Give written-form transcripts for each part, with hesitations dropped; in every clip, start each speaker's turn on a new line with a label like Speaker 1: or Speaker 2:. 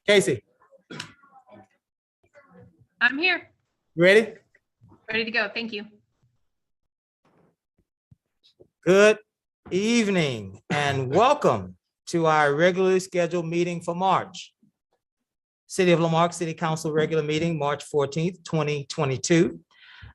Speaker 1: Casey,
Speaker 2: I'm here,
Speaker 1: you ready?
Speaker 2: ready to go. Thank you.
Speaker 1: Good evening and welcome to our regularly scheduled meeting for March. City of Lamarck City Council regular meeting, March 14th, 2022.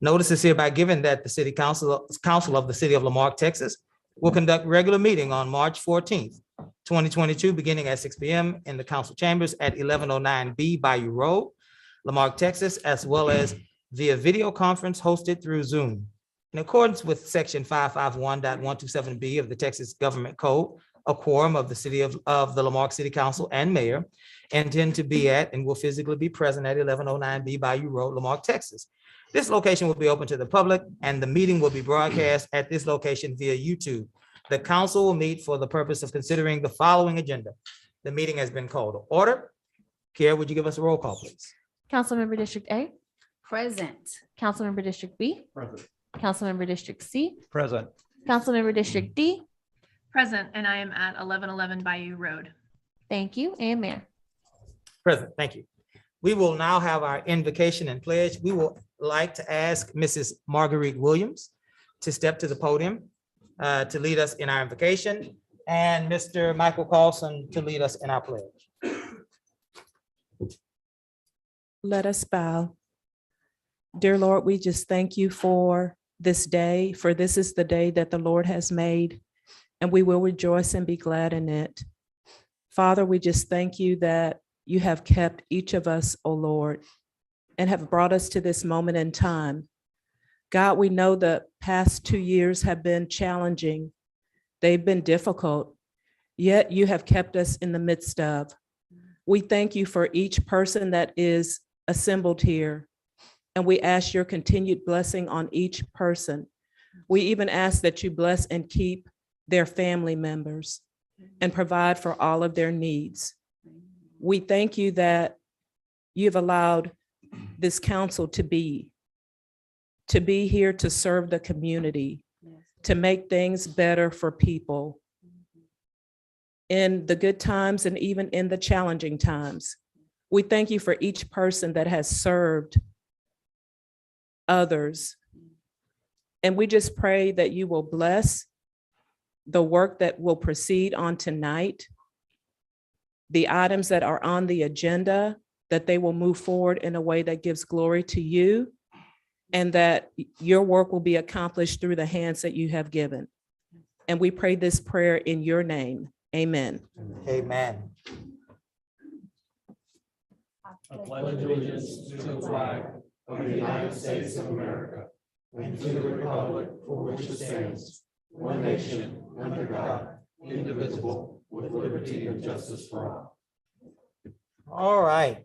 Speaker 1: Notice is hereby given that the City Council of the City of Lamarck, Texas, will conduct regular meeting on March 14th, 2022, beginning at 6 p.m. in the council chambers at 1109B Bayou Road, Lamarck, Texas, as well as via video conference hosted through Zoom. In accordance with section 551.127B of the Texas Government Code, a quorum of the city of the Lamarck City Council and mayor intend to be at and will physically be present at 1109B Bayou Road, Lamarck, Texas. This location will be open to the public and the meeting will be broadcast at this location via YouTube. The council will meet for the purpose of considering the following agenda. The meeting has been called to order. Kiera, would you give us a roll call, please?
Speaker 3: Councilmember District A,
Speaker 4: Present.
Speaker 3: Councilmember District B,
Speaker 5: Present.
Speaker 3: Councilmember District C,
Speaker 5: Present.
Speaker 3: Councilmember District D.
Speaker 2: Present, and I am at 1111 Bayou Road.
Speaker 3: Thank you, and Mayor.
Speaker 1: Present, thank you. We will now have our invocation and pledge. We will like to ask Mrs. Marguerite Williams to step to the podium to lead us in our invocation, and Mr. Michael Carlson to lead us in our pledge.
Speaker 6: Let us bow. Dear Lord, we just thank you for this day, for this is the day that the Lord has made, and we will rejoice and be glad in it. Father, we just thank you that you have kept each of us, O Lord, and have brought us to this moment in time. God, we know the past 2 years have been challenging. They've been difficult, yet you have kept us in the midst of. We thank you for each person that is assembled here, and we ask your continued blessing on each person. We even ask that you bless and keep their family members and provide for all of their needs. We thank you that you've allowed this council to be here to serve the community, to make things better for people in the good times and even in the challenging times. We thank you for each person that has served others. And we just pray that you will bless the work that will proceed on tonight, the items that are on the agenda, that they will move forward in a way that gives glory to you, and that your work will be accomplished through the hands that you have given. And we pray this prayer in your name. Amen.
Speaker 1: Amen.
Speaker 5: I pledge allegiance to the flag of the United States of America and to the republic for which it stands, one nation, under God, indivisible, with liberty and justice for all.
Speaker 1: All right.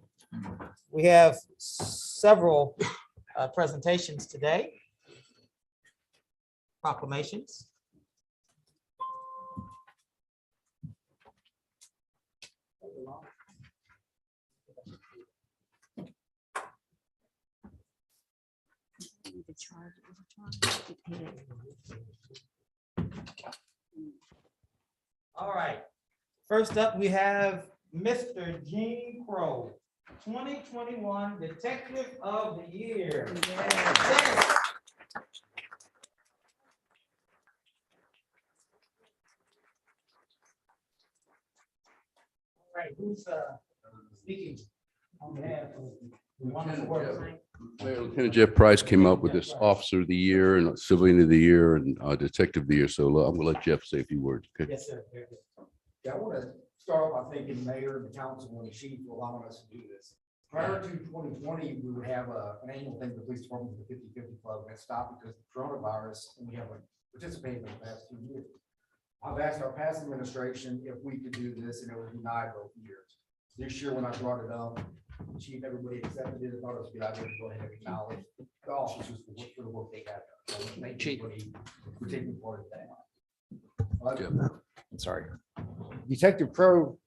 Speaker 1: We have several presentations today. Proclamations. All right. First up, we have Mr. Gene Crow, 2021 Detective of the Year. Yes. All right, who's speaking on behalf of the wonderful work?
Speaker 7: Mayor Lieutenant Jeff Price came up with this Officer of the Year and Civilian of the Year and Detective of the Year. So I'm gonna let Jeff say a few words. Okay.
Speaker 1: Yes, sir. Very good.
Speaker 8: Yeah, I want to start off by thanking the mayor and the council and the chief for allowing us to do this. Prior to 2020, we would have an annual thing with the police department, the 50-50 club, that stopped because of the coronavirus, and we haven't participated in the past 2 years. I've asked our past administration if we could do this, and it was denied both years. This year, when I brought it up, the chief, everybody accepted it, thought it was a good idea to go ahead and acknowledge the officers for the work they have done. So thank you for taking part of that. I'm sorry. Detective Crow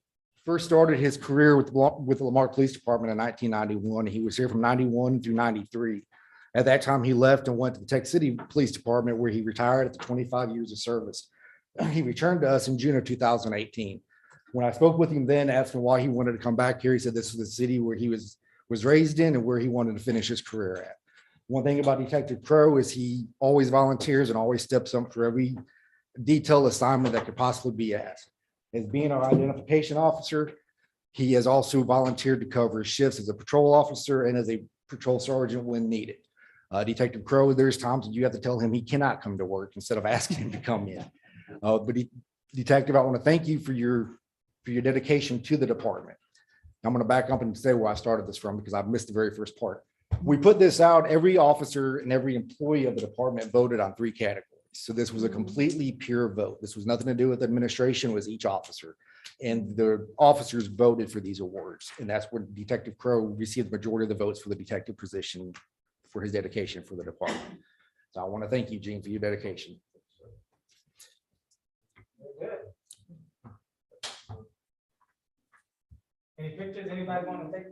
Speaker 8: first started his career with the Lamar Police Department in 1991. He was here from 91 through 93. At that time, he left and went to the Tech City Police Department, where he retired after 25 years of service. He returned to us in June of 2018. When I spoke with him then, asked him why he wanted to come back here, he said this was the city where he was raised in and where he wanted to finish his career at. One thing about Detective Crow is he always volunteers and always steps up for every detailed assignment that could possibly be asked. As being our identification officer, he has also volunteered to cover his shifts as a patrol officer and as a patrol sergeant when needed. Detective Crow, there's times that you have to tell him he cannot come to work instead of asking him to come in. Detective, I want to thank you for your dedication to the department. I'm going to back up and say where I started this from because I missed the very first part. We put this out, every officer and every employee of the department voted on 3 categories. So this was a completely pure vote. This was nothing to do with administration, it was each officer. And the officers voted for these awards. And that's where Detective Crow received the majority of the votes for the detective position for his dedication for the department. So I want to thank you, Gene, for your dedication.
Speaker 1: Any pictures anybody want to take?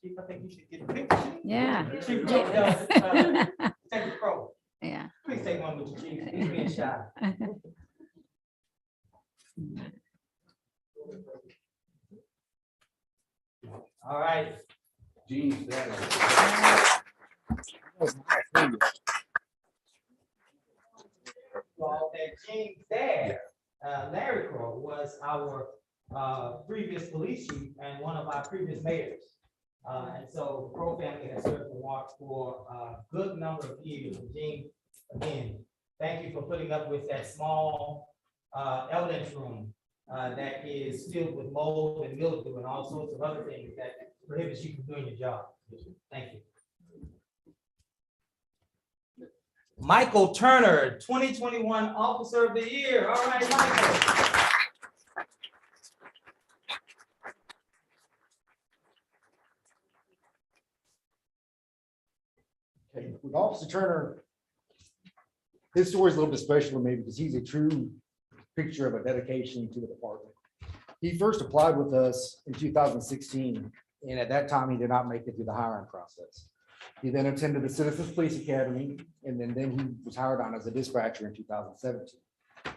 Speaker 1: Chief, I think you should get a picture.
Speaker 4: Yeah.
Speaker 1: Chief, take a Crow.
Speaker 4: Yeah.
Speaker 1: Please take one with you, Chief. He's being shy. All right.
Speaker 7: Gene's dad.
Speaker 1: Well, that Gene's dad, Larry Crow, was our previous police chief and one of our previous mayors. And so the Crow family has served the Marque for a good number of years. And Gene, again, thank you for putting up with that small evidence room that is filled with mold and mildew and all sorts of other things that prohibits you from doing your job. Thank you. Michael Turner, 2021 Officer of the Year. All right, Michael.
Speaker 8: Okay, with Officer Turner, his story is a little bit special to me because he's a true picture of a dedication to the department. He first applied with us in 2016, and at that time, he did not make it through the hiring process. He then attended the Citizens Police Academy, and then he was hired on as a dispatcher in 2017.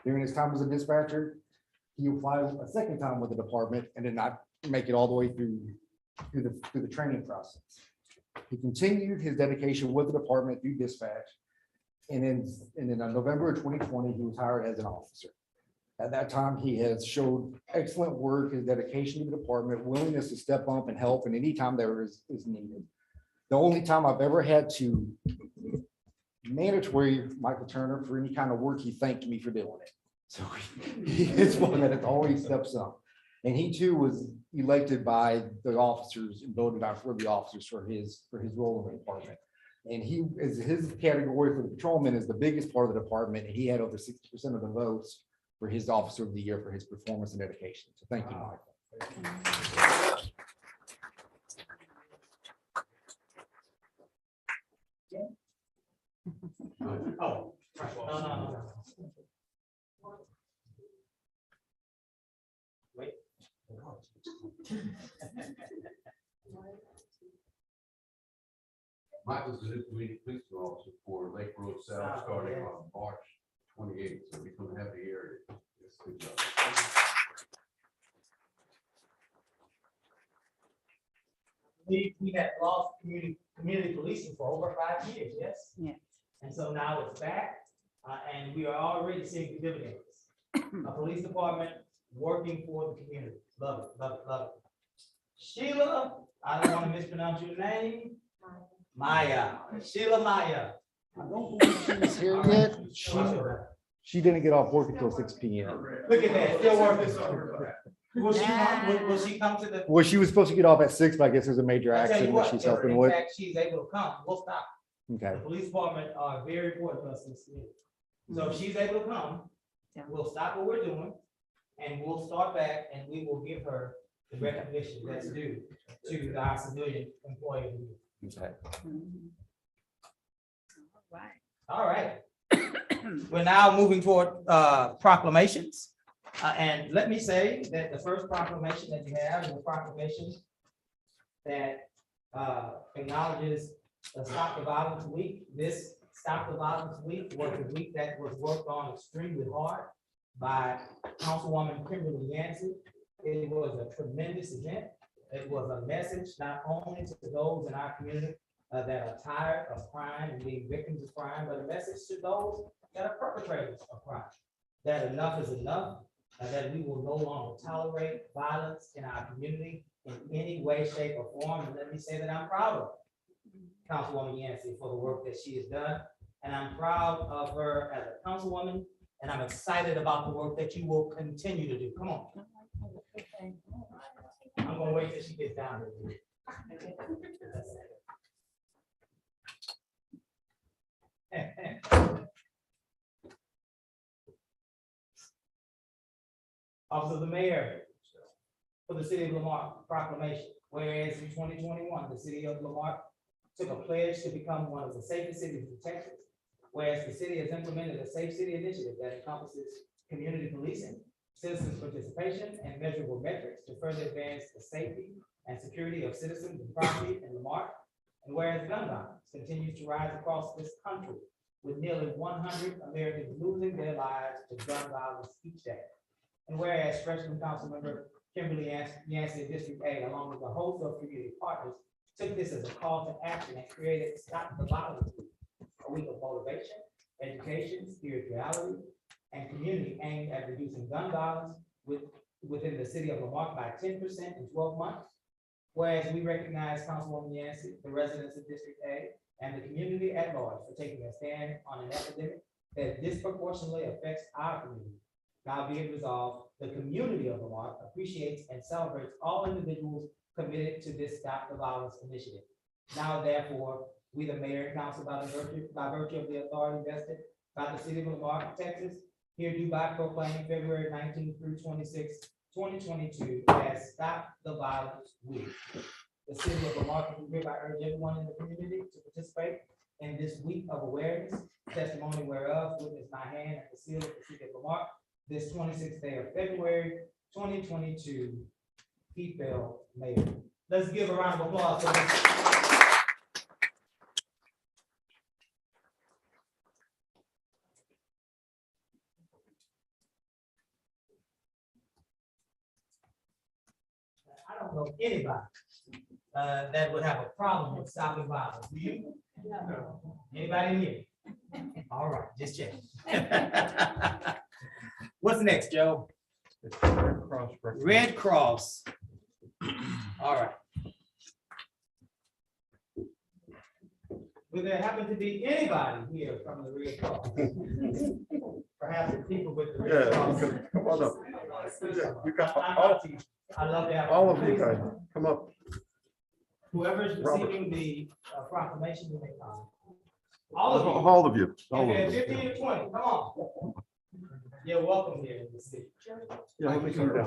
Speaker 8: During his time as a dispatcher, he applied a second time with the department and did not make it all the way through the training process. He continued his dedication with the department through dispatch. And in November of 2020, he was hired as an officer. At that time, he has showed excellent work, his dedication to the department, willingness to step up and help in any time there is needed. The only time I've ever had to mandatory Michael Turner for any kind of work, he thanked me for doing it. So he is one that always steps up. And he too was elected by the officers and voted out for the officers for his role in the department. And he is his category for the patrolman is the biggest part of the department. And he had over 60% of the votes for his Officer of the Year for his performance and dedication. So thank you, Michael.
Speaker 1: Oh, no. Wait.
Speaker 7: Michael's the new police officer for Lake Road South, starting on March 28th, so he's gonna have the area. Yes, good job.
Speaker 1: We had lost community policing for over 5 years, yes?
Speaker 4: Yes.
Speaker 1: And so now it's back, and we are already seeing the dividends. A police department working for the community. Love it, love it, love it. Sheila, I don't want to mispronounce your name. Maya, Sheila Maya.
Speaker 8: I don't believe she's here yet. She didn't get off work until 6 p.m.
Speaker 1: Look at that, still working. Will she come to the?
Speaker 8: Well, she was supposed to get off at 6, but I guess there's a major
Speaker 1: I tell you
Speaker 8: accident
Speaker 1: what,
Speaker 8: that she's
Speaker 1: if
Speaker 8: helping
Speaker 1: in
Speaker 8: with.
Speaker 1: fact she's able to come, we'll stop.
Speaker 8: Okay.
Speaker 1: The police department are very important to us in this community. So if she's able to come,
Speaker 4: Yeah.
Speaker 1: we'll stop what we're doing and we'll start back and we will give her the recognition that's due to our civilian employee.
Speaker 8: Okay.
Speaker 4: Right.
Speaker 1: All right. We're now moving toward proclamations. And let me say that the first proclamation that you have is a proclamation that acknowledges the Stop the Violence Week this Stop the Violence Week was a week that was worked on extremely hard by Councilwoman Kimberly Yancey. It was a tremendous event. It was a message not only to those in our community that are tired of crime and being victims of crime, but a message to those that are perpetrators of crime, that enough is enough, that we will no longer tolerate violence in our community in any way, shape, or form. And let me say that I'm proud of Councilwoman Yancey for the work that she has done. And I'm proud of her as a councilwoman, and I'm excited about the work that you will continue to do. Come on. I'm gonna wait till she gets down here. Office of the Mayor for the City of Lamar Proclamation. Whereas in 2021, the City of Lamar took a pledge to become one of the safest cities in Texas. Whereas the city has implemented a Safe City initiative that encompasses community policing, citizens' participation, and measurable metrics to further advance the safety and security of citizens and property in Lamar. And whereas gun violence continues to rise across this country, with nearly 100 Americans losing their lives to gun violence each day. And whereas freshman council member Kimberly Yancey, District A, along with a host of community partners, took this as a call to action and created Stop the Violence Week, a week of motivation, education, spirituality, and community aimed at reducing gun violence within the city of Lamar by 10% in 12 months. Whereas we recognize Councilwoman Yancey, the residents of District A, and the community at large for taking a stand on an epidemic that disproportionately affects our community. Now be it resolved, the community of Lamar appreciates and celebrates all individuals committed to this Stop the Violence initiative. Now therefore, we the mayor and council by virtue of the authority vested by the city of Lamar, Texas, hereby proclaim February 19th through 26th, 2022 as Stop the Violence Week. The city of Lamar hereby urge everyone in the community to participate in this week of awareness, testimony whereof witness my hand and the seal of the city of Lamar, this 26th day of February, 2022, Pete Bell, Mayor. Let's give a round of applause for this. I don't know anybody that would have a problem with stopping violence. Do you? No. Anybody here? All right, just check. What's next, Joe? Red Cross. All right. Will there happen to be anybody here from the Red Cross? Perhaps the people with the Red Cross.
Speaker 4: Come on up. You got
Speaker 1: I love to have
Speaker 4: all of you guys, come up.
Speaker 1: whoever is
Speaker 4: Robert.
Speaker 1: receiving the proclamation, you may come. All of you.
Speaker 4: All of you. All of
Speaker 1: Okay,
Speaker 4: you.
Speaker 1: 15 to 20, come on. You're welcome here in the city.
Speaker 4: Yeah, let me come down.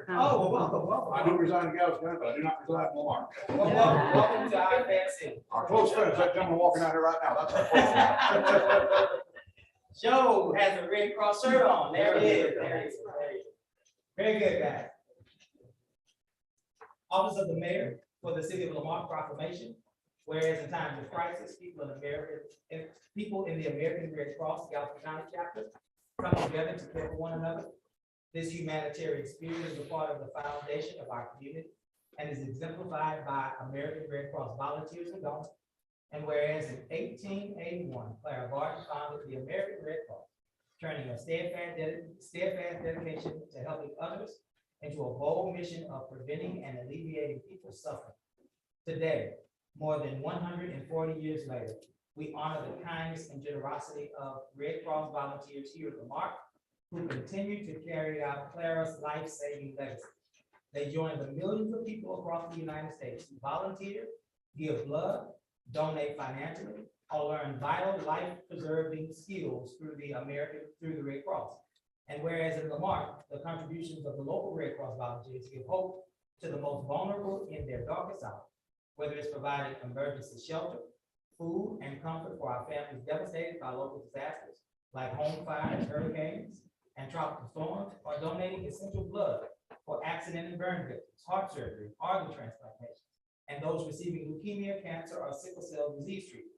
Speaker 1: Oh, well, welcome.
Speaker 4: I do reside in Galveston, but I do not reside in Lamar.
Speaker 1: Welcome to our bad city.
Speaker 4: Our close friends, that gentleman walking out here right now, that's our close friend.
Speaker 1: Joe has a Red Cross shirt on. There it is. There it is. Very good, guys. Office of the Mayor for the City of Lamar Proclamation. Whereas in times of crisis, people in the American Red Cross Galveston County chapter come together to care for one another. This humanitarian spirit is a part of the foundation of our community and is exemplified by American Red Cross volunteers and donors. And whereas in 1881, Clara Barton founded the American Red Cross, turning a steadfast dedication to helping others into a bold mission of preventing and alleviating people's suffering. Today, more than 140 years later, we honor the kindness and generosity of Red Cross volunteers here at Lamar, who continue to carry out Clara's life-saving legacy. They join the millions of people across the United States who volunteer, give blood, donate financially, or learn vital life-preserving skills through the Red Cross. And whereas in Lamar, the contributions of the local Red Cross volunteers give hope to the most vulnerable in their darkest hour, whether it's providing emergency shelter, food, and comfort for our families devastated by local disasters like home fires, hurricanes, and tropical storms, or donating essential blood for accident and burn victims, heart surgery, organ transplantation, and those receiving leukemia, cancer, or sickle cell disease treatment.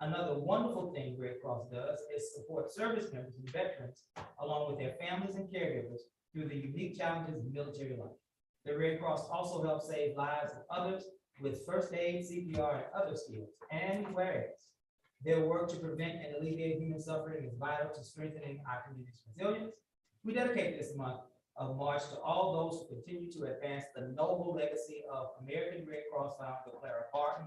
Speaker 1: Another wonderful thing Red Cross does is support service members and veterans along with their families and caregivers through the unique challenges of military life. The Red Cross also helps save lives of others with first aid, CPR, and other skills. And whereas their work to prevent and alleviate human suffering is vital to strengthening our community's resilience, we dedicate this month of March to all those who continue to advance the noble legacy of American Red Cross founder Clara Barton,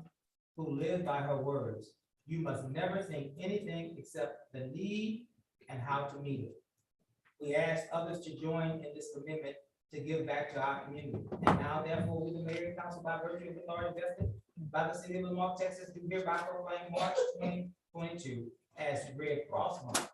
Speaker 1: who lived by her words: "You must never think anything except the need and how to meet it." We ask others to join in this commitment to give back to our community. And now, therefore, we, the mayor and council, by virtue of the authority vested by the city of Lamar, Texas, do hereby proclaim March 2022 as Red Cross Month.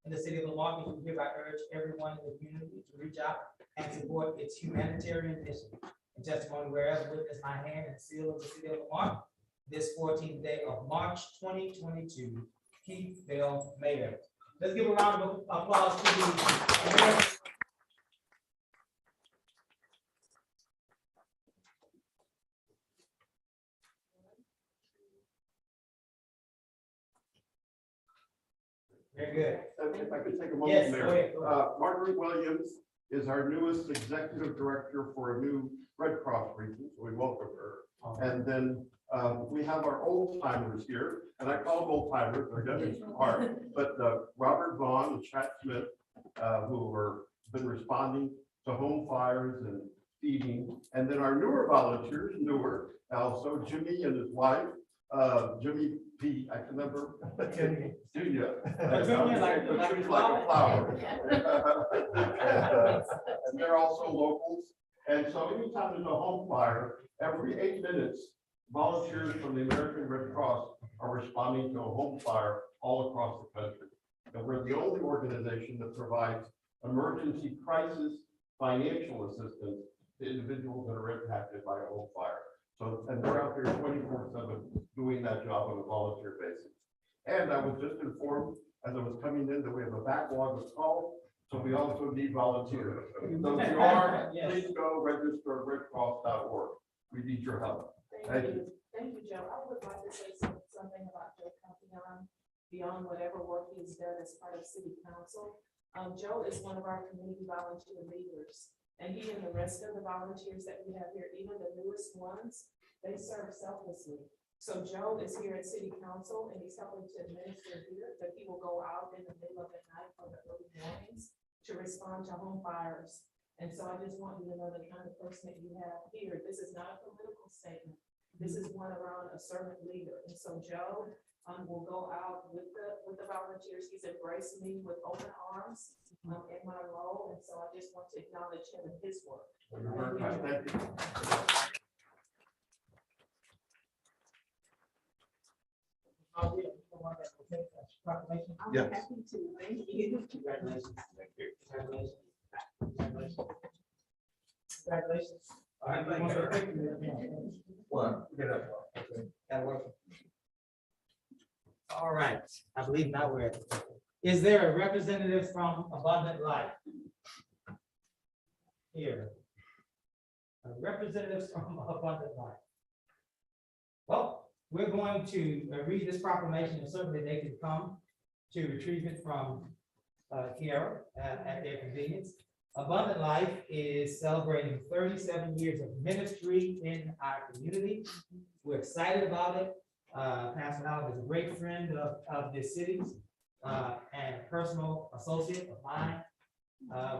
Speaker 1: In the city of Lamar, we do hereby urge everyone in the community to reach out and support its humanitarian mission. In testimony whereas witness my hand and seal of the city of Lamar, this 14th day of March 2022, Keith Bell, Mayor. Let's give a round of applause to the mayor. Very good.
Speaker 4: If I could take a
Speaker 1: Yes,
Speaker 4: moment,
Speaker 1: go
Speaker 4: Mayor.
Speaker 1: ahead, go ahead.
Speaker 4: Margaret Williams is our newest executive director for a new Red Cross region, so we welcome her. And then we have our old timers here, and I call them old timers, they're getting smart, but Robert Vaughn and Chad Smith, who are been responding to home fires and feeding. And then our newer volunteers, also Jimmy and his wife, Jimmy P, I can remember. Junior.
Speaker 1: Junior, like
Speaker 4: a flower. And they're also locals. And so anytime there's a home fire, every 8 minutes, volunteers from the American Red Cross are responding to a home fire all across the country. And we're the only organization that provides emergency crisis financial assistance to individuals that are impacted by a home fire. So, and we're out there 24/7 doing that job on a volunteer basis. And I was just informed as I was coming in that we have a backlog of calls, so we also need volunteers. So if you are,
Speaker 1: Yes.
Speaker 4: please go register at redcross.org. We need your help. Thank you.
Speaker 9: Thank you, Joe. I would like to say something about Joe Campion beyond whatever work he's done as part of city council. Joe is one of our community volunteer leaders, and he and the rest of the volunteers that we have here, even the newest ones, they serve selflessly. So Joe is here at city council and he's helping to administer here, but he will go out in the middle of the night or the early mornings to respond to home fires. And so I just want you to know the kind of person that you have here. This is not a political statement. This is one around a servant leader. And so Joe will go out with the volunteers. He's embraced me with open arms in my role. And so I just want to acknowledge him and his work.
Speaker 4: Thank you.
Speaker 1: Proclamation.
Speaker 9: I'm
Speaker 4: Yes.
Speaker 9: happy to. Thank you.
Speaker 1: Congratulations. Congratulations. Congratulations. Congratulations. All right, you want to take it?
Speaker 4: One, get up.
Speaker 1: That'll work. All right, I believe now we're, is there a representative from Abundant Life? Here. A representative from Abundant Life. Well, we're going to read this proclamation, and certainly they can come to retrieve it from Kiara at their convenience. Abundant Life is celebrating 37 years of ministry in our community. We're excited about it. Pastor Allen is a great friend of this city's and a personal associate of mine.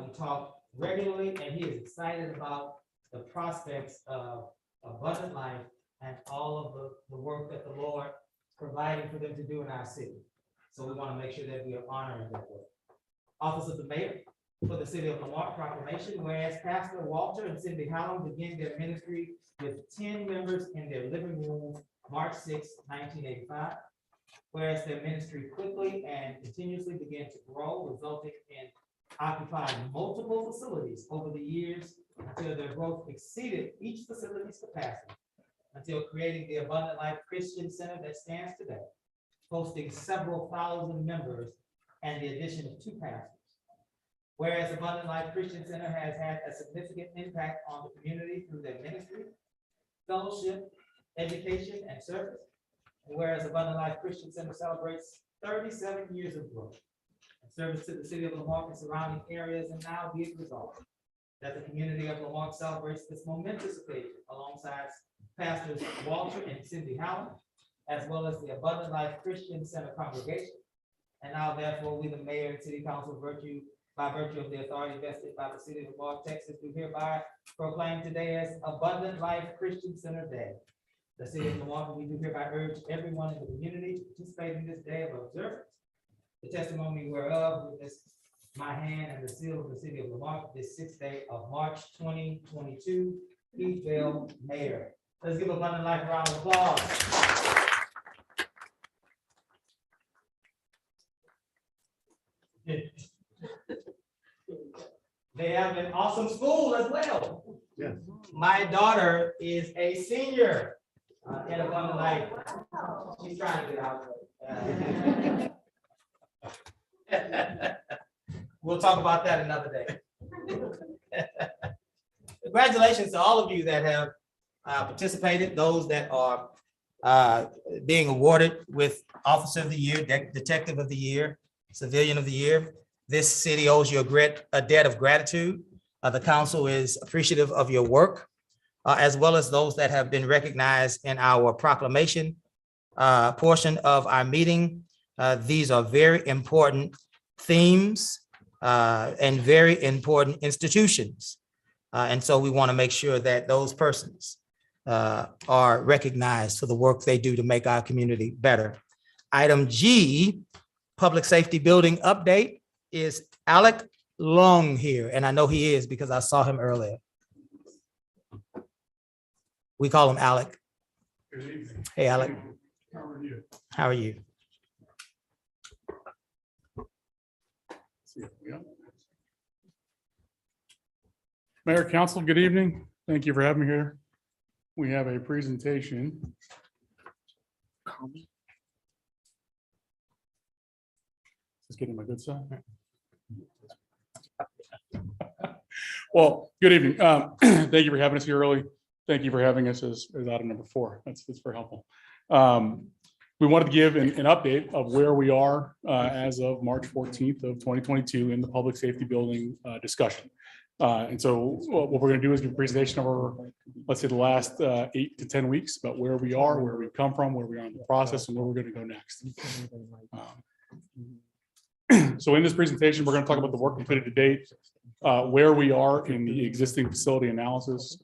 Speaker 1: We talk regularly, and he is excited about the prospects of Abundant Life and all of the work that the Lord is providing for them to do in our city. So we want to make sure that we are honoring that work. Office of the Mayor for the City of Lamar proclamation, whereas Pastor Walter and Cindy Hallam begin their ministry with 10 members in their living room, March 6, 1985. Whereas their ministry quickly and continuously began to grow, resulting in occupying multiple facilities over the years until their growth exceeded each facility's capacity, until creating the Abundant Life Christian Center that stands today, hosting several thousand members and the addition of 2 pastors. Whereas Abundant Life Christian Center has had a significant impact on the community through their ministry, fellowship, education, and service. Whereas Abundant Life Christian Center celebrates 37 years of growth and service to the city of Lamar and surrounding areas, and now be it resolved that the community of Lamar celebrates this momentous occasion alongside Pastors Walter and Cindy Howard, as well as the Abundant Life Christian Center congregation. And now therefore, we, the mayor and city council, by virtue of the authority vested by the city of Lamar, Texas, do hereby proclaim today as Abundant Life Christian Center Day. The city of Lamar, we do hereby urge everyone in the community to participate in this day of observance. The testimony whereof with this my hand and the seal of the city of Lamar, this 6th day of March 2022, Keith Bell, Mayor. Let's give Abundant Life a round of applause. They have an awesome school as well.
Speaker 4: Yes.
Speaker 1: My daughter is a senior in Abundant Life. She's trying to get out. We'll talk about that another day. Congratulations to all of you that have participated, those that are being awarded with Officer of the Year, Detective of the Year, Civilian of the Year. This city owes you a debt of gratitude. The council is appreciative of your work, as well as those that have been recognized in our proclamation portion of our meeting. These are very important themes and very important institutions. And so we want to make sure that those persons are recognized for the work they do to make our community better. Item G, Public Safety Building Update, is Alec Long here, and I know he is because I saw him earlier. We call him Alec.
Speaker 10: Good evening.
Speaker 1: Hey, Alec.
Speaker 10: How are you?
Speaker 1: How are you?
Speaker 10: Mayor, Council, good evening. Thank you for having me here. We have a presentation. Just getting my good side. Well, good evening. Thank you for having us here early. Thank you for having us as item number 4. That's very helpful. We wanted to give an update of where we are as of March 14th of 2022 in the public safety building discussion. And so what we're going to do is give a presentation over, let's say, the last 8 to 10 weeks about where we are, where we've come from, where we are in the process, and where we're going to go next. So in this presentation, we're going to talk about the work completed to date, where we are in the existing facility analysis,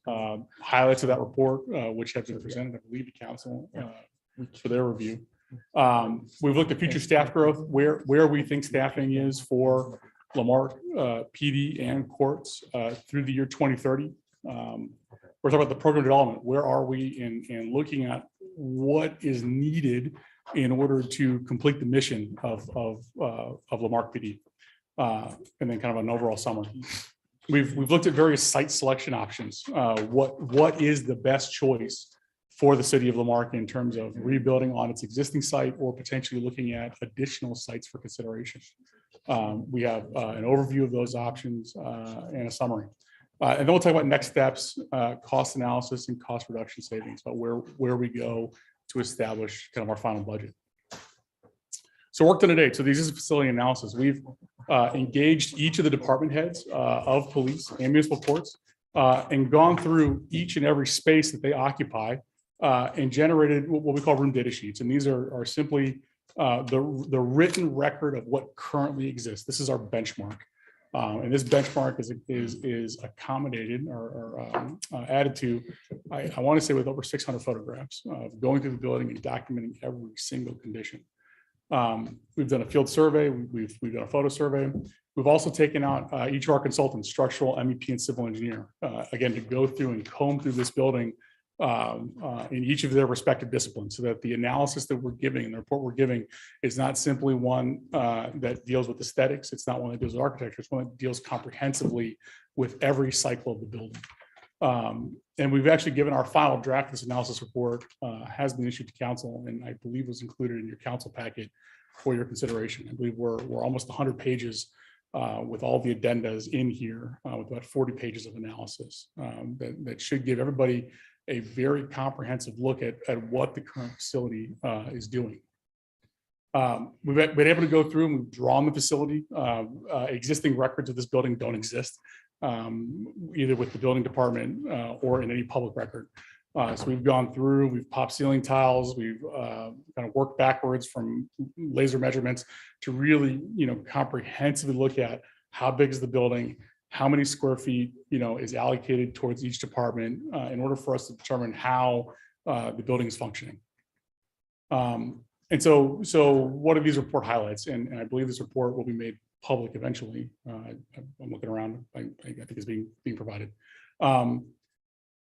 Speaker 10: highlights of that report, which have been presented, I believe, to council for their review. We've looked at future staff growth, where we think staffing is for Lamar PD and courts through the year 2030. We're talking about the program development. Where are we in looking at what is needed in order to complete the mission of Lamar PD, and then kind of an overall summary. We've looked at various site selection options. What is the best choice for the city of Lamar in terms of rebuilding on its existing site or potentially looking at additional sites for consideration. We have an overview of those options and a summary. And then we'll talk about next steps, cost analysis and cost reduction savings, but where we go to establish kind of our final budget. So work done today. So this is facility analysis. We've engaged each of the department heads of police and municipal courts and gone through each and every space that they occupy and generated what we call room data sheets. And these are simply the written record of what currently exists. This is our benchmark. And this benchmark is accommodated or added to, I want to say, with over 600 photographs of going through the building and documenting every single condition. We've done a field survey. We've done a photo survey. We've also taken out each of our consultants, structural, MEP, and civil engineer, again, to go through and comb through this building in each of their respective disciplines, so that the analysis that we're giving and the report we're giving is not simply one that deals with aesthetics. It's not one that deals with architecture. It's one that deals comprehensively with every cycle of the building. And we've actually given our final draft. This analysis report has been issued to council, and I believe was included in your council packet for your consideration. I believe we're almost 100 pages with all the addendas in here, with about 40 pages of analysis that should give everybody a very comprehensive look at what the current facility is doing. We've been able to go through and we've drawn the facility. Existing records of this building don't exist, either with the building department or in any public record. So we've gone through, we've popped ceiling tiles, we've kind of worked backwards from laser measurements to really, comprehensively look at how big is the building, how many square feet, is allocated towards each department in order for us to determine how the building is functioning. And so what are these report highlights? And I believe this report will be made public eventually. I'm looking around, I think it's being provided.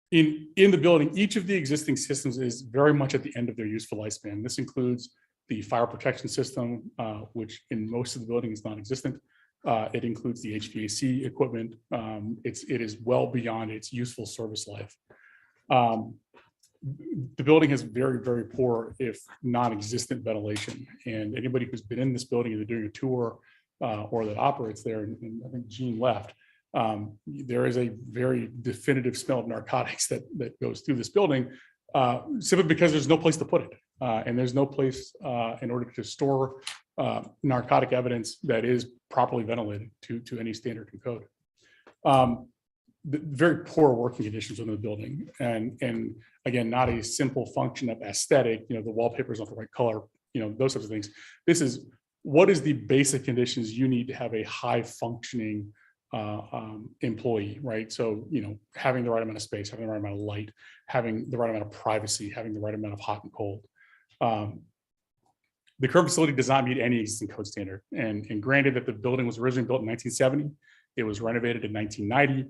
Speaker 10: In the building, each of the existing systems is very much at the end of their useful lifespan. This includes the fire protection system, which in most of the building is non-existent. It includes the HVAC equipment. It is well beyond its useful service life. The building has very, very poor, if non-existent ventilation. And anybody who's been in this building, either doing a tour or that operates there, and I think Gene left, there is a very definitive smell of narcotics that goes through this building, simply because there's no place to put it. And there's no place in order to store narcotic evidence that is properly ventilated to any standard and code. Very poor working conditions in the building, and again, not a simple function of aesthetic, the wallpaper is not the right color, those sorts of things. This is what is the basic conditions you need to have a high functioning employee, right? So, having the right amount of space, having the right amount of light, having the right amount of privacy, having the right amount of hot and cold. The current facility does not meet any existing code standard. And granted that the building was originally built in 1970, it was renovated in 1990.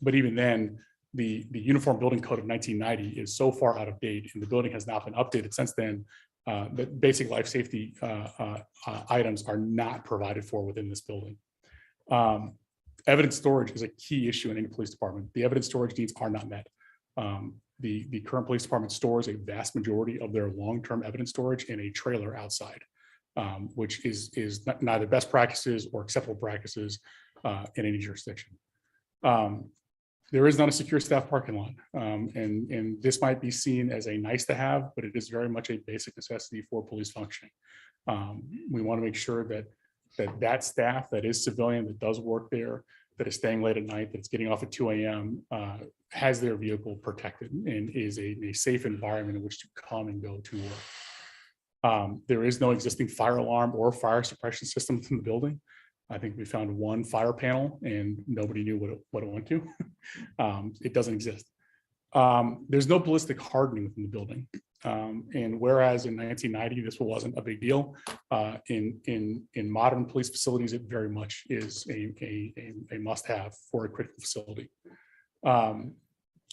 Speaker 10: But even then, the Uniform Building Code of 1990 is so far out of date, and the building has not been updated since then, that basic life safety items are not provided for within this building. Evidence storage is a key issue in any police department. The evidence storage needs are not met. The current police department stores a vast majority of their long-term evidence storage in a trailer outside, which is neither best practices or acceptable practices in any jurisdiction. There is not a secure staff parking lot, and this might be seen as a nice to have, but it is very much a basic necessity for police functioning. We want to make sure that staff that is civilian, that does work there, that is staying late at night, that's getting off at 2 a.m., has their vehicle protected and is in a safe environment in which to come and go to work. There is no existing fire alarm or fire suppression system within the building. I think we found one fire panel and nobody knew what it went to. It doesn't exist. There's no ballistic hardening within the building. And whereas in 1990, this wasn't a big deal, in modern police facilities, it very much is a must-have for a critical facility.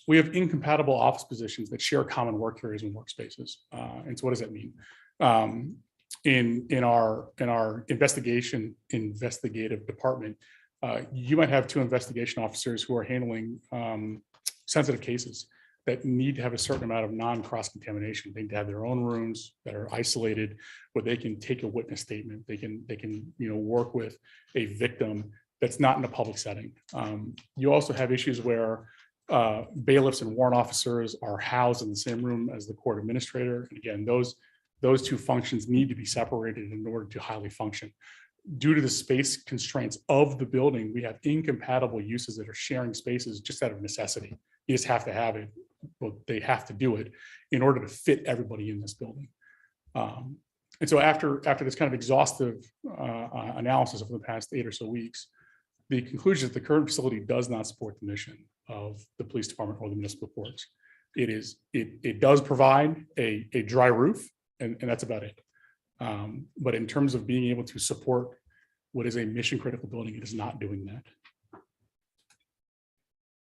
Speaker 10: We have incompatible office positions that share common work areas and workspaces. And so what does that mean? In our investigative department, you might have 2 investigation officers who are handling sensitive cases that need to have a certain amount of non-cross contamination. They need to have their own rooms that are isolated, where they can take a witness statement. They can work with a victim that's not in a public setting. You also have issues where bailiffs and warrant officers are housed in the same room as the court administrator. And again, those 2 functions need to be separated in order to highly function. Due to the space constraints of the building, we have incompatible uses that are sharing spaces just out of necessity. You just have to have it. Well, they have to do it in order to fit everybody in this building. And so after this kind of exhaustive analysis over the past 8 or so weeks, the conclusion is the current facility does not support the mission of the police department or the municipal courts. It does provide a dry roof, and that's about it. But in terms of being able to support what is a mission critical building, it is not doing that.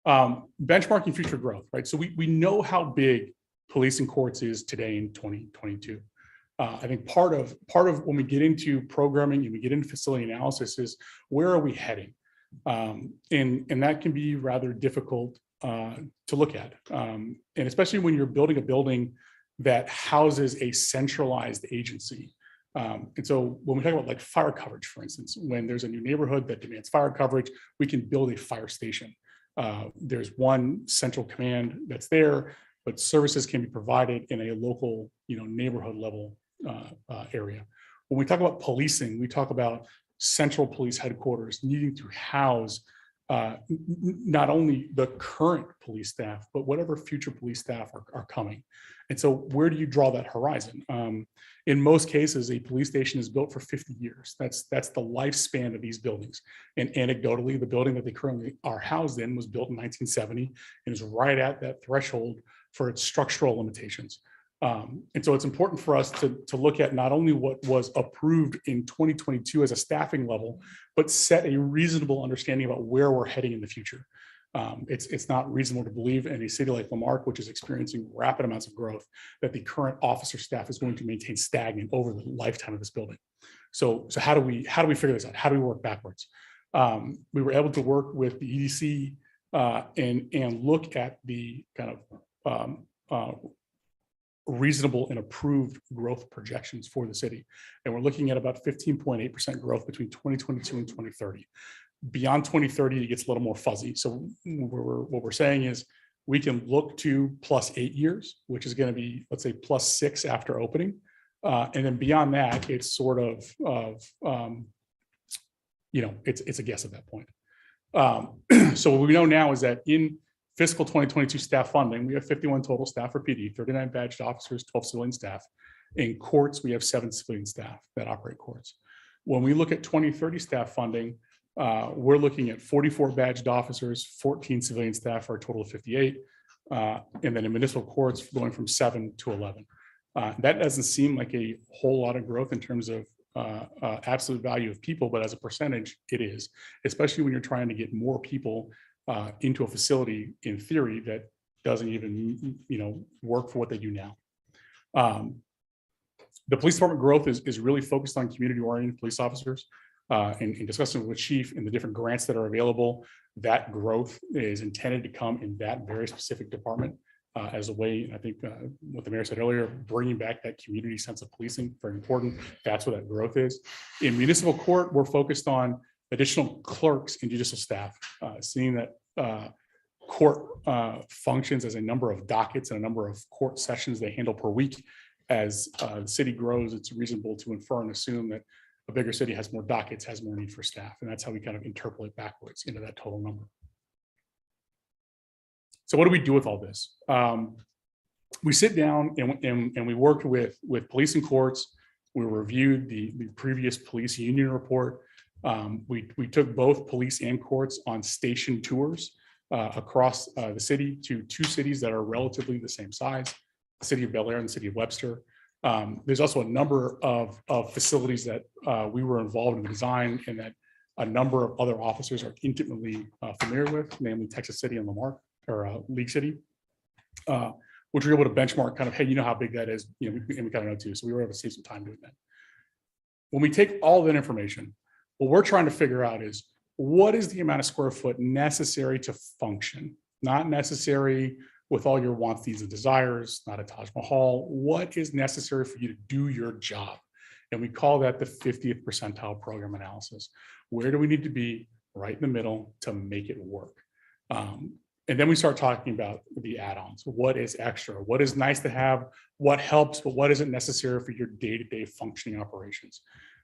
Speaker 10: Benchmarking future growth, right? So we know how big police and courts is today in 2022. I think part of when we get into programming and we get into facility analysis is where are we heading? And that can be rather difficult to look at. And especially when you're building a building that houses a centralized agency. And so when we talk about like fire coverage, for instance, when there's a new neighborhood that demands fire coverage, we can build a fire station. There's one central command that's there, but services can be provided in a local, neighborhood level area. When we talk about policing, we talk about central police headquarters needing to house not only the current police staff, but whatever future police staff are coming. And so where do you draw that horizon? In most cases, a police station is built for 50 years. That's the lifespan of these buildings. And anecdotally, the building that they currently are housed in was built in 1970 and is right at that threshold for its structural limitations. And so it's important for us to look at not only what was approved in 2022 as a staffing level, but set a reasonable understanding about where we're heading in the future. It's not reasonable to believe in a city like Lamar, which is experiencing rapid amounts of growth, that the current officer staff is going to maintain stagnant over the lifetime of this building. So how do we figure this out? How do we work backwards? We were able to work with the EDC and look at the kind of reasonable and approved growth projections for the city. And we're looking at about 15.8% growth between 2022 and 2030. Beyond 2030, it gets a little more fuzzy. So what we're saying is we can look to +8 years, which is going to be, let's say, +6 after opening. And then beyond that, it's sort of it's a guess at that point. So what we know now is that in fiscal 2022 staff funding, we have 51 total staff for PD, 39 badged officers, 12 civilian staff. In courts, we have 7 civilian staff that operate courts. When we look at 2030 staff funding, we're looking at 44 badged officers, 14 civilian staff for a total of 58. And then in municipal courts, going from 7 to 11. That doesn't seem like a whole lot of growth in terms of absolute value of people, but as a percentage, it is, especially when you're trying to get more people into a facility in theory that doesn't even work for what they do now. The police department growth is really focused on community-oriented police officers. And discussing with chief and the different grants that are available, that growth is intended to come in that very specific department as a way, and I think what the mayor said earlier, bringing back that community sense of policing, very important. That's what that growth is. In municipal court, we're focused on additional clerks and judicial staff, seeing that court functions as a number of dockets and a number of court sessions they handle per week. As the city grows, it's reasonable to infer and assume that a bigger city has more dockets, has more need for staff. And that's how we kind of interpolate backwards into that total number. So what do we do with all this? We sit down and we worked with police and courts. We reviewed the previous police union report. We took both police and courts on station tours across the city to 2 cities that are relatively the same size, the city of Bel Air and the city of Webster. There's also a number of facilities that we were involved in the design and that a number of other officers are intimately familiar with, namely Texas City and Lamar or League City, which we were able to benchmark kind of, hey, how big that is, and we kind of know too. So we were able to save some time doing that. When we take all that information, what we're trying to figure out is what is the amount of square foot necessary to function, not necessary with all your wants, needs, and desires, not a Taj Mahal. What is necessary for you to do your job? And we call that the 50th percentile program analysis. Where do we need to be right in the middle to make it work? And then we start talking about the add-ons. What is extra? What is nice to have? What helps, but what isn't necessary for your day-to-day functioning operations?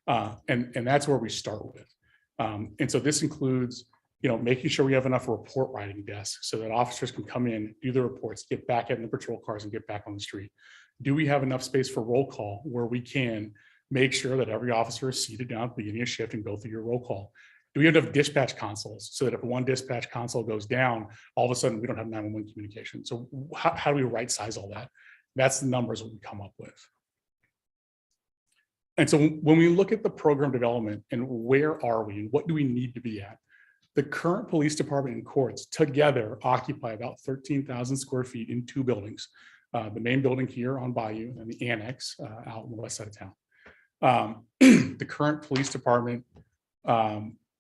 Speaker 10: And that's where we start with. And so this includes making sure we have enough report writing desks so that officers can come in, do the reports, get back in the patrol cars and get back on the street. Do we have enough space for roll call where we can make sure that every officer is seated down at the beginning of shift and go through your roll call? Do we have enough dispatch consoles so that if one dispatch console goes down, all of a sudden we don't have 911 communication? So how do we right size all that? That's the numbers that we come up with. And so when we look at the program development and where are we and what do we need to be at, the current police department and courts together occupy about 13,000 square feet in 2 buildings. The main building here on Bayou and the annex out on the west side of town. The current police department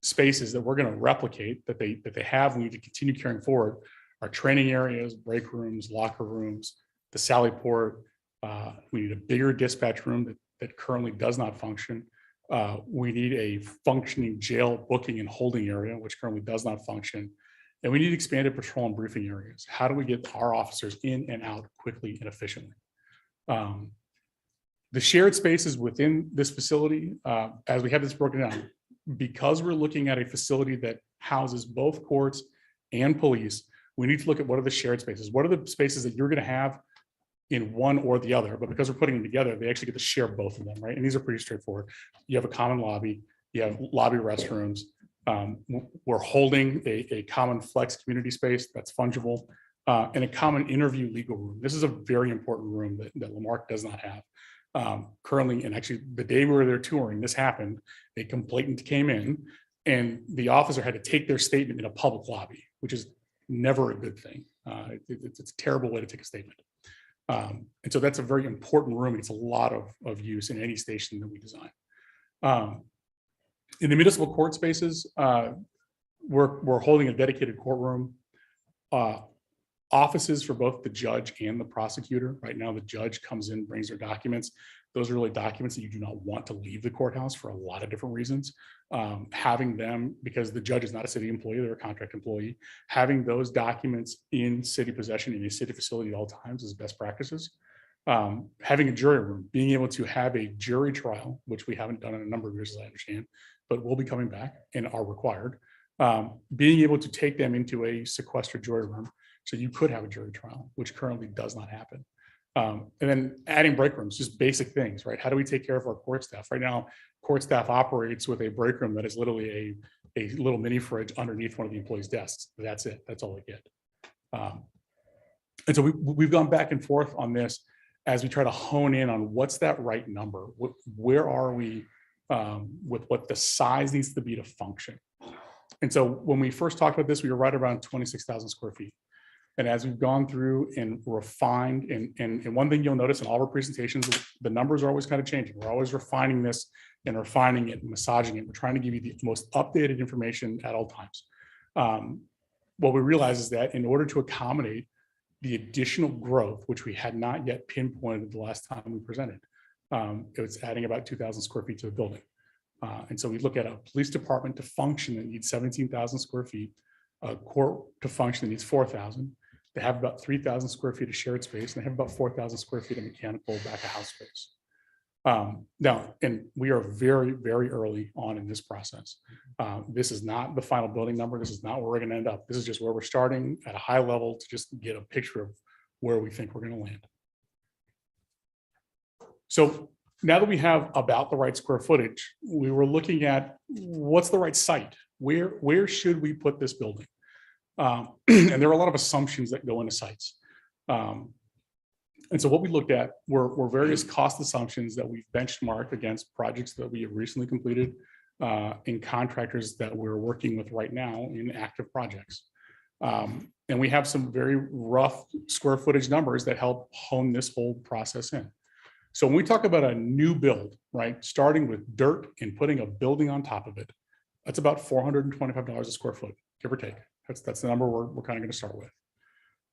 Speaker 10: spaces that we're going to replicate that they have, we need to continue carrying forward, are training areas, break rooms, locker rooms, the Sally Port. We need a bigger dispatch room that currently does not function. We need a functioning jail booking and holding area, which currently does not function. And we need expanded patrol and briefing areas. How do we get our officers in and out quickly and efficiently? The shared spaces within this facility, as we have this broken down, because we're looking at a facility that houses both courts and police, we need to look at what are the shared spaces. What are the spaces that you're going to have in one or the other? But because we're putting them together, they actually get to share both of them, right? And these are pretty straightforward. You have a common lobby, you have lobby restrooms. We're holding a common flex community space that's fungible, and a common interview legal room. This is a very important room that Lamarck does not have. Currently, and actually the day we were there touring, this happened. A complainant came in and the officer had to take their statement in a public lobby, which is never a good thing. It's a terrible way to take a statement. And so that's a very important room. It's a lot of use in any station that we design. In the municipal court spaces, we're holding a dedicated courtroom. Offices for both the judge and the prosecutor. Right now, the judge comes in, brings their documents. Those are really documents that you do not want to leave the courthouse for a lot of different reasons. Having them, because the judge is not a city employee, they're a contract employee, having those documents in city possession in a city facility at all times is best practices. Having a jury room, being able to have a jury trial, which we haven't done in a number of years, as I understand, but will be coming back and are required. Being able to take them into a sequestered jury room, so you could have a jury trial, which currently does not happen. And then adding break rooms, just basic things, right? How do we take care of our court staff? Right now, court staff operates with a break room that is literally a little mini fridge underneath one of the employees' desks. That's it. That's all they get. And so we've gone back and forth on this as we try to hone in on what's that right number. Where are we with what the size needs to be to function? And so when we first talked about this, we were right around 26,000 square feet. And as we've gone through and refined, and one thing you'll notice in all of our presentations, the numbers are always kind of changing. We're always refining this and refining it and massaging it. We're trying to give you the most updated information at all times. What we realize is that in order to accommodate the additional growth, which we had not yet pinpointed the last time we presented, it was adding about 2,000 square feet to the building. And so we look at a police department to function that needs 17,000 square feet, a court to function that needs 4,000. They have about 3,000 square feet of shared space, and they have about 4,000 square feet of mechanical back of house space. Now, and we are very, very early on in this process. This is not the final building number. This is not where we're going to end up. This is just where we're starting at a high level to just get a picture of where we think we're going to land. So now that we have about the right square footage, we were looking at what's the right site. Where should we put this building? And there are a lot of assumptions that go into sites. And so what we looked at were various cost assumptions that we've benchmarked against projects that we have recently completed and contractors that we're working with right now in active projects. And we have some very rough square footage numbers that help hone this whole process in. So when we talk about a new build, right, starting with dirt and putting a building on top of it, that's about $425 a square foot, give or take. That's the number we're kind of going to start with.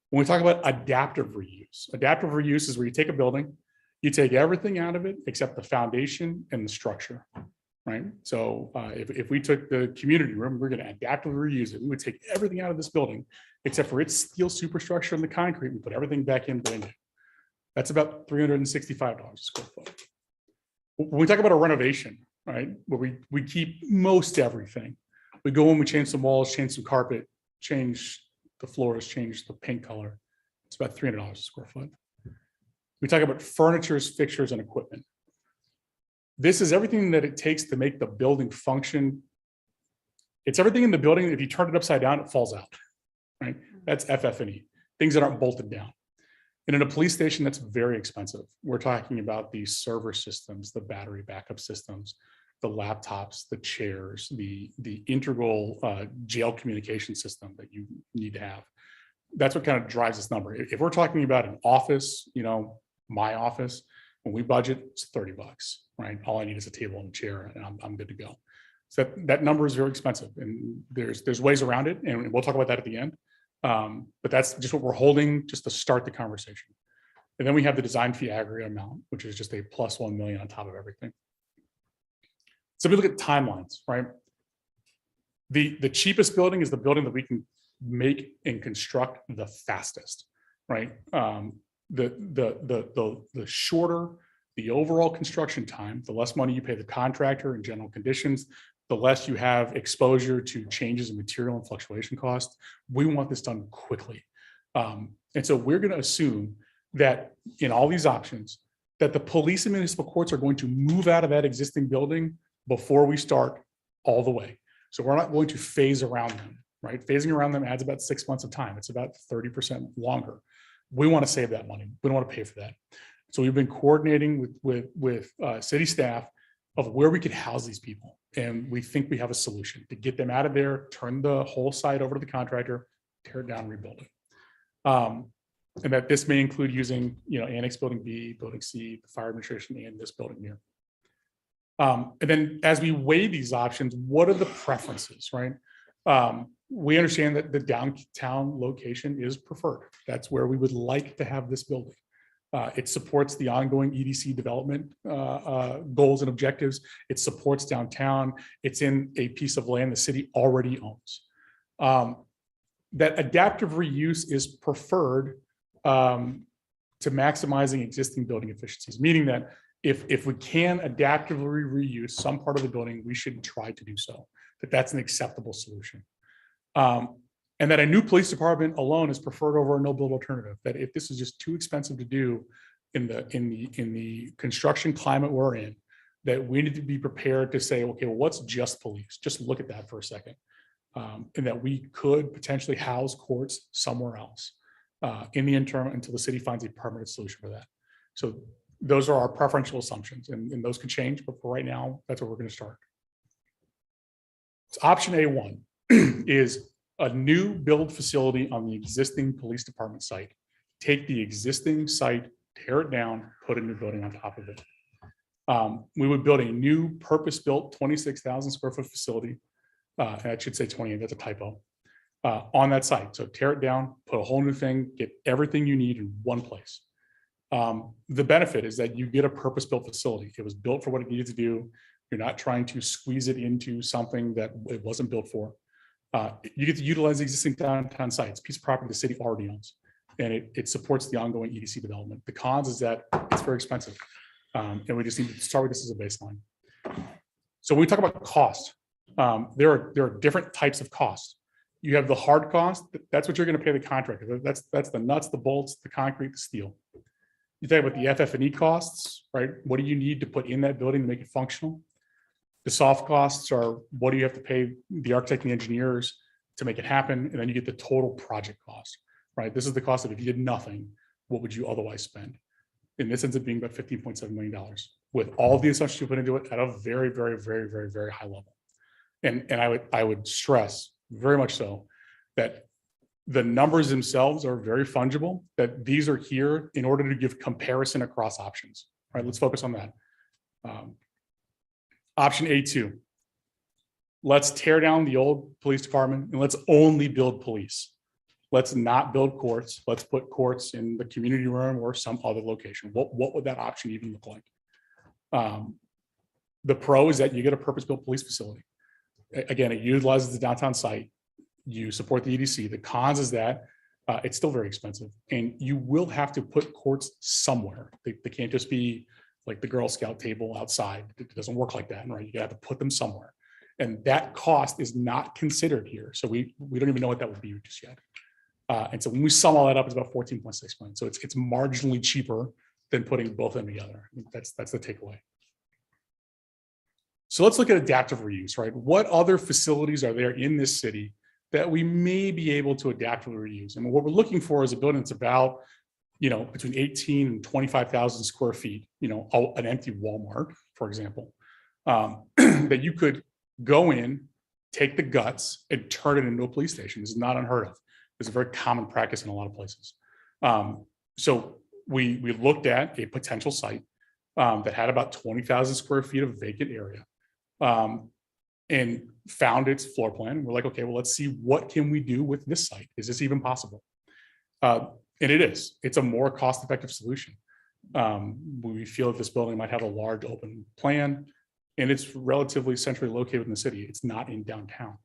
Speaker 10: When we talk about adaptive reuse is where you take a building, you take everything out of it except the foundation and the structure, right? So if we took the community room, we're going to adaptively reuse it. We would take everything out of this building except for its steel superstructure and the concrete and put everything back in brand new. That's about $365 a square foot. When we talk about a renovation, right, where we keep most everything, we go in, we change some walls, change some carpet, change the floors, change the paint color. It's about $300 a square foot. We talk about furnitures, fixtures, and equipment. This is everything that it takes to make the building function. It's everything in the building. If you turn it upside down, it falls out, right? That's FF&E, things that aren't bolted down. And in a police station, that's very expensive. We're talking about the server systems, the battery backup systems, the laptops, the chairs, the integral jail communication system that you need to have. That's what kind of drives this number. If we're talking about an office, you know, my office, when we budget, it's $30, right? All I need is a table and a chair, and I'm good to go. So that number is very expensive, and there's ways around it, and we'll talk about that at the end. But that's just what we're holding just to start the conversation. And then we have the design fee aggregate amount, which is just a plus 1 million on top of everything. So we look at timelines, right? The cheapest building is the building that we can make and construct the fastest, right? The shorter the overall construction time, the less money you pay the contractor in general conditions, the less you have exposure to changes in material and fluctuation costs. We want this done quickly. And so we're going to assume that in all these options, that the police and municipal courts are going to move out of that existing building before we start all the way. So we're not going to phase around them, right? Phasing around them adds about 6 months of time. It's about 30% longer. We want to save that money. We don't want to pay for that. So we've been coordinating with city staff of where we could house these people. And we think we have a solution to get them out of there, turn the whole site over to the contractor, tear it down, rebuild it. And that this may include using, Annex Building B, Building C, the fire administration, and this building here. And then as we weigh these options, what are the preferences, right? We understand that the downtown location is preferred. That's where we would like to have this building. It supports the ongoing EDC development goals and objectives. It supports downtown. It's in a piece of land the city already owns. That adaptive reuse is preferred to maximizing existing building efficiencies, meaning that if we can adaptively reuse some part of the building, we should try to do so, that's an acceptable solution. And that a new police department alone is preferred over a no build alternative, that if this is just too expensive to do in the construction climate we're in, that we need to be prepared to say, okay, well, what's just police? Just look at that for a second. And that we could potentially house courts somewhere else in the interim until the city finds a permanent solution for that. So those are our preferential assumptions, and those could change, but for right now, that's where we're going to start. So option A1 is a new build facility on the existing police department site. Take the existing site, tear it down, put a new building on top of it. We would build a new purpose-built 26,000 square foot facility. I should say 28, that's a typo, on that site. So tear it down, put a whole new thing, get everything you need in one place. The benefit is that you get a purpose-built facility. It was built for what it needed to do. You're not trying to squeeze it into something that it wasn't built for. You get to utilize the existing downtown sites, piece of property the city already owns, and it supports the ongoing EDC development. The cons is that it's very expensive, and we just need to start with this as a baseline. So when we talk about cost, there are different types of costs. You have the hard cost. That's what you're going to pay the contractor. That's the nuts, the bolts, the concrete, the steel. You talk about the FF&E costs, right? What do you need to put in that building to make it functional? The soft costs are what do you have to pay the architect and the engineers to make it happen? And then you get the total project cost, right? This is the cost of if you did nothing, what would you otherwise spend? And this ends up being about $15.7 million with all the assumptions you put into it at a very, very, very, very, very high level. And I would stress very much so that the numbers themselves are very fungible, that these are here in order to give comparison across options. All right, let's focus on that. Option A2, let's tear down the old police department and let's only build police. Let's not build courts. Let's put courts in the community room or some other location. What would that option even look like? The pro is that you get a purpose-built police facility. Again, it utilizes the downtown site. You support the EDC. The cons is that it's still very expensive, and you will have to put courts somewhere. They can't just be like the Girl Scout table outside. It doesn't work like that, right? You have to put them somewhere, and that cost is not considered here. So we don't even know what that would be just yet. And so when we sum all that up, it's about 14.6 million. So it's marginally cheaper than putting both of them together. That's the takeaway. So let's look at adaptive reuse, right? What other facilities are there in this city that we may be able to adaptively reuse? And what we're looking for is a building that's about, between 18 and 25,000 square feet, an empty Walmart, for example, that you could go in, take the guts and turn it into a police station. This is not unheard of. It's a very common practice in a lot of places. So we looked at a potential site that had about 20,000 square feet of vacant area. And found its floor plan. We're like, okay, well, let's see what can we do with this site? Is this even possible? And it is. It's a more cost-effective solution. We feel that this building might have a large open plan, and it's relatively centrally located in the city. It's not in downtown.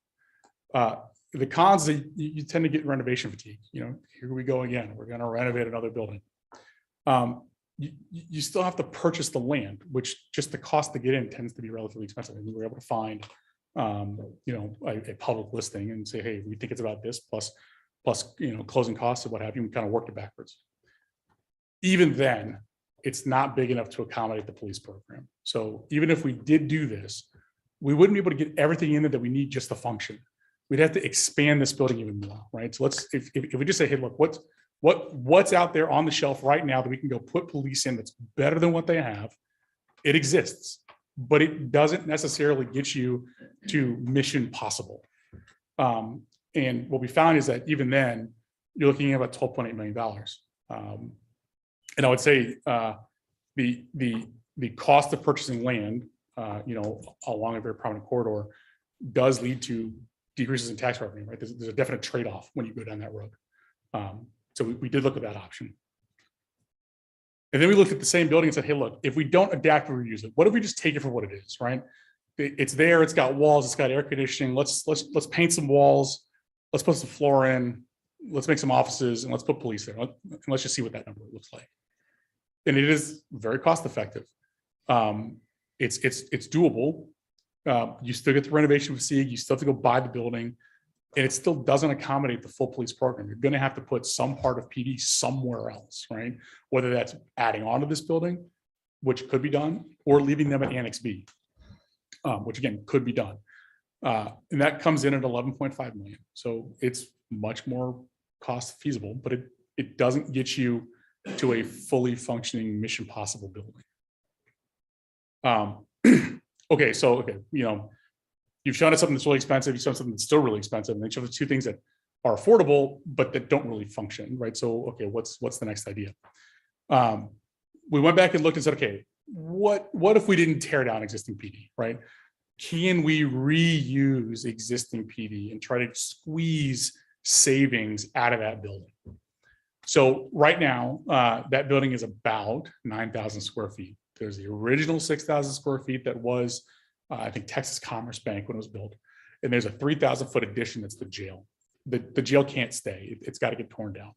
Speaker 10: The cons, you tend to get renovation fatigue. Here we go again. We're going to renovate another building. You still have to purchase the land, which just the cost to get in tends to be relatively expensive. And we were able to find, a public listing and say, hey, we think it's about this plus, closing costs and what have you. We kind of worked it backwards. Even then, it's not big enough to accommodate the police program. So even if we did do this, we wouldn't be able to get everything in there that we need just to function. We'd have to expand this building even more, right? So if we just say, hey, look, what's out there on the shelf right now that we can go put police in that's better than what they have, it exists, but it doesn't necessarily get you to mission possible. And what we found is that even then, you're looking at about $12.8 million. And I would say the cost of purchasing land, along a very prominent corridor, does lead to decreases in tax revenue, right? There's a definite trade-off when you go down that road. So we did look at that option. And then we looked at the same building and said, hey, look, if we don't adapt or reuse it, what if we just take it for what it is, right? It's there, it's got walls, it's got air conditioning. Let's paint some walls, let's put some floor in, let's make some offices, and let's put police there. And let's just see what that number looks like. And it is very cost effective. It's doable. You still get the renovation fatigue, you still have to go buy the building, and it still doesn't accommodate the full police program. You're going to have to put some part of PD somewhere else, right? Whether that's adding on to this building, which could be done, or leaving them at Annex B, which again could be done. And that comes in at 11.5 million. So it's much more cost feasible, but it doesn't get you to a fully functioning mission possible building. Okay, you've shown us something that's really expensive, you've shown something that's still really expensive, and then show the two things that are affordable, but that don't really function, right? So, okay, what's the next idea? We went back and looked and said, okay, what if we didn't tear down existing PD, right? Can we reuse existing PD and try to squeeze savings out of that building? So right now, that building is about 9,000 square feet. There's the original 6,000 square feet that was, I think, Texas Commerce Bank when it was built. And there's a 3,000 foot addition that's the jail. The jail can't stay. It's got to get torn down.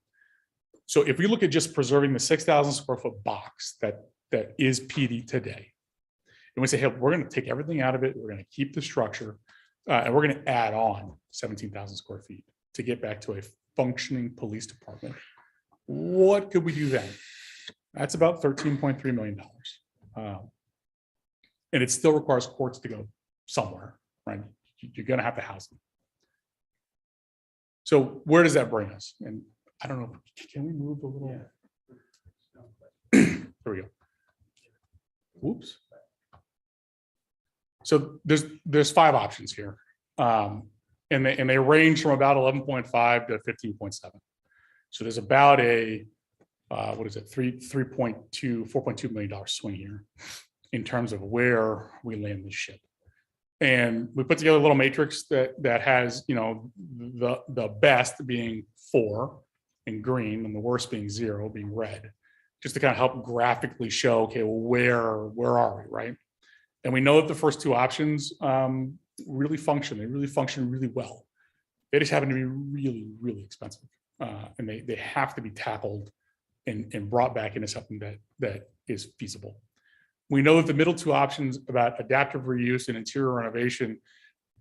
Speaker 10: So if we look at just preserving the 6,000 square foot box that is PD today, and we say, hey, we're going to take everything out of it, we're going to keep the structure, and we're going to add on 17,000 square feet to get back to a functioning police department. What could we do then? That's about $13.3 million. And it still requires courts to go somewhere, right? You're going to have to house them. So where does that bring us? And I don't know, can we move a little? There we go. Whoops. So there's 5 options here. And they range from about 11.5 to 15.7. So there's about a, $4.2 million swing here in terms of where we land this ship. And we put together a little matrix that has, the best being 4 in green and the worst being 0 being red, just to kind of help graphically show, okay, well, where are we, right? And we know that the first 2 options really function. They really function really well. They just happen to be really, really expensive. And they have to be tackled and brought back into something that is feasible. We know that the middle 2 options about adaptive reuse and interior renovation,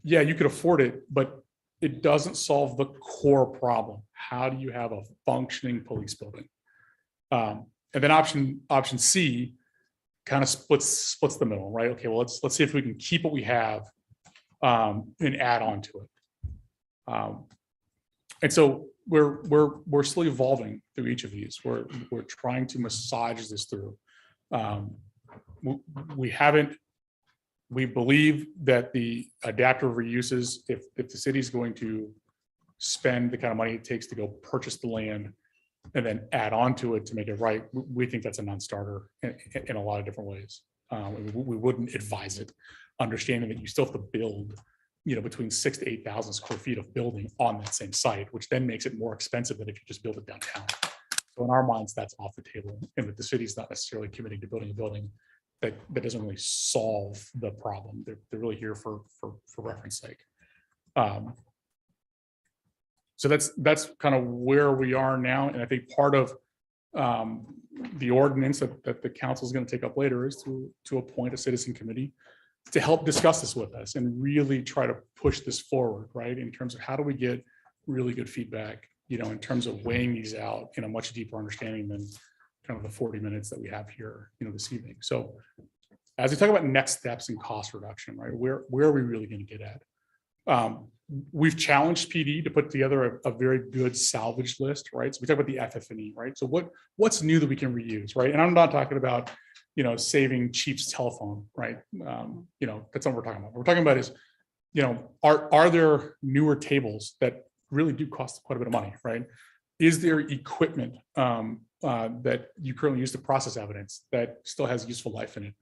Speaker 10: yeah, you could afford it, but it doesn't solve the core problem. How do you have a functioning police building? And then option C kind of splits the middle, right? Okay, well, let's see if we can keep what we have and add on to it. And so we're still evolving through each of these. We're trying to massage this through. We believe that the adaptive reuses, if the city is going to spend the kind of money it takes to go purchase the land and then add on to it to make it right, we think that's a non-starter in a lot of different ways. We wouldn't advise it, understanding that you still have to build, between 6,000 to 8,000 square feet of building on that same site, which then makes it more expensive than if you just build it downtown. So in our minds, that's off the table, and that the city is not necessarily committing to building a building that doesn't really solve the problem. They're really here for reference sake. So that's kind of where we are now. And I think part of the ordinance that the council is going to take up later is to appoint a citizen committee to help discuss this with us and really try to push this forward, right? In terms of how do we get really good feedback, in terms of weighing these out in a much deeper understanding than kind of the 40 minutes that we have here, this evening. So as we talk about next steps in cost reduction, right, where are we really going to get at? We've challenged PD to put together a very good salvage list, right? So we talk about the FF&E, right? So what's new that we can reuse, right? And I'm not talking about, saving Chief's telephone, right? That's not what we're talking about. What we're talking about is, are there newer tables that really do cost quite a bit of money, right? Is there equipment that you currently use to process evidence that still has useful life in it?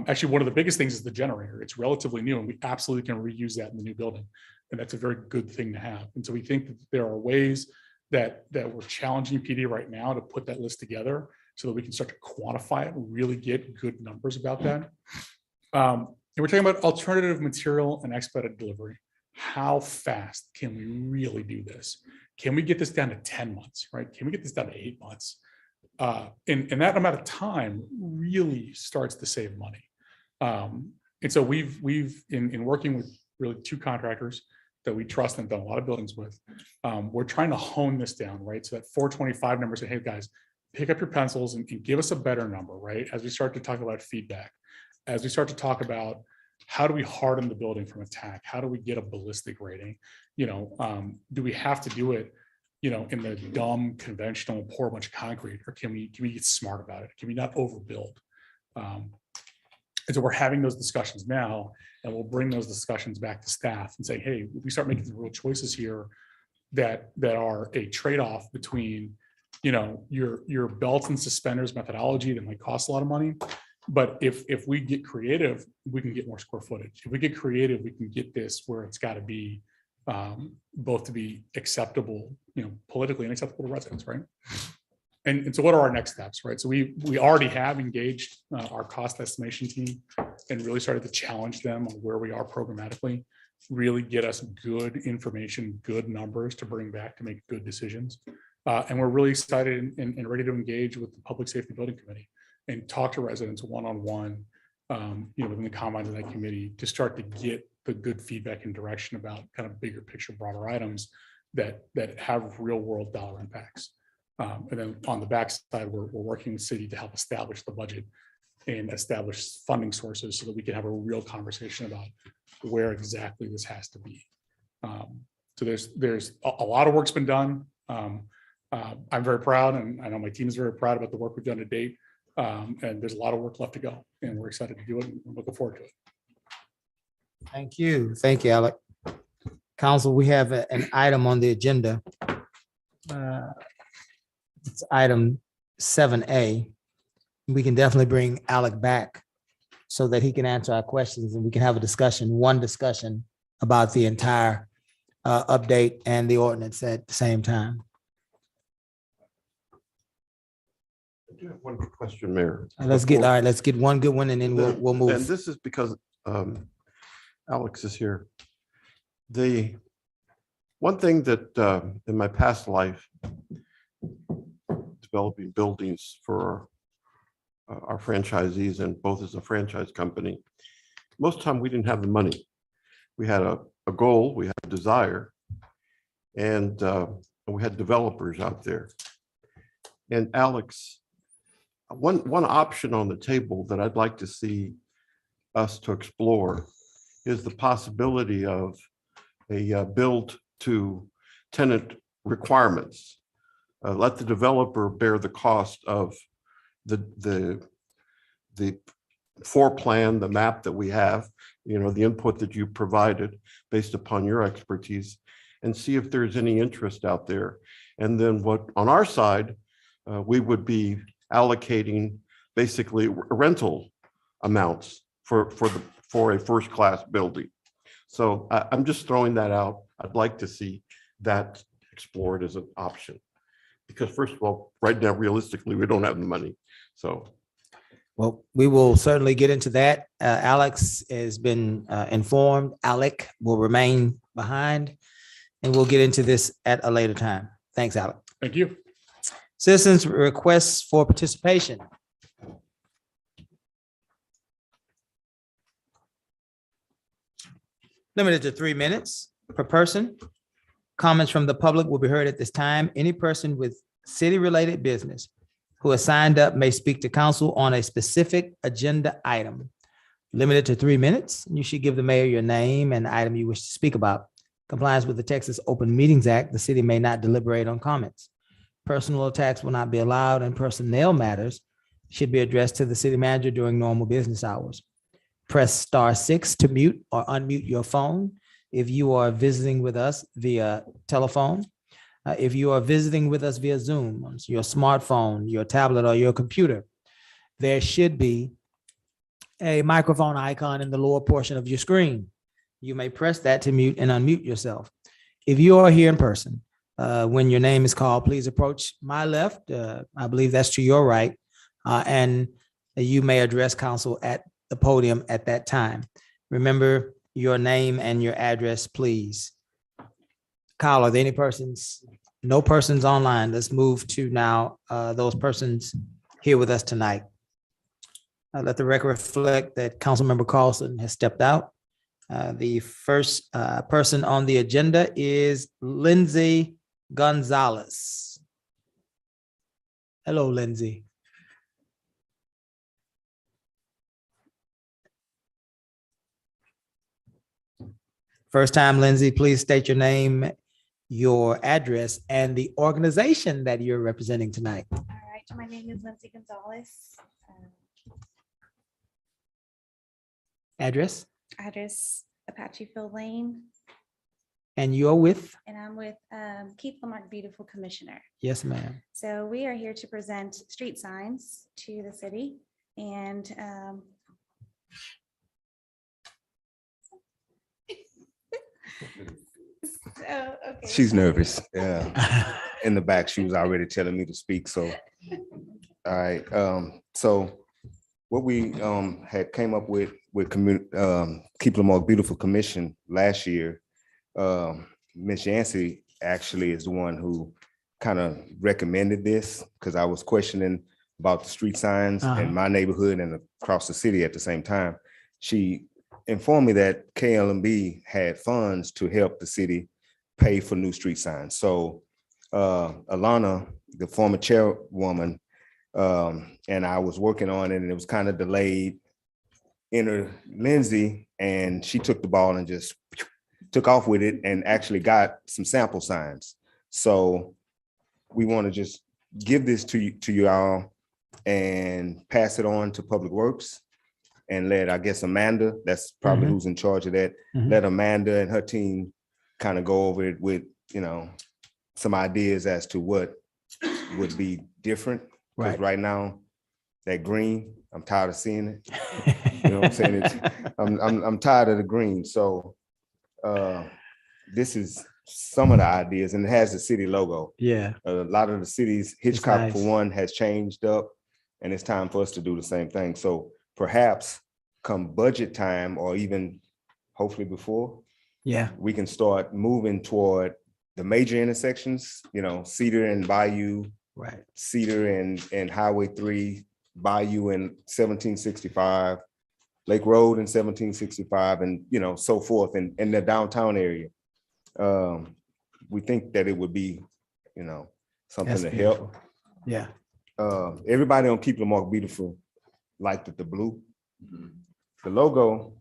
Speaker 10: Actually, one of the biggest things is the generator. It's relatively new, and we absolutely can reuse that in the new building. And that's a very good thing to have. And so we think that there are ways that we're challenging PD right now to put that list together so that we can start to quantify it and really get good numbers about that. And we're talking about alternative material and expedited delivery. How fast can we really do this? Can we get this down to 10 months, right? Can we get this down to 8 months? And that amount of time really starts to save money. And so we've in working with really 2 contractors that we trust and done a lot of buildings with, we're trying to hone this down, right? So that 425 number, say, hey guys, pick up your pencils and give us a better number, right? As we start to talk about feedback, as we start to talk about how do we harden the building from attack? How do we get a ballistic rating? Do we have to do it, in the dumb, conventional, pour a bunch of concrete, or can we get smart about it? Can we not overbuild? And so we're having those discussions now, and we'll bring those discussions back to staff and say, hey, we start making some real choices here that are a trade-off between, your belts and suspenders methodology that might cost a lot of money. But if we get creative, we can get more square footage. If we get creative, we can get this where it's got to be both to be acceptable, politically and acceptable to residents, right? And so what are our next steps, right? So we already have engaged our cost estimation team and really started to challenge them on where we are programmatically, really get us good information, good numbers to bring back to make good decisions. And we're really excited and ready to engage with the Public Safety Building Committee and talk to residents one-on-one, within the confines of that committee to start to get the good feedback and direction about kind of bigger picture, broader items that have real world dollar impacts. And then on the backside, we're working with city to help establish the budget and establish funding sources so that we can have a real conversation about where exactly this has to be. So there's a lot of work's been done. I'm very proud, and I know my team is very proud about the work we've done to date. And there's a lot of work left to go, and we're excited to do it and looking forward to it.
Speaker 1: Thank you. Thank you, Alec. Council, we have an item on the agenda. It's item 7A. We can definitely bring Alec back so that he can answer our questions and we can have one discussion about the entire update and the ordinance at the same time.
Speaker 4: I do have one question, Mayor.
Speaker 1: Let's get one good one and then we'll move.
Speaker 4: And this is because Alex is here. The one thing that in my past life, developing buildings for our franchisees and both as a franchise company, most of the time we didn't have the money. We had a goal, we had a desire, and we had developers out there. And Alex, one option on the table that I'd like to see us to explore is the possibility of a build to tenant requirements. Let the developer bear the cost of the floor plan, the map that we have, the input that you provided based upon your expertise, and see if there's any interest out there. And then what on our side, we would be allocating basically rental amounts for a first-class building. So I'm just throwing that out. I'd like to see that explored as an option. Because first of all, right now, realistically, we don't have the money. So.
Speaker 1: Well, we will certainly get into that. Alex has been informed. Alec will remain behind. and we'll get into this at a later time. Thanks, Alec.
Speaker 10: Thank you.
Speaker 1: Citizens' requests for participation. Limited to 3 minutes per person. Comments from the public will be heard at this time. Any person with city-related business who has signed up may speak to council on a specific agenda item. Limited to 3 minutes. You should give the mayor your name and the item you wish to speak about. Compliance with the Texas Open Meetings Act, the city may not deliberate on comments. Personal attacks will not be allowed, and personnel matters should be addressed to the city manager during normal business hours. Press *6 to mute or unmute your phone if you are visiting with us via telephone. If you are visiting with us via Zoom, your smartphone, your tablet, or your computer, there should be a microphone icon in the lower portion of your screen. You may press that to mute and unmute yourself. If you are here in person, when your name is called, please approach my left. I believe that's to your right. And you may address council at the podium at that time. Remember your name and your address, please. Kyle, are there any persons? No persons online. Let's move to now those persons here with us tonight. Let the record reflect that Councilmember Carlson has stepped out. The first person on the agenda is Lindsay Gonzalez. Hello, Lindsay. First time, Lindsay, please state your name, your address, and the organization that you're representing tonight.
Speaker 11: All right, my name is Lindsay Gonzalez.
Speaker 1: Address,
Speaker 11: Address Apache Field Lane,
Speaker 1: and you're with?
Speaker 11: and I'm with Keep Lamarck Beautiful Commissioner.
Speaker 1: Yes, ma'am.
Speaker 11: So we are here to present street signs to the city, and so, okay.
Speaker 12: She's nervous. Yeah. In the back, she was already telling me to speak. So, all right. So what we had came up with Keep Lamarck Beautiful Commission last year, Ms. Yancey actually is the one who kind of recommended this because I was questioning about the street signs in my neighborhood and across the city at the same time. She informed me that KLMB had funds to help the city pay for new street signs. So Alana, the former chairwoman, and I was working on it, and it was kind of delayed. Enter Lindsay, and she took the ball and just took off with it and actually got some sample signs. So we want to just give this to y'all and pass it on to Public Works and let, I guess, Amanda, that's probably who's in charge of that, let Amanda and her team kind of go over it with, some ideas as to what would be different. Because right now, that green, I'm tired of seeing it. You know what I'm saying? I'm tired of the green. So this is some of the ideas, and it has the city logo.
Speaker 1: Yeah.
Speaker 12: A lot of the cities, Hitchcock
Speaker 1: nice.
Speaker 12: for one, has changed up, and it's time for us to do the same thing. So perhaps come budget time, or even hopefully before, we can start moving toward the major intersections, Cedar and Bayou, Cedar and Highway 3, Bayou and 1765, Lake Road and 1765, and so forth, in the downtown area. We think that it would be, something
Speaker 1: That's
Speaker 12: to
Speaker 1: beautiful.
Speaker 12: help.
Speaker 1: Yeah.
Speaker 12: Everybody on Keep Lamarck Beautiful liked it, the blue. The logo,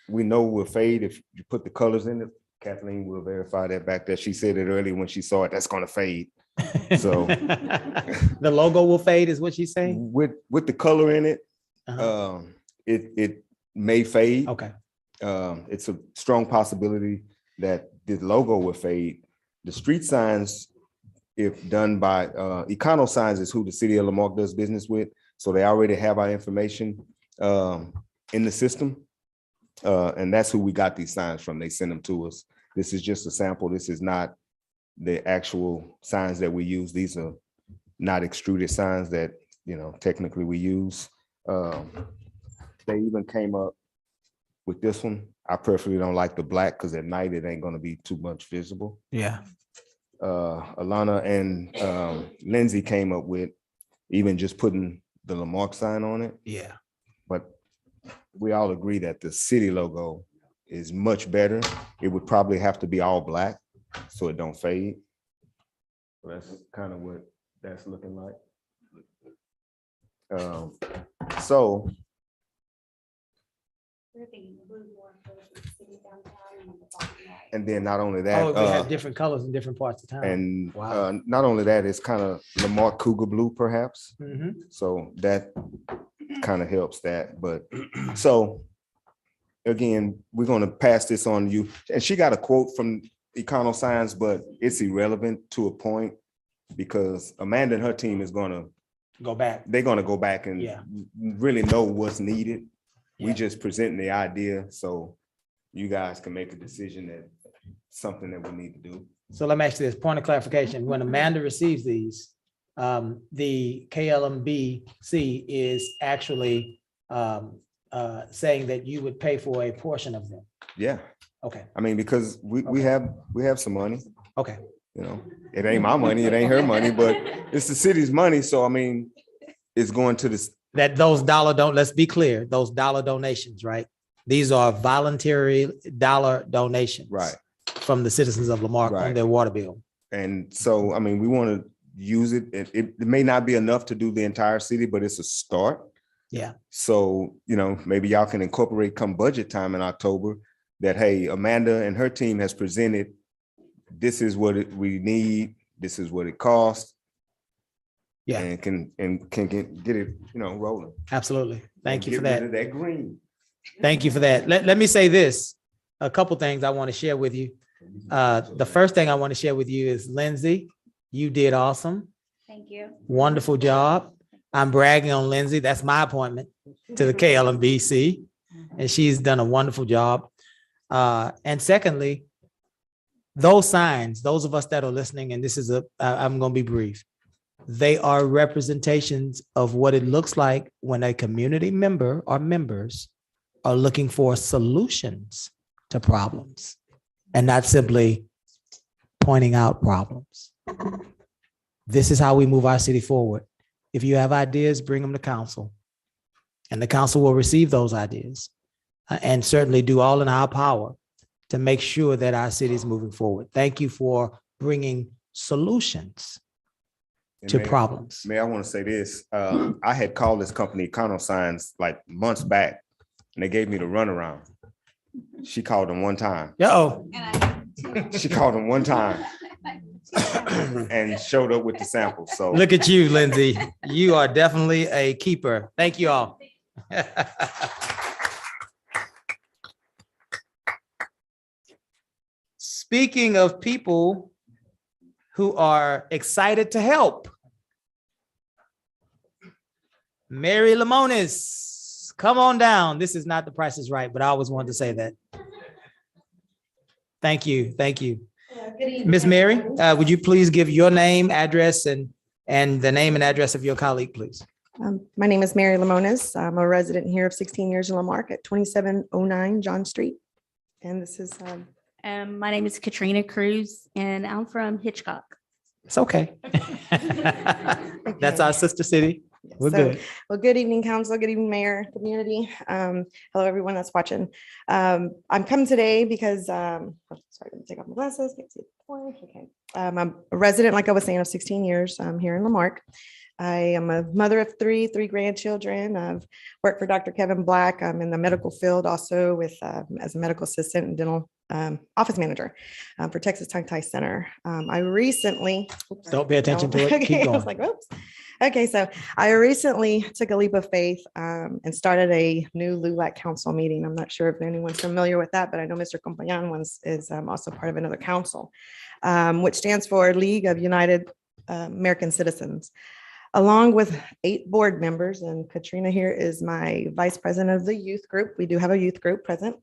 Speaker 12: we know will fade if you put the colors in it. Kathleen will verify that back there. She said it earlier when she saw it, that's gonna fade. So
Speaker 1: the logo will fade is what she's saying?
Speaker 12: With the color in it, it may fade.
Speaker 1: Okay.
Speaker 12: It's a strong possibility that the logo will fade. The street signs, if done by Econo Signs, is who the city of Lamarck does business with. So they already have our information in the system. And that's who we got these signs from. They send them to us. This is just a sample. This is not the actual signs that we use. These are not extruded signs that, technically we use. They even came up with this one. I personally don't like the black because at night it ain't gonna be too much visible.
Speaker 1: Yeah.
Speaker 12: Alana and Lindsay came up with even just putting the Lamarck sign on it.
Speaker 1: Yeah.
Speaker 12: But we all agree that the city logo is much better. It would probably have to be all black so it don't fade. So that's kind of what that's looking like. So and then not only that,
Speaker 1: Oh, we have different colors in different parts of town.
Speaker 12: and
Speaker 1: Wow.
Speaker 12: not only that, it's kind of Lamar Cougar blue, perhaps.
Speaker 1: Mhm.
Speaker 12: So that kind of helps that. But so again, we're going to pass this on to you. And she got a quote from Econo Signs, but it's irrelevant to a point because Amanda and her team is going to
Speaker 1: Go back.
Speaker 12: they're going to go back and
Speaker 1: Yeah.
Speaker 12: really know what's needed. We
Speaker 1: Yeah.
Speaker 12: just presenting the idea so you guys can make a decision that something that we need to do.
Speaker 1: So let me ask you this point of clarification. When Amanda receives these, the KLMBC is actually saying that you would pay for a portion of them.
Speaker 12: Yeah,
Speaker 1: Okay,
Speaker 12: I mean, because we have some money,
Speaker 1: okay.
Speaker 12: you know, it ain't my money, it ain't her money, but it's the city's money. So I mean, it's going to this.
Speaker 1: That let's be clear, those dollar donations, right? These are voluntary dollar donations.
Speaker 12: Right.
Speaker 1: From the citizens of Lamar on
Speaker 12: Right.
Speaker 1: their water bill.
Speaker 12: And so, I mean, we want to use it. It may not be enough to do the entire city, but it's a start.
Speaker 1: Yeah.
Speaker 12: So, you know, maybe y'all can incorporate come budget time in October that, hey, Amanda and her team has presented, this is what we need, this is what it costs.
Speaker 1: Yeah.
Speaker 12: And can get it, you know, rolling.
Speaker 1: Absolutely. Thank
Speaker 12: And
Speaker 1: you for
Speaker 12: get
Speaker 1: that.
Speaker 12: rid of that green.
Speaker 1: Thank you for that. Let me say this, a couple things I want to share with you. The first thing I want to share with you is Lindsay, you did awesome.
Speaker 11: Thank you.
Speaker 1: Wonderful job. I'm bragging on Lindsay. That's my appointment to the KLMBC. And she's done a wonderful job. And secondly, those signs, those of us that are listening, and this is I'm going to be brief. They are representations of what it looks like when a community member or members are looking for solutions to problems and not simply pointing out problems. This is how we move our city forward. If you have ideas, bring them to council. And the council will receive those ideas and certainly do all in our power to make sure that our city is moving forward. Thank you for bringing solutions
Speaker 12: And
Speaker 1: to
Speaker 12: Mayor-
Speaker 1: problems.
Speaker 12: Mayor, I want to say this. I had called this company Econo Signs like months back and they gave me the runaround. She called them one time.
Speaker 1: Uh-oh.
Speaker 12: She called them one time and showed up with the sample. So
Speaker 1: Look at you, Lindsay. You are definitely a keeper. Thank you all. Speaking of people who are excited to help, Mary Lamonis, come on down. This is not The Price is Right, but I always wanted to say that. Thank you. Thank you. Ms. Mary, would you please give your name, address, and the name and address of your colleague, please?
Speaker 13: My name is Mary Lamonis. I'm a resident here of 16 years in Lamarck at 2709 John Street. And this is,
Speaker 14: My name is Katrina Cruz and I'm from Hitchcock.
Speaker 1: It's okay. That's our sister city. We're
Speaker 13: so,
Speaker 1: good.
Speaker 13: well, good evening, council. Good evening, mayor, community. Hello, everyone that's watching. I'm coming today because, sorry, let me take off my glasses. Can't see the point. Okay. I'm a resident, like I was saying, of 16 years here in Lamarck. I am a mother of three grandchildren. I've worked for Dr. Kevin Black. I'm in the medical field also with as a medical assistant and dental office manager for Texas Tongue Tie Center. I recently,
Speaker 1: Don't pay attention to it.
Speaker 13: Okay,
Speaker 1: Keep
Speaker 13: I was
Speaker 1: going.
Speaker 13: like, oops. Okay, so I recently took a leap of faith and started a new LULAC council meeting. I'm not sure if anyone's familiar with that, but I know Mr. Compayan is also part of another council, which stands for League of United American Citizens, along with 8 board members. And Katrina here is my vice president of the youth group. We do have a youth group present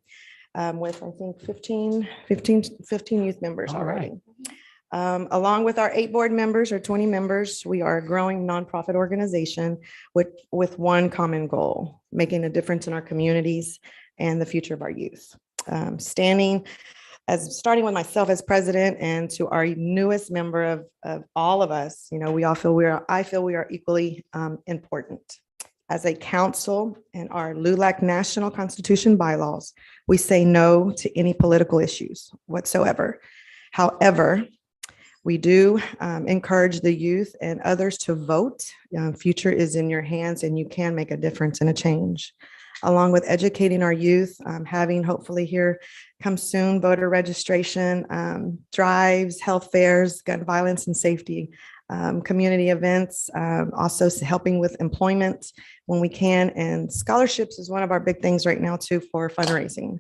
Speaker 13: with, I think, 15 youth members
Speaker 1: All right.
Speaker 13: already. Along with our 8 board members or 20 members, we are a growing nonprofit organization with one common goal, making a difference in our communities and the future of our youth. Starting with myself as president and to our newest member of all of us, we all feel I feel we are equally important. As a council and our LULAC National Constitution bylaws, we say no to any political issues whatsoever. However, we do encourage the youth and others to vote. Future is in your hands and you can make a difference and a change. Along with educating our youth, having hopefully here come soon voter registration, drives, health fairs, gun violence and safety, community events, also helping with employment when we can. And scholarships is one of our big things right now too for fundraising,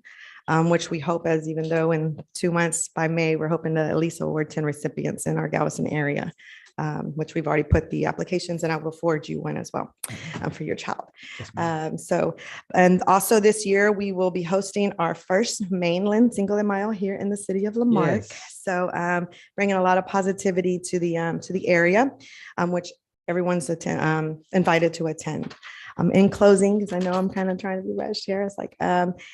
Speaker 13: which we hope even though in 2 months by May, we're hoping to at least award 10 recipients in our Galveston area, which we've already put the applications and I will forward you one as well for your child. And also this year we will be hosting our first mainland Cinco de Mayo here in the city of Lamar. So bringing a lot of positivity to the area, which everyone's invited to attend. In closing, because I know I'm kind of trying to be rushed here, it's like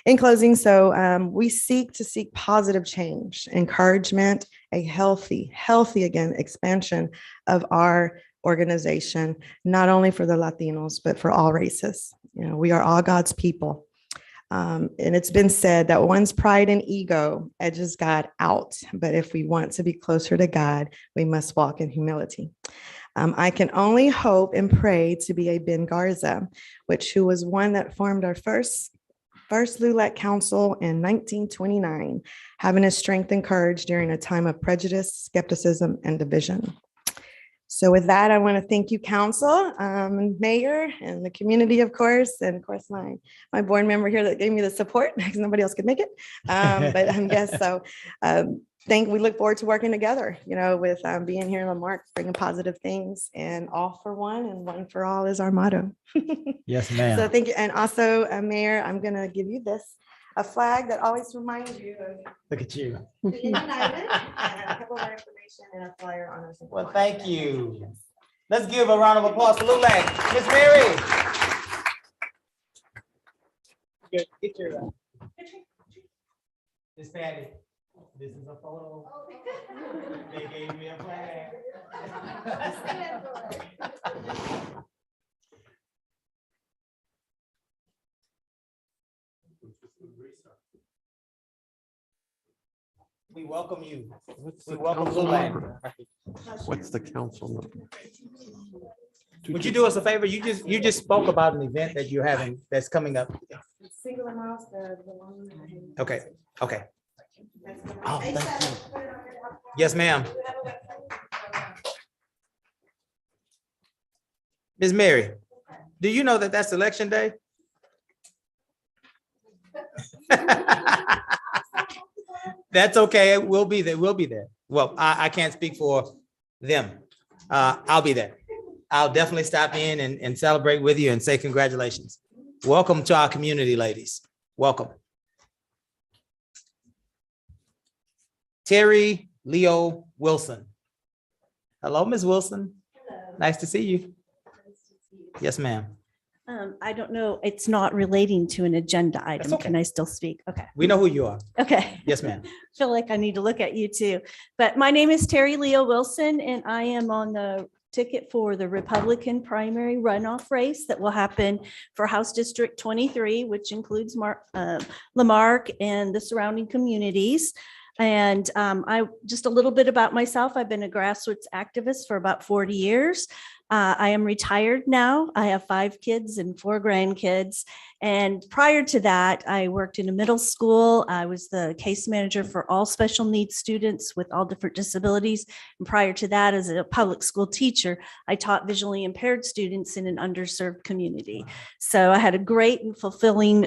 Speaker 13: in closing, so we seek positive change, encouragement, a healthy again expansion of our organization, not only for the Latinos, but for all races. We are all God's people. And it's been said that one's pride and ego edges God out. But if we want to be closer to God, we must walk in humility. I can only hope and pray to be a Ben Garza, who was one that formed our first LULAC council in 1929, having his strength and courage during a time of prejudice, skepticism, and division. So with that, I want to thank you, council, mayor, and the community, of course, and of course, my board member here that gave me the support because nobody else could make it. But yes, so we look forward to working together, with being here in Lamar, bringing positive things, and all for one and one for all is our motto.
Speaker 1: Yes, ma'am.
Speaker 13: So thank you. And also, Mayor, I'm going to give you a flag that always reminds you of
Speaker 1: Look at you.
Speaker 13: being united, and a couple of information and a flyer on us.
Speaker 1: Well, thank you. Let's give a round of applause to LULAC. Miss Mary. Get your Miss Patty. This is a photo. They gave me a flag. We welcome you. We welcome LULAC.
Speaker 5: What's the council number?
Speaker 1: Would you do us a favor? You just spoke about an event that you're having that's coming up.
Speaker 13: Single amounts, the one.
Speaker 1: Okay.
Speaker 5: Oh, thank you.
Speaker 1: Yes, ma'am. Ms. Mary, do you know that that's election day? That's okay. We'll be there. We'll be there. Well, I can't speak for them. I'll be there. I'll definitely stop in and celebrate with you and say congratulations. Welcome to our community, ladies. Welcome. Terry Leo Wilson. Hello, Ms. Wilson.
Speaker 15: Hello.
Speaker 1: Nice to see you.
Speaker 15: Nice to see you.
Speaker 1: Yes, ma'am.
Speaker 15: I don't know, it's not relating to an agenda item.
Speaker 1: okay.
Speaker 15: Can I still speak? Okay.
Speaker 1: We know who you are.
Speaker 15: Okay.
Speaker 1: Yes, ma'am.
Speaker 15: Feel like I need to look at you too. But my name is Terry Leo Wilson, and I am on the ticket for the Republican primary runoff race that will happen for House District 23, which includes Lamarck and the surrounding communities. And just a little bit about myself. I've been a grassroots activist for about 40 years. I am retired now. I have 5 kids and 4 grandkids. And prior to that, I worked in a middle school. I was the case manager for all special needs students with all different disabilities. And prior to that, as a public school teacher, I taught visually impaired students in an underserved community. So I had a great and fulfilling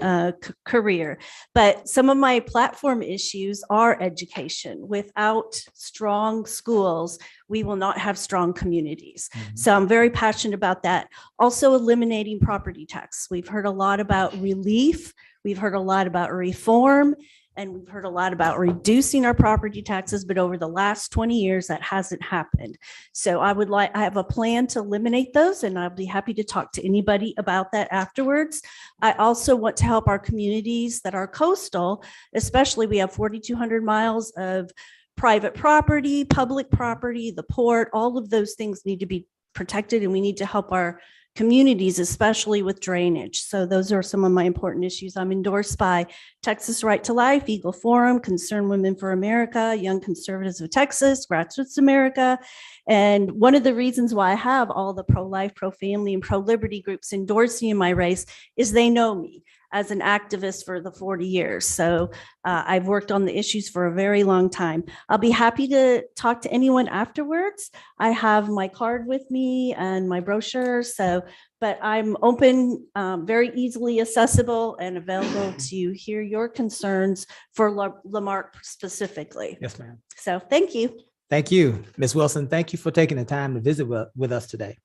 Speaker 15: career. But some of my platform issues are education. Without strong schools, we will not have strong communities. So I'm very passionate about that. Also eliminating property tax. We've heard a lot about relief. We've heard a lot about reform. And we've heard a lot about reducing our property taxes, but over the last 20 years, that hasn't happened. So I have a plan to eliminate those, and I'll be happy to talk to anybody about that afterwards. I also want to help our communities that are coastal, especially we have 4,200 miles of private property, public property, the port, all of those things need to be protected, and we need to help our communities, especially with drainage. So those are some of my important issues. I'm endorsed by Texas Right to Life, Eagle Forum, Concerned Women for America, Young Conservatives of Texas, Grassroots America. And one of the reasons why I have all the pro-life, pro-family, and pro-liberty groups endorsing in my race is they know me as an activist for the 40 years. So I've worked on the issues for a very long time. I'll be happy to talk to anyone afterwards. I have my card with me and my brochure. So, but I'm open, very easily accessible and available to hear your concerns for Lamarck specifically.
Speaker 1: Yes, ma'am.
Speaker 15: So thank you.
Speaker 1: Thank you, Ms. Wilson. Thank you for taking the time to visit with us today.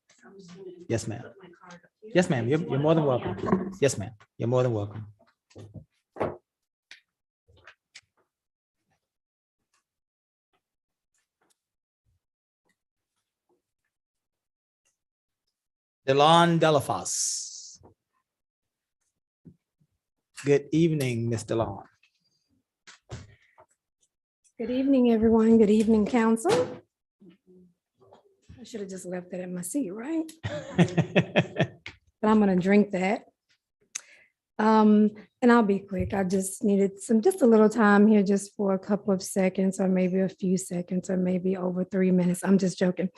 Speaker 1: Yes, ma'am. Yes, ma'am. You're more than welcome. Yes, ma'am. You're more than welcome. Delon Delafos. Good evening, Ms. Delon.
Speaker 16: Good evening, everyone. Good evening, council. I should have just left that at my seat, right? But I'm gonna drink that. And I'll be quick. I just needed just a little time here, just for a couple of seconds, or maybe a few seconds, or maybe over 3 minutes. I'm just joking.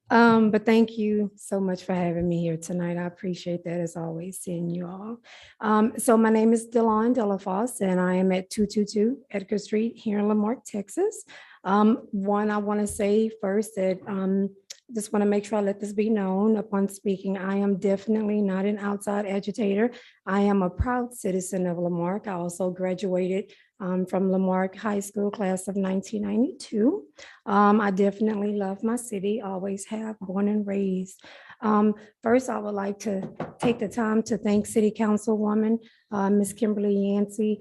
Speaker 16: But thank you so much for having me here tonight. I appreciate that, as always, seeing you all. So my name is Delon Delafos, and I am at 222 Edgar Street here in Lamarck, Texas. I want to say first that just want to make sure I let this be known upon speaking. I am definitely not an outside agitator. I am a proud citizen of Lamarck. I also graduated from Lamarck High School class of 1992. I definitely love my city, always have, born and raised. First, I would like to take the time to thank City Councilwoman, Ms. Kimberly Yancey,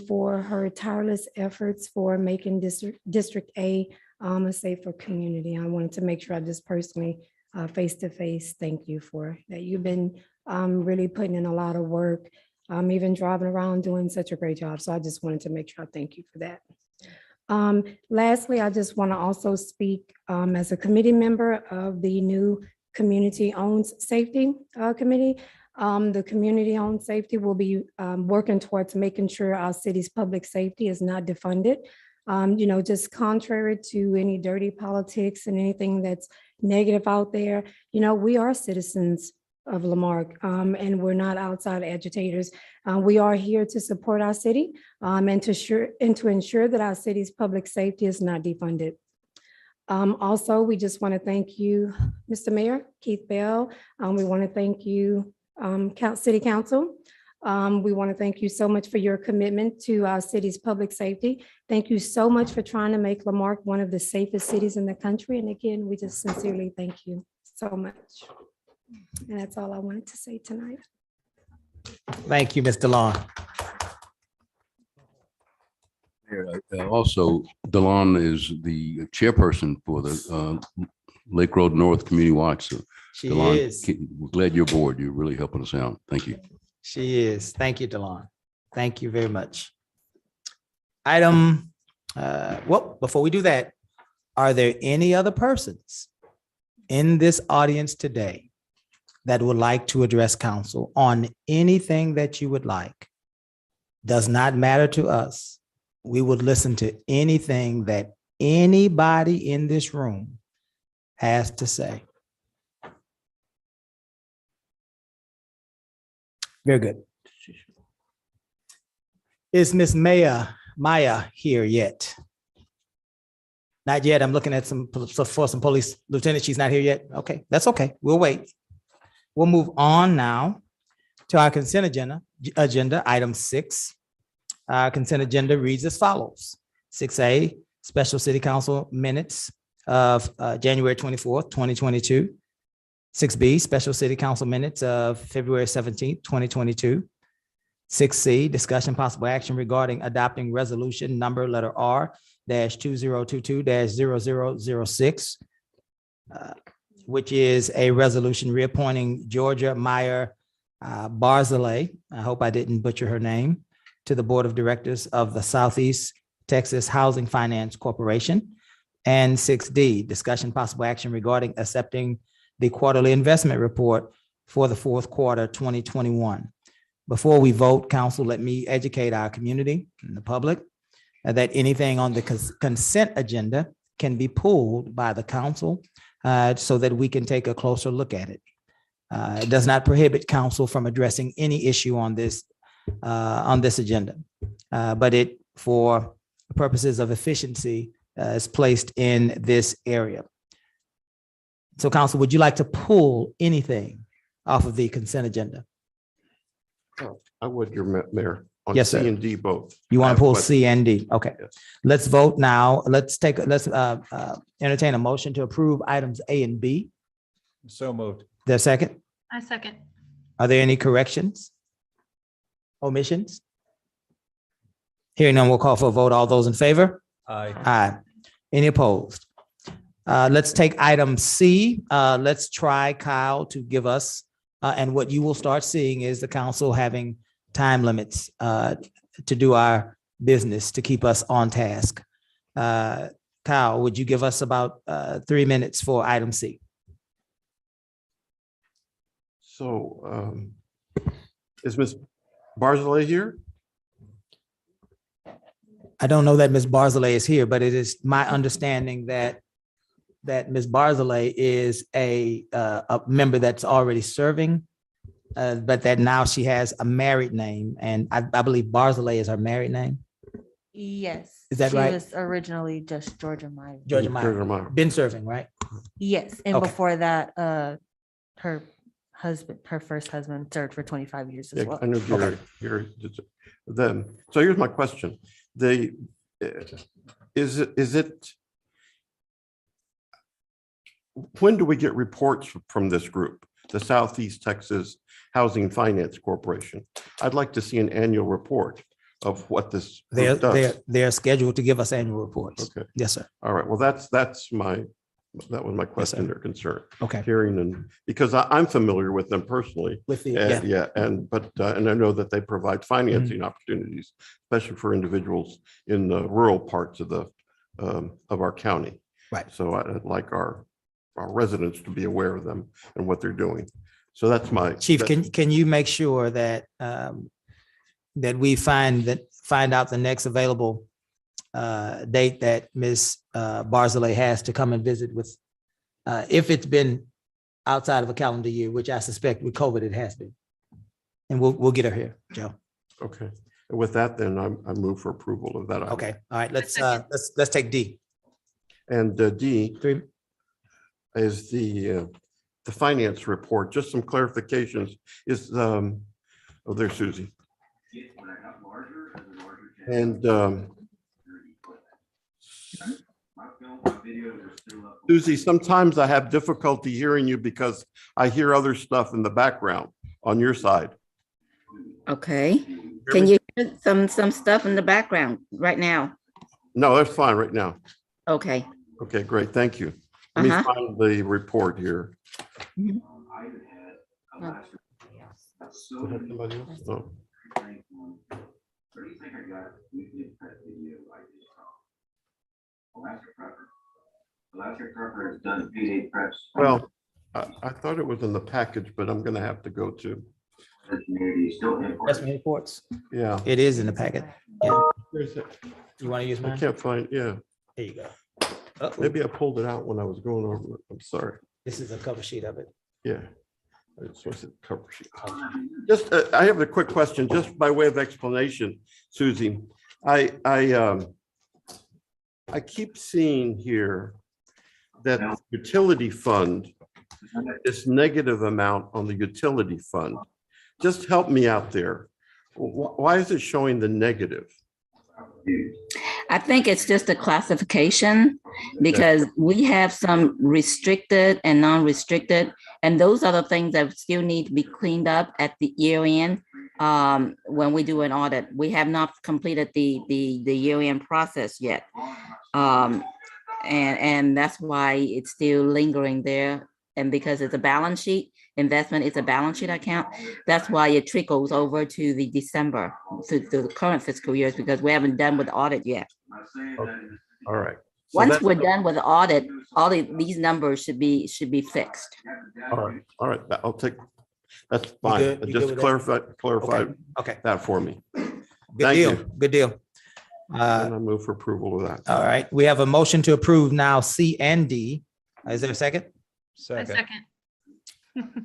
Speaker 16: for her tireless efforts for making District A a safer community. I wanted to make sure I just personally, face-to-face, thank you for that. You've been really putting in a lot of work, even driving around doing such a great job. So I just wanted to make sure I thank you for that. Lastly, I just want to also speak as a committee member of the new Community Owns Safety Committee. The Community Owned Safety will be working towards making sure our city's public safety is not defunded. Just contrary to any dirty politics and anything that's negative out there, we are citizens of Lamarck, and we're not outside agitators. We are here to support our city and to ensure that our city's public safety is not defunded. Also, we just want to thank you, Mr. Mayor, Keith Bell. We want to thank you, City Council. We want to thank you so much for your commitment to our city's public safety. Thank you so much for trying to make Lamarck one of the safest cities in the country. And again, we just sincerely thank you so much. And that's all I wanted to say tonight.
Speaker 1: Thank you, Ms. Delon.
Speaker 7: Also, Delon is the chairperson for the Lake Road North Community Watch. So
Speaker 1: She
Speaker 7: Delon,
Speaker 1: is.
Speaker 7: we're glad you're aboard. You're really helping us out. Thank you.
Speaker 1: She is. Thank you, Delon. Thank you very much. Item, before we do that, are there any other persons in this audience today that would like to address council on anything that you would like? Does not matter to us. We would listen to anything that anybody in this room has to say. Very good. Is Miss Maya here yet? Not yet. I'm looking at for some police lieutenant. She's not here yet. Okay, that's okay. We'll wait. We'll move on now to our consent agenda, item 6. Consent agenda reads as follows. 6A, special city council minutes of January 24th, 2022. 6B, special city council minutes of February 17th, 2022. 6C, discussion possible action regarding adopting resolution number letter R dash 2022-0006, which is a resolution reappointing Georgia Meyer Barzilay, I hope I didn't butcher her name, to the Board of Directors of the Southeast Texas Housing Finance Corporation. And 6D, discussion possible action regarding accepting the quarterly investment report for the fourth quarter 2021. Before we vote, council, let me educate our community and the public that anything on the consent agenda can be pulled by the council so that we can take a closer look at it. It does not prohibit council from addressing any issue on this agenda, but it, for purposes of efficiency, is placed in this area. So council, would you like to pull anything off of the consent agenda?
Speaker 4: I would, your mayor. On
Speaker 1: Yes, sir.
Speaker 4: C and D both.
Speaker 1: You want
Speaker 4: I
Speaker 1: to
Speaker 4: have
Speaker 1: pull
Speaker 4: questions.
Speaker 1: C and D? Okay,
Speaker 4: Yes.
Speaker 1: let's vote now. Let's entertain a motion to approve items A and B.
Speaker 5: So moved.
Speaker 1: There's a second?
Speaker 2: I second.
Speaker 1: Are there any corrections? Omissions? Hearing none, we'll call for a vote. All those in favor?
Speaker 5: Aye.
Speaker 1: Aye. Any opposed? Let's take item C. Let's try Kyle to give us, and what you will start seeing is the council having time limits to do our business, to keep us on task. Kyle, would you give us about 3 minutes for item C?
Speaker 4: So is Ms. Barzilay here?
Speaker 1: I don't know that Ms. Barzilay is here, but it is my understanding that Ms. Barzilay is a member that's already serving, but that now she has a married name, and I believe Barzilay is her married name.
Speaker 3: Yes.
Speaker 1: Is that
Speaker 3: she
Speaker 1: right?
Speaker 3: was originally just Georgia Meyer.
Speaker 1: Georgia Meyer,
Speaker 4: Georgia Meyer.
Speaker 1: been serving, right?
Speaker 3: Yes, and
Speaker 1: Okay.
Speaker 3: before that, her first husband served for 25 years as
Speaker 4: Yeah,
Speaker 3: well.
Speaker 4: I know Gary. Then, so here's my question. Is it, when do we get reports from this group, the Southeast Texas Housing Finance Corporation? I'd like to see an annual report of what this group does.
Speaker 1: They're scheduled to give us annual reports.
Speaker 4: Okay,
Speaker 1: Yes, sir.
Speaker 4: all right. Well, that was my question or concern.
Speaker 1: Okay.
Speaker 4: Hearing, and because I'm familiar with them personally.
Speaker 1: With the, yeah,
Speaker 4: Yeah, and I know that they provide financing opportunities, especially for individuals in the rural parts of our county.
Speaker 1: Right.
Speaker 4: So I'd like our residents to be aware of them and what they're doing. So that's my.
Speaker 1: Chief, can you make sure that that we find out the next available date that Ms. Barzilay has to come and visit with, if it's been outside of a calendar year, which I suspect with COVID it has been. And we'll get her here, Joe.
Speaker 4: Okay. And with that, then I move for approval of that. item.
Speaker 1: Okay, all right, let's take D.
Speaker 4: And D
Speaker 1: 3.
Speaker 4: is the finance report. Just some clarifications. Is there's Susie. And Susie, sometimes I have difficulty hearing you because I hear other stuff in the background on your side.
Speaker 17: Okay, can you hear some stuff in the background right now?
Speaker 4: No, that's fine right now.
Speaker 17: Okay.
Speaker 4: Okay, great. Thank you. Let me find the report here.
Speaker 17: Mhm.
Speaker 4: Somebody else? Oh. Well, I thought it was in the package, but I'm gonna have to go to,
Speaker 1: Investment reports.
Speaker 4: yeah.
Speaker 1: It is in the packet. Yeah.
Speaker 4: Where's it?
Speaker 1: You want to use
Speaker 4: I
Speaker 1: mine?
Speaker 4: can't find, yeah.
Speaker 1: There you go.
Speaker 4: Maybe I pulled it out when I was going over it. I'm sorry.
Speaker 1: This is a cover sheet of it.
Speaker 4: Yeah. It's what's it, cover sheet. Just, I have a quick question, just by way of explanation, Susie. I keep seeing here that utility fund, this negative amount on the utility fund. Just help me out there. Why is it showing the negative?
Speaker 17: I think it's just a classification because we have some restricted and non-restricted, and those are the things that still need to be cleaned up at the year end. when we do an audit. We have not completed the year-end process yet. And that's why it's still lingering there. And because it's a balance sheet, investment is a balance sheet account, that's why it trickles over to the December, to the current fiscal years, because we haven't done with the audit yet.
Speaker 4: All right. So
Speaker 17: Once
Speaker 4: that's-
Speaker 17: we're done with the audit, all these numbers should be fixed.
Speaker 4: All right, I'll take, that's
Speaker 1: good?
Speaker 4: fine.
Speaker 1: You good
Speaker 4: Just
Speaker 1: with that?
Speaker 4: clarify
Speaker 1: Okay,
Speaker 4: that for me.
Speaker 1: good
Speaker 4: Thank
Speaker 1: deal,
Speaker 4: you.
Speaker 1: good deal.
Speaker 4: And I move for approval of that.
Speaker 1: All right, we have a motion to approve now C and D. Is there a second?
Speaker 2: A second.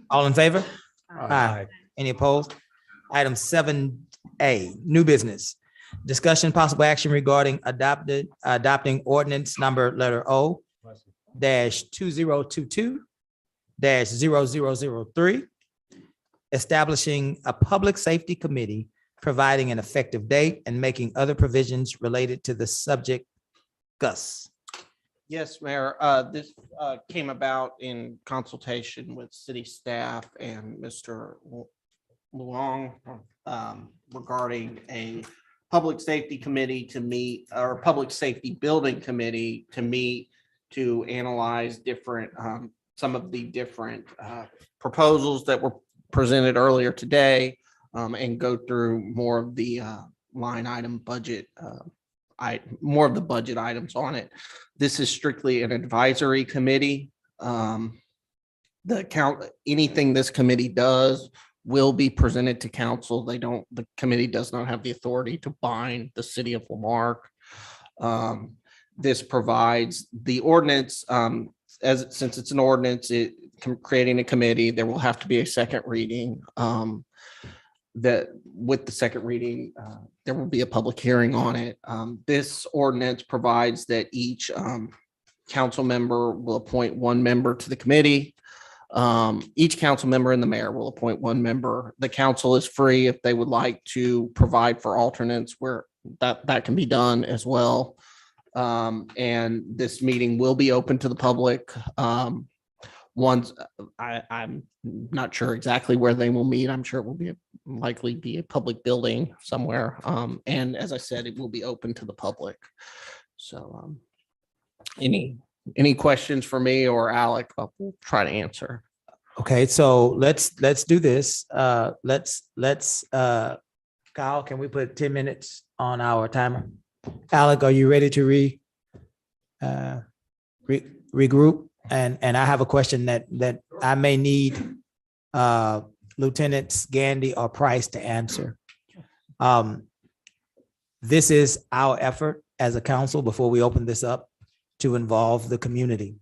Speaker 1: All in favor? Aye. Any opposed? Item 7A, new business. Discussion possible action regarding adopting ordinance number letter O -2022 -0003, establishing a public safety committee, providing an effective date and making other provisions related to the subject. Gus.
Speaker 5: Yes, Mayor, this came about in consultation with city staff and Mr. Luong regarding a public safety committee to meet, or public safety building committee to meet to analyze different, some of the different proposals that were presented earlier today, and go through more of the line item budget, more of the budget items on it. This is strictly an advisory committee. Anything this committee does will be presented to council. The committee does not have the authority to bind the city of Lamarque. This provides the ordinance, since it's an ordinance, creating a committee, there will have to be a second reading. That with the second reading, there will be a public hearing on it. This ordinance provides that each council member will appoint one member to the committee. Each council member and the mayor will appoint one member. The council is free if they would like to provide for alternates where that can be done as well. And this meeting will be open to the public. Once I'm not sure exactly where they will meet. I'm sure it will likely be a public building somewhere. And as I said, it will be open to the public. So any questions for me or Alec, we'll try to answer.
Speaker 1: Okay, so let's do this. Kyle, can we put 10 minutes on our timer? Alec, are you ready to regroup? And I have a question that I may need Lieutenants Gandy or Price to answer. This is our effort as a council before we open this up to involve the community.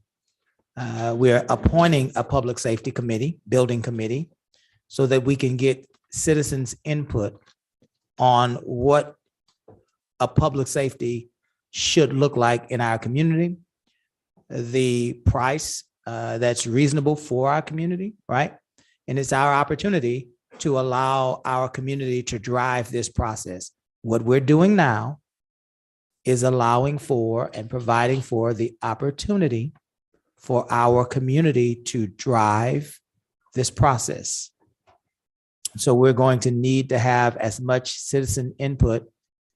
Speaker 1: We're appointing a public safety committee, building committee, so that we can get citizens' input on what a public safety should look like in our community, the price that's reasonable for our community, right? And it's our opportunity to allow our community to drive this process. What we're doing now is allowing for and providing for the opportunity for our community to drive this process. So we're going to need to have as much citizen input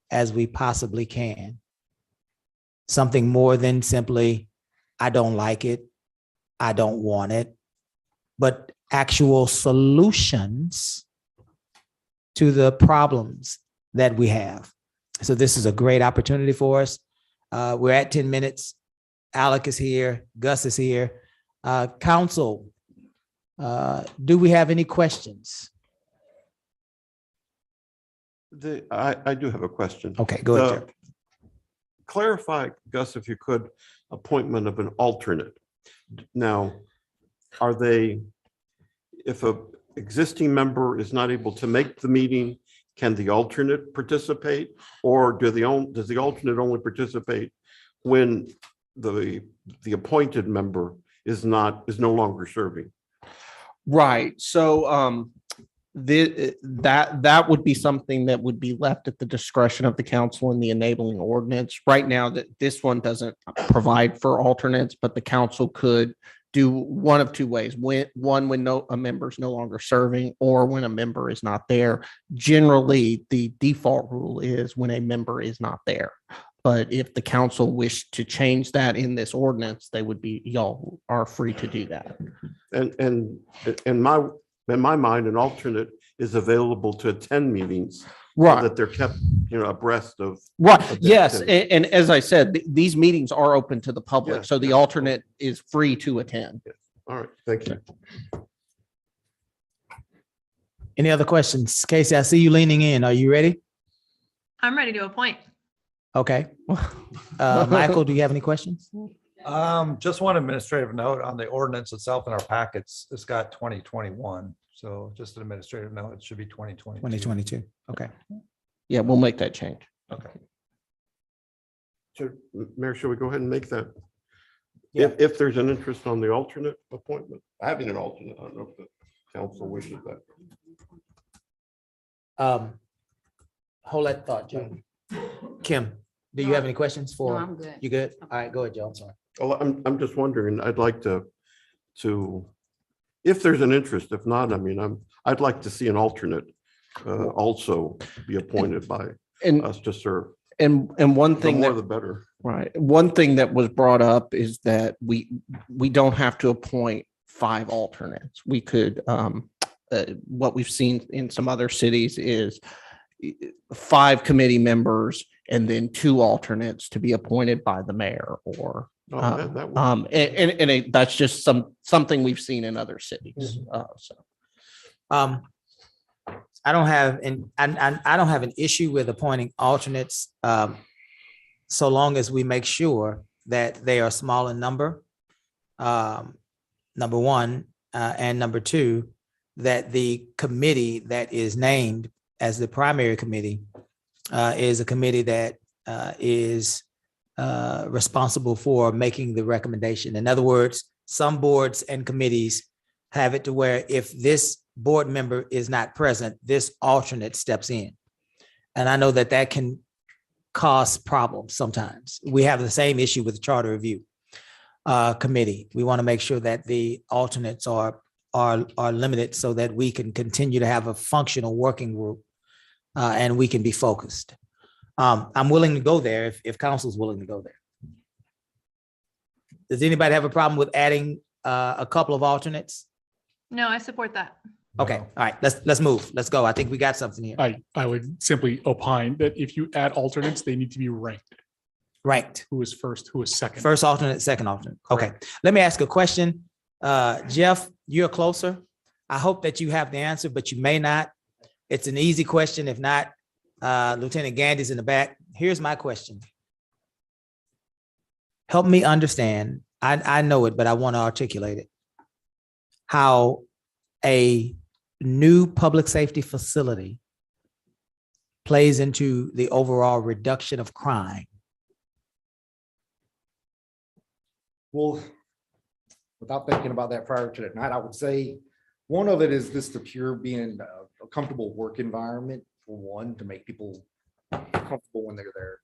Speaker 1: as we possibly can. Something more than simply, I don't like it, I don't want it, but actual solutions to the problems that we have. So this is a great opportunity for us. We're at 10 minutes. Alec is here, Gus is here. Council, do we have any questions?
Speaker 4: I do have a question.
Speaker 1: Okay, go ahead.
Speaker 4: Clarify, Gus, if you could, appointment of an alternate. Now, are they, if a existing member is not able to make the meeting, can the alternate participate? Or does the alternate only participate when the appointed member is no longer serving?
Speaker 5: Right. So that would be something that would be left at the discretion of the council in the enabling ordinance. Right now, that this one doesn't provide for alternates, but the council could do one of two ways. When a member is no longer serving, or when a member is not there. Generally, the default rule is when a member is not there. But if the council wished to change that in this ordinance, y'all are free to do that.
Speaker 4: And in my mind, an alternate is available to attend meetings.
Speaker 5: Right.
Speaker 4: So that they're kept, abreast of.
Speaker 5: Right,
Speaker 4: of the
Speaker 5: yes,
Speaker 4: activity.
Speaker 5: and as I said, these meetings are open to the public,
Speaker 4: Yeah,
Speaker 5: so the
Speaker 4: yeah.
Speaker 5: alternate is free to attend.
Speaker 4: All right, thank you.
Speaker 1: Any other questions? Casey, I see you leaning in. Are you ready?
Speaker 2: I'm ready to appoint.
Speaker 1: Okay. Michael, do you have any questions?
Speaker 18: Just one administrative note on the ordinance itself in our packets. It's got 2021. So just an administrative note, it should be 2020.
Speaker 1: 2022. Okay.
Speaker 5: Yeah, we'll make that change.
Speaker 18: Okay.
Speaker 4: So, Mayor, should we go ahead and make that?
Speaker 1: Yeah.
Speaker 4: If there's an interest on the alternate appointment, having an alternate, I don't know if the council wishes that.
Speaker 1: Hold that thought, Joe. Kim, do you have any questions for?
Speaker 17: No, I'm good.
Speaker 1: You good? All right, go ahead, Joe. I'm sorry.
Speaker 4: Oh, I'm just wondering, I'd like to, if there's an interest, if not, I mean, I'd like to see an alternate also be appointed by us to serve.
Speaker 5: And one
Speaker 4: The
Speaker 5: thing
Speaker 4: more
Speaker 5: that,
Speaker 4: the better.
Speaker 5: right, one thing that was brought up is that we don't have to appoint 5 alternates. We could, what we've seen in some other cities is 5 committee members and then 2 alternates to be appointed by the mayor or that's just something we've seen in other cities.
Speaker 1: I don't have an issue with appointing alternates, so long as we make sure that they are small in number. Number one, and number two, that the committee that is named as the primary committee is a committee that is responsible for making the recommendation. In other words, some boards and committees have it to where if this board member is not present, this alternate steps in. And I know that can cause problems sometimes. We have the same issue with the charter review committee. We want to make sure that the alternates are limited so that we can continue to have a functional working group and we can be focused. I'm willing to go there if council's willing to go there. Does anybody have a problem with adding a couple of alternates?
Speaker 2: No, I support that.
Speaker 1: Okay, all right, let's move. Let's go. I think we got something here.
Speaker 10: I would simply opine that if you add alternates, they need to be ranked.
Speaker 1: Right.
Speaker 10: Who is first, who is second?
Speaker 1: First alternate, second alternate. Okay, let me ask a question. Jeff, you're closer. I hope that you have the answer, but you may not. It's an easy question. If not, Lieutenant Gandy's in the back. Here's my question. Help me understand. I know it, but I want to articulate it. How a new public safety facility plays into the overall reduction of crime.
Speaker 8: Well, without thinking about that prior to that night, I would say one of it is just the pure being a comfortable work environment, for one, to make people comfortable when they're there.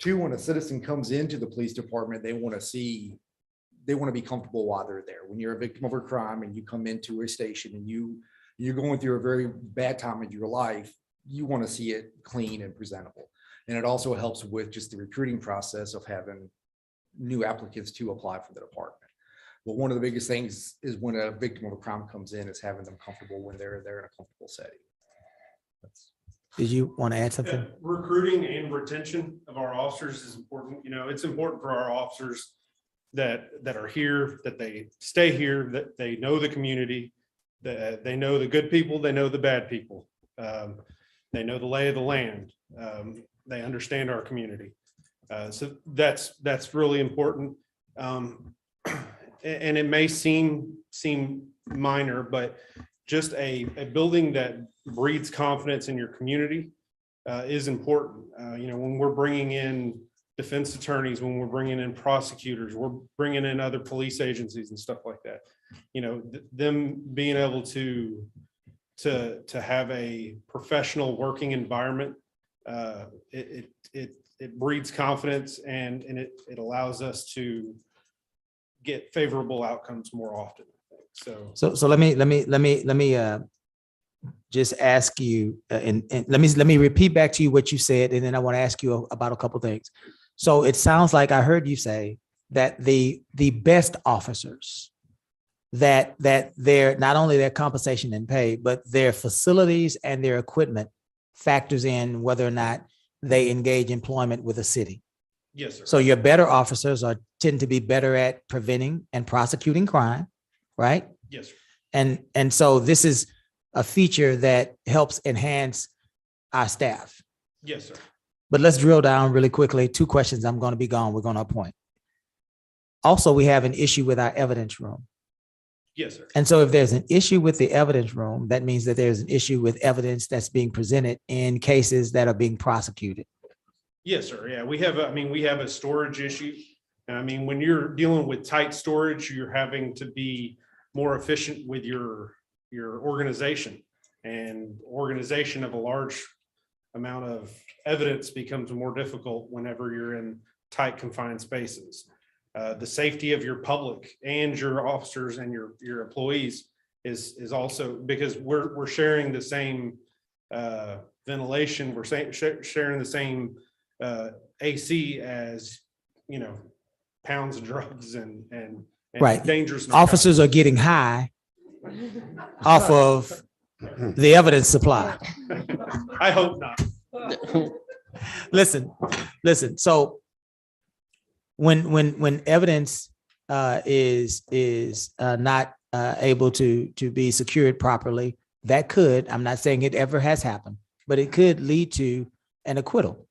Speaker 8: 2, when a citizen comes into the police department, they want to be comfortable while they're there. When you're a victim of a crime and you come into a station and you're going through a very bad time in your life, you want to see it clean and presentable. And it also helps with just the recruiting process of having new applicants to apply for the department. But one of the biggest things is when a victim of a crime comes in is having them comfortable when they're in a comfortable setting.
Speaker 1: Did you want to add something?
Speaker 19: Yeah, recruiting and retention of our officers is important. It's important for our officers that are here, that they stay here, that they know the community, that they know the good people, they know the bad people. They know the lay of the land. They understand our community. So that's really important. And it may seem minor, but just a building that breeds confidence in your community is important. When we're bringing in defense attorneys, when we're bringing in prosecutors, we're bringing in other police agencies and stuff like that. Them being able to have a professional working environment, it breeds confidence and it allows us to get favorable outcomes more often. So.
Speaker 1: So let me just ask you, and let me repeat back to you what you said, and then I want to ask you about a couple things. So it sounds like I heard you say that the best officers, that their, not only their compensation and pay, but their facilities and their equipment factors in whether or not they engage employment with a city.
Speaker 19: Yes, sir.
Speaker 1: So your better officers tend to be better at preventing and prosecuting crime, right?
Speaker 19: Yes, sir.
Speaker 1: And so this is a feature that helps enhance our staff.
Speaker 19: Yes, sir.
Speaker 1: But let's drill down really quickly. 2 questions. I'm going to be gone. We're going to appoint. Also, we have an issue with our evidence room.
Speaker 19: Yes, sir.
Speaker 1: And so if there's an issue with the evidence room, that means that there's an issue with evidence that's being presented in cases that are being prosecuted.
Speaker 19: Yes, sir. Yeah, we have a storage issue. And I mean, when you're dealing with tight storage, you're having to be more efficient with your organization, and organization of a large amount of evidence becomes more difficult whenever you're in tight confined spaces. The safety of your public and your officers and your employees is also, because we're sharing the same ventilation, we're sharing the same AC as, pounds of drugs and
Speaker 1: Right.
Speaker 19: dangerous.
Speaker 1: Officers are getting high off of the evidence supply.
Speaker 19: I hope not.
Speaker 1: Listen. So when evidence is not able to be secured properly, that could, I'm not saying it ever has happened, but it could lead to an acquittal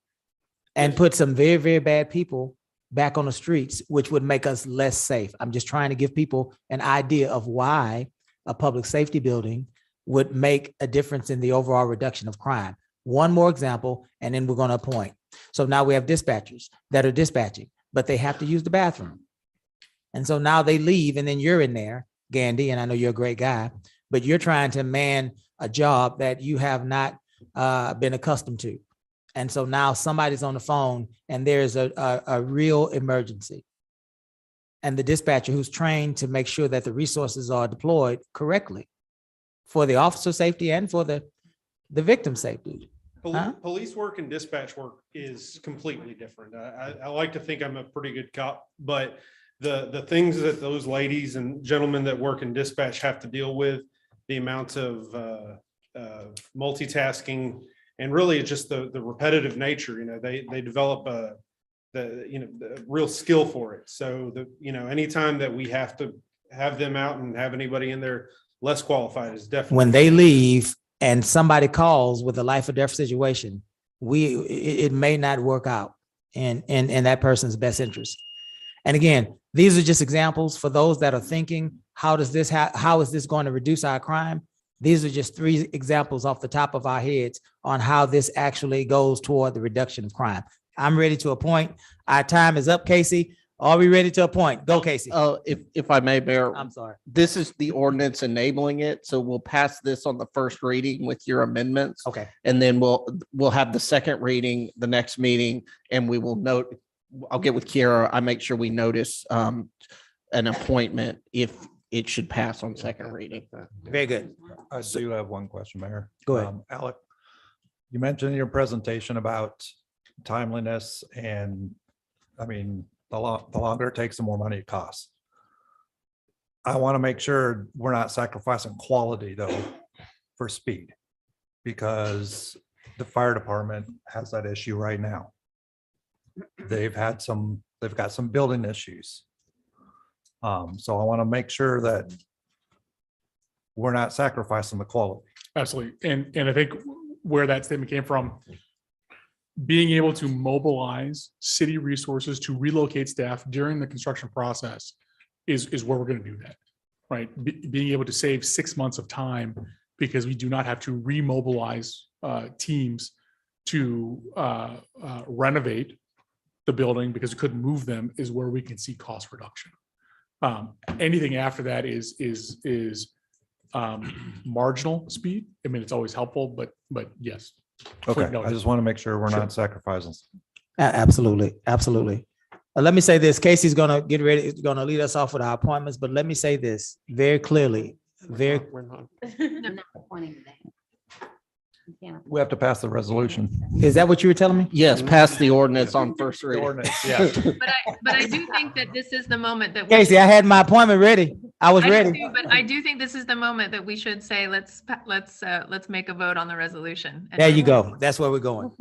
Speaker 1: and put some very, very bad people back on the streets, which would make us less safe. I'm just trying to give people an idea of why a public safety building would make a difference in the overall reduction of crime. One more example, and then we're going to appoint. So now we have dispatchers that are dispatching, but they have to use the bathroom. And so now they leave, and then you're in there, Gandhi, and I know you're a great guy, but you're trying to man a job that you have not been accustomed to. And so now somebody's on the phone and there's a real emergency. And the dispatcher, who's trained to make sure that the resources are deployed correctly for the officer safety and for the victim safety.
Speaker 19: Police work and dispatch work is completely different. I like to think I'm a pretty good cop, but the things that those ladies and gentlemen that work in dispatch have to deal with, the amount of multitasking, and really it's just the repetitive nature, they develop the real skill for it. So anytime that we have to have them out and have anybody in there less qualified is definitely.
Speaker 1: When they leave and somebody calls with a life or death situation, it may not work out in that person's best interest. And again, these are just examples for those that are thinking, how is this going to reduce our crime? These are just 3 examples off the top of our heads on how this actually goes toward the reduction of crime. I'm ready to appoint. Our time is up, Casey. Are we ready to appoint? Go, Casey.
Speaker 5: If I may, Mayor.
Speaker 1: I'm sorry.
Speaker 5: This is the ordinance enabling it, so we'll pass this on the first reading with your amendments.
Speaker 1: Okay.
Speaker 5: And then we'll have the second reading the next meeting, and we will note, I'll get with Kiara. I make sure we notice an appointment if it should pass on second reading.
Speaker 1: Very good.
Speaker 18: I do have one question, Mayor.
Speaker 1: Go ahead.
Speaker 18: Alec, you mentioned in your presentation about timeliness, and I mean, the longer it takes, the more money it costs. I want to make sure we're not sacrificing quality though for speed, because the fire department has that issue right now. They've got some building issues. So I want to make sure that we're not sacrificing the quality.
Speaker 10: Absolutely. And I think where that statement came from, being able to mobilize city resources to relocate staff during the construction process is where we're going to do that, right? Being able to save 6 months of time because we do not have to remobilize teams to renovate the building because we couldn't move them is where we can see cost reduction. Anything after that is marginal speed. I mean, it's always helpful, but yes.
Speaker 18: Okay, I just want to make sure we're not sacrificing.
Speaker 1: Absolutely. Let me say this, Casey's gonna get ready, gonna lead us off with our appointments, but let me say this very clearly, very,
Speaker 17: We're not appointing today. You can't
Speaker 18: We have to pass the resolution.
Speaker 1: is that what you were telling me?
Speaker 5: Yes, pass the ordinance on first
Speaker 18: The
Speaker 5: reading.
Speaker 18: ordinance, yeah.
Speaker 2: But I do think that this is the moment that.
Speaker 1: Casey, I had my appointment ready. I was
Speaker 2: I do
Speaker 1: ready.
Speaker 2: too, but I do think this is the moment that we should say, let's make a vote on the resolution. And
Speaker 1: There you go. That's where we're going.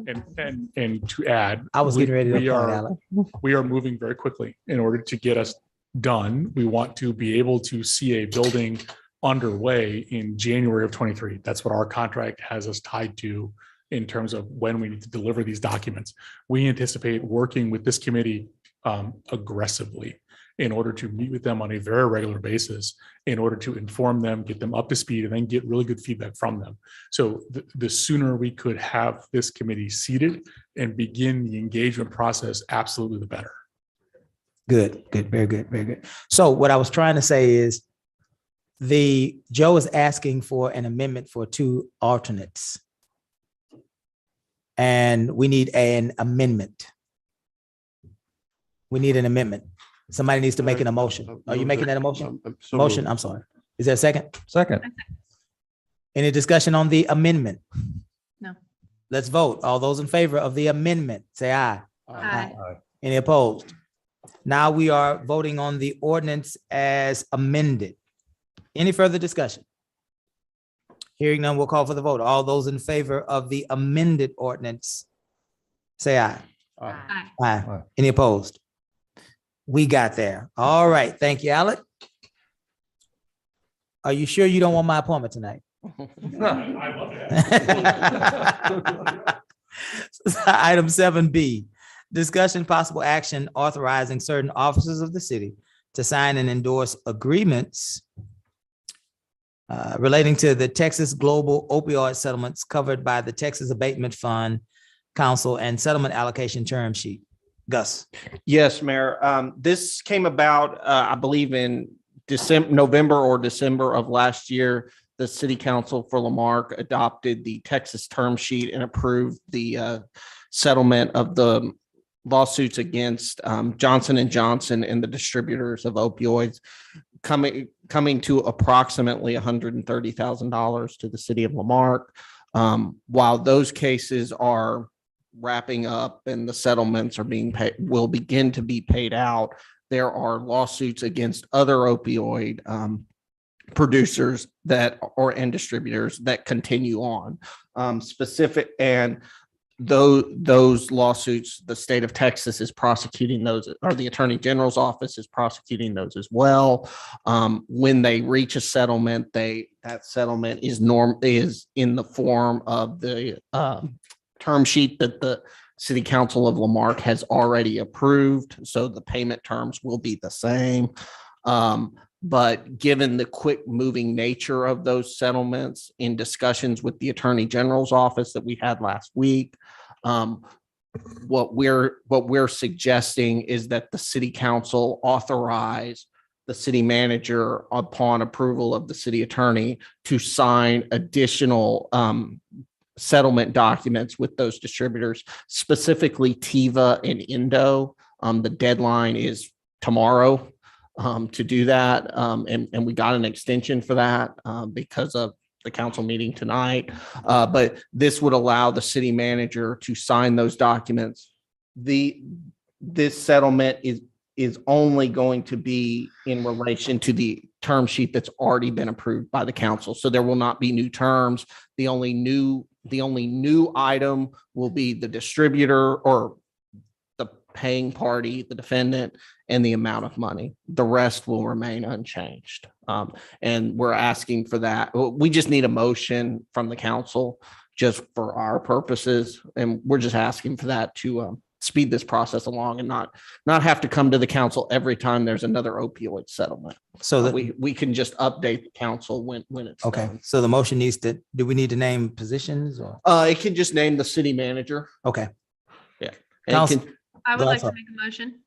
Speaker 10: And to add.
Speaker 1: I was getting ready to
Speaker 10: we
Speaker 1: appoint
Speaker 10: are-
Speaker 1: Alec.
Speaker 10: We are moving very quickly in order to get us done. We want to be able to see a building underway in January of 23. That's what our contract has us tied to in terms of when we need to deliver these documents. We anticipate working with this committee aggressively in order to meet with them on a very regular basis, in order to inform them, get them up to speed, and then get really good feedback from them. So the sooner we could have this committee seated and begin the engagement process, absolutely the better.
Speaker 1: Good, good, very good, very good. So what I was trying to say is Joe is asking for an amendment for 2 alternates. And we need an amendment. We need an amendment. Somebody needs to make an emotion. Are you making that a motion? Motion, I'm sorry. Is there a second?
Speaker 18: Second.
Speaker 1: Any discussion on the amendment?
Speaker 2: No.
Speaker 1: Let's vote. All those in favor of the amendment, say aye.
Speaker 2: Aye.
Speaker 1: Any opposed? Now we are voting on the ordinance as amended. Any further discussion? Hearing none, we'll call for the vote. All those in favor of the amended ordinance, say aye.
Speaker 2: Aye.
Speaker 1: Aye. Any opposed? We got there. All right. Thank you, Alec. Are you sure you don't want my appointment tonight?
Speaker 10: I love that.
Speaker 1: Item 7B, discussion possible action authorizing certain officers of the city to sign and endorse agreements relating to the Texas Global Opioid settlements covered by the Texas Abatement Fund Council and settlement allocation term sheet. Gus.
Speaker 5: Yes, Mayor. This came about, I believe in November or December of last year. The City Council for Lamarck adopted the Texas term sheet and approved the settlement of the lawsuits against Johnson & Johnson and the distributors of opioids, coming to approximately $130,000 to the city of Lamarck. While those cases are wrapping up and the settlements are being paid, will begin to be paid out, there are lawsuits against other opioid producers and distributors that continue on. Those lawsuits, the state of Texas is prosecuting those, or the Attorney General's office is prosecuting those as well. When they reach a settlement, that settlement is in the form of the term sheet that the City Council of Lamarck has already approved. So the payment terms will be the same. But given the quick moving nature of those settlements, in discussions with the Attorney General's office that we had last week, what we're suggesting is that the City Council authorize the city manager, upon approval of the city attorney, to sign additional settlement documents with those distributors, specifically Tiva and Indo. The deadline is tomorrow to do that. And we got an extension for that because of the council meeting tonight. But this would allow the city manager to sign those documents. This settlement is only going to be in relation to the term sheet that's already been approved by the council. So there will not be new terms. The only new item will be the distributor or the paying party, the defendant, and the amount of money. The rest will remain unchanged. And we're asking for that. We just need a motion from the council just for our purposes. And we're just asking for that to speed this process along and not have to come to the council every time there's another opioid settlement.
Speaker 1: So
Speaker 5: we can just update the council when it's
Speaker 1: okay.
Speaker 5: done.
Speaker 1: So the motion needs to, do we need to name positions or?
Speaker 5: It can just name the city manager.
Speaker 1: Okay.
Speaker 5: Yeah.
Speaker 1: Council-
Speaker 2: I would like to
Speaker 1: Go
Speaker 2: make a motion.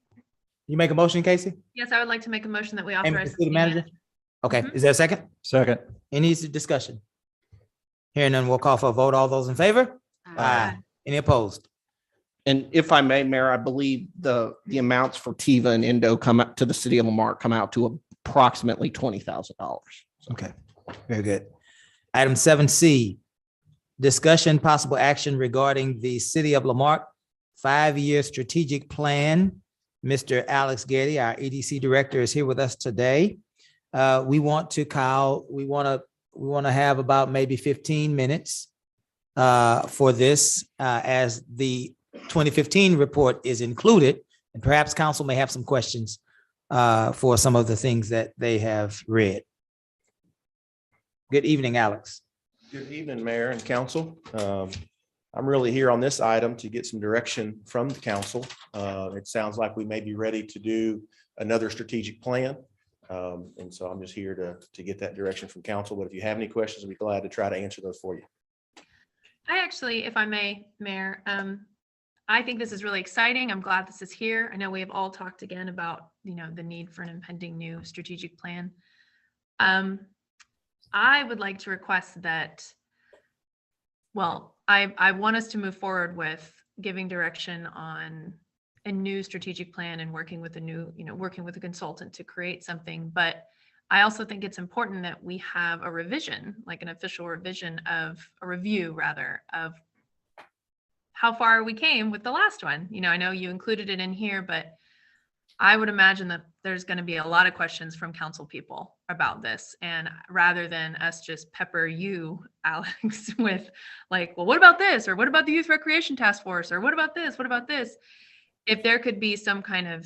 Speaker 1: You make a motion, Casey?
Speaker 2: Yes, I would like to make a motion that we
Speaker 1: Name the
Speaker 2: authorize.
Speaker 1: city manager? Okay. Is there a second?
Speaker 18: Second.
Speaker 1: Any discussion? Hearing none, we'll call for a vote. All those in favor? Aye. Any opposed?
Speaker 5: And if I may, Mayor, I believe the amounts for TIVA and Endo come up to the city of Lamar come out to approximately $20,000.
Speaker 1: Okay, very good. Item 7C, discussion possible action regarding the City of Lamarck 5-year strategic plan. Mr. Alex Getty, our EDC Director, is here with us today. We want to, Kyle, we want to have about maybe 15 minutes for this as the 2015 report is included, and perhaps council may have some questions for some of the things that they have read. Good evening, Alex.
Speaker 20: Good evening, Mayor and Council. I'm really here on this item to get some direction from the council. It sounds like we may be ready to do another strategic plan. And so I'm just here to get that direction from council. But if you have any questions, I'd be glad to try to answer those for you.
Speaker 2: I actually, if I may, Mayor, I think this is really exciting. I'm glad this is here. I know we have all talked again about, the need for an impending new strategic plan. I would like to request that, well, I want us to move forward with giving direction on a new strategic plan and working with working with a consultant to create something. But I also think it's important that we have a revision, like an official revision of a review rather of how far we came with the last one. I know you included it in here, but I would imagine that there's going to be a lot of questions from council people about this. And rather than us just pepper you, Alex, with like, well, what about this? Or what about the Youth Recreation Task Force? Or what about this? What about this? If there could be some kind of,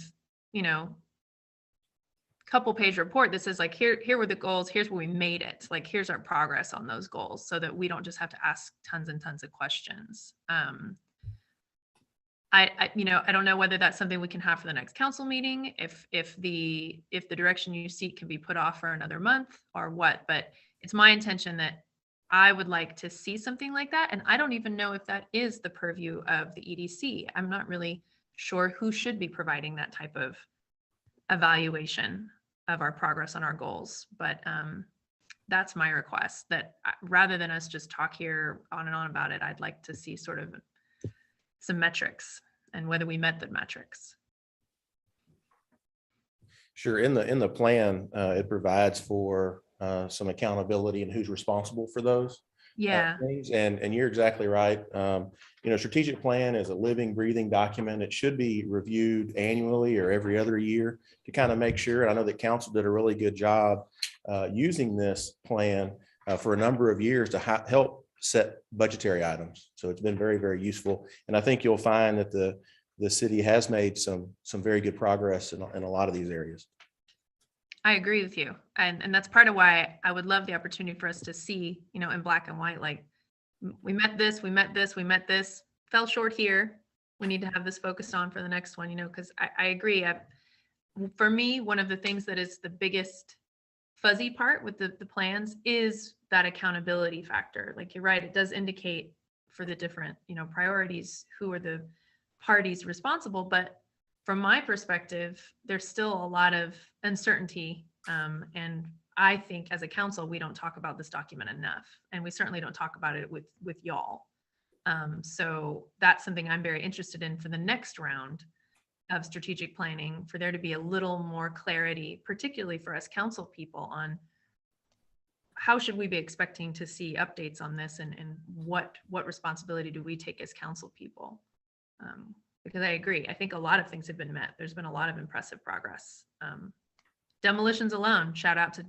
Speaker 2: couple page report that says like, here were the goals, here's where we made it. Like, here's our progress on those goals so that we don't just have to ask tons and tons of questions. I don't know whether that's something we can have for the next council meeting, if the direction you seek can be put off for another month or what, but it's my intention that I would like to see something like that. And I don't even know if that is the purview of the EDC. I'm not really sure who should be providing that type of evaluation of our progress on our goals. But that's my request, that rather than us just talk here on and on about it, I'd like to see sort of some metrics and whether we met the metrics.
Speaker 20: Sure. In the plan, it provides for some accountability and who's responsible for those.
Speaker 2: Yeah.
Speaker 20: Things. And you're exactly right. Strategic plan is a living, breathing document. It should be reviewed annually or every other year to kind of make sure. And I know that council did a really good job using this plan for a number of years to help set budgetary items. So it's been very, very useful. And I think you'll find that the city has made some very good progress in a lot of these areas.
Speaker 2: I agree with you. And that's part of why I would love the opportunity for us to see, in black and white, like we met this, fell short here. We need to have this focused on for the next one, because I agree. For me, one of the things that is the biggest fuzzy part with the plans is that accountability factor. Like you're right, it does indicate for the different, priorities, who are the parties responsible. But from my perspective, there's still a lot of uncertainty. And I think as a council, we don't talk about this document enough. And we certainly don't talk about it with y'all. So that's something I'm very interested in for the next round of strategic planning, for there to be a little more clarity, particularly for us council people, on how should we be expecting to see updates on this, and what responsibility do we take as council people? Because I agree, I think a lot of things have been met. There's been a lot of impressive progress. Demolitions alone, shout out to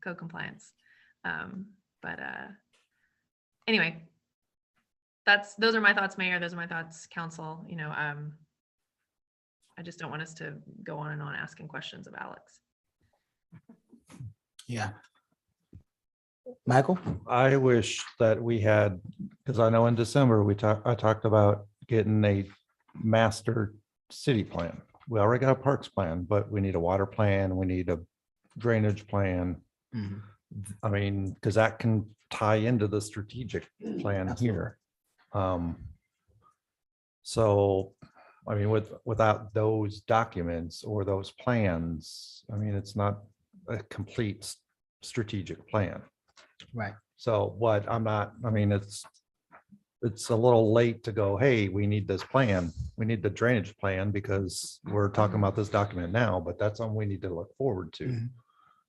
Speaker 2: code compliance. Anyway, those are my thoughts, Mayor. Those are my thoughts, council. I just don't want us to go on and on asking questions of Alex.
Speaker 1: Yeah. Michael?
Speaker 18: I wish that we had, because I know in December, I talked about getting a master city plan. We already got a parks plan, but we need a water plan. We need a drainage plan.
Speaker 1: Mm-hmm.
Speaker 18: I mean, because that can tie into the strategic plan. Absolutely. Here. So, I mean, without those documents or those plans, I mean, it's not a complete strategic plan.
Speaker 1: Right.
Speaker 18: So what I mean, it's a little late to go, hey, we need this plan. We need the drainage plan because we're talking about this document now, but that's something we need to look forward to.
Speaker 1: Mhm.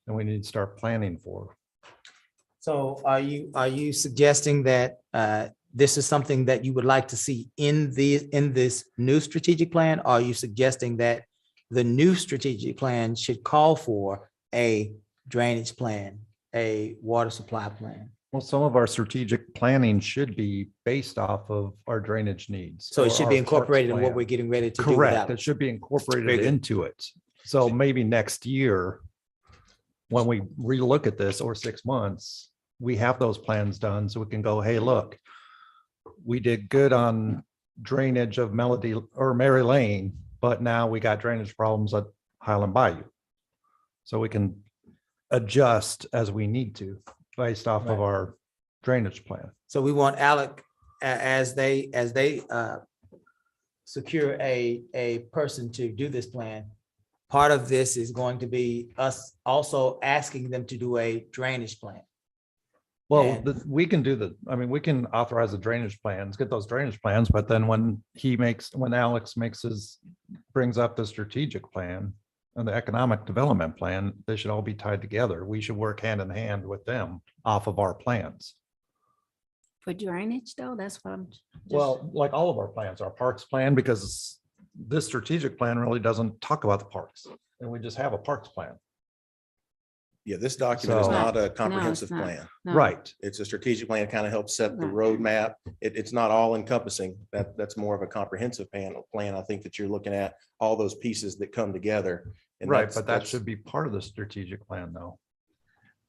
Speaker 18: And we need to start planning for.
Speaker 1: So are you suggesting that this is something that you would like to see in this new strategic plan? Or are you suggesting that the new strategic plan should call for a drainage plan, a water supply plan?
Speaker 18: Well, some of our strategic planning should be based off of our drainage needs.
Speaker 1: So it
Speaker 18: or
Speaker 1: should
Speaker 18: our
Speaker 1: be
Speaker 18: parks
Speaker 1: incorporated in what
Speaker 18: plan.
Speaker 1: we're getting ready to do. with
Speaker 18: Correct.
Speaker 1: Alex.
Speaker 18: It should be
Speaker 1: Very
Speaker 18: incorporated
Speaker 1: good.
Speaker 18: into it. So maybe next year, when we relook at this, or 6 months, we have those plans done so we can go, hey, look, we did good on drainage of Melody or Mary Lane, but now we got drainage problems at Highland Bayou. So we can adjust as we need to based off of our drainage plan.
Speaker 1: So we want Alec, as they secure a person to do this plan. Part of this is going to be us also asking them to do a drainage plan.
Speaker 18: Well,
Speaker 1: And-
Speaker 18: we can do we can authorize the drainage plans, get those drainage plans, but then when Alex brings up the strategic plan and the economic development plan, they should all be tied together. We should work hand in hand with them off of our plans.
Speaker 14: For drainage though, that's what I'm.
Speaker 18: Well, like all of our plans, our parks plan, because this strategic plan really doesn't talk about the parks, and we just have a parks plan.
Speaker 20: Yeah, this document is
Speaker 18: So-
Speaker 20: not a
Speaker 14: No, it's
Speaker 20: comprehensive
Speaker 14: not.
Speaker 20: plan.
Speaker 14: No.
Speaker 18: Right.
Speaker 20: It's a strategic plan, kind of helps set the
Speaker 14: Right.
Speaker 20: roadmap. It's not all encompassing. That's more of a comprehensive plan. I think that you're looking at all those pieces that come together. And
Speaker 18: Right,
Speaker 20: that's-
Speaker 18: but that
Speaker 20: that's-
Speaker 18: should be part of the strategic plan, though.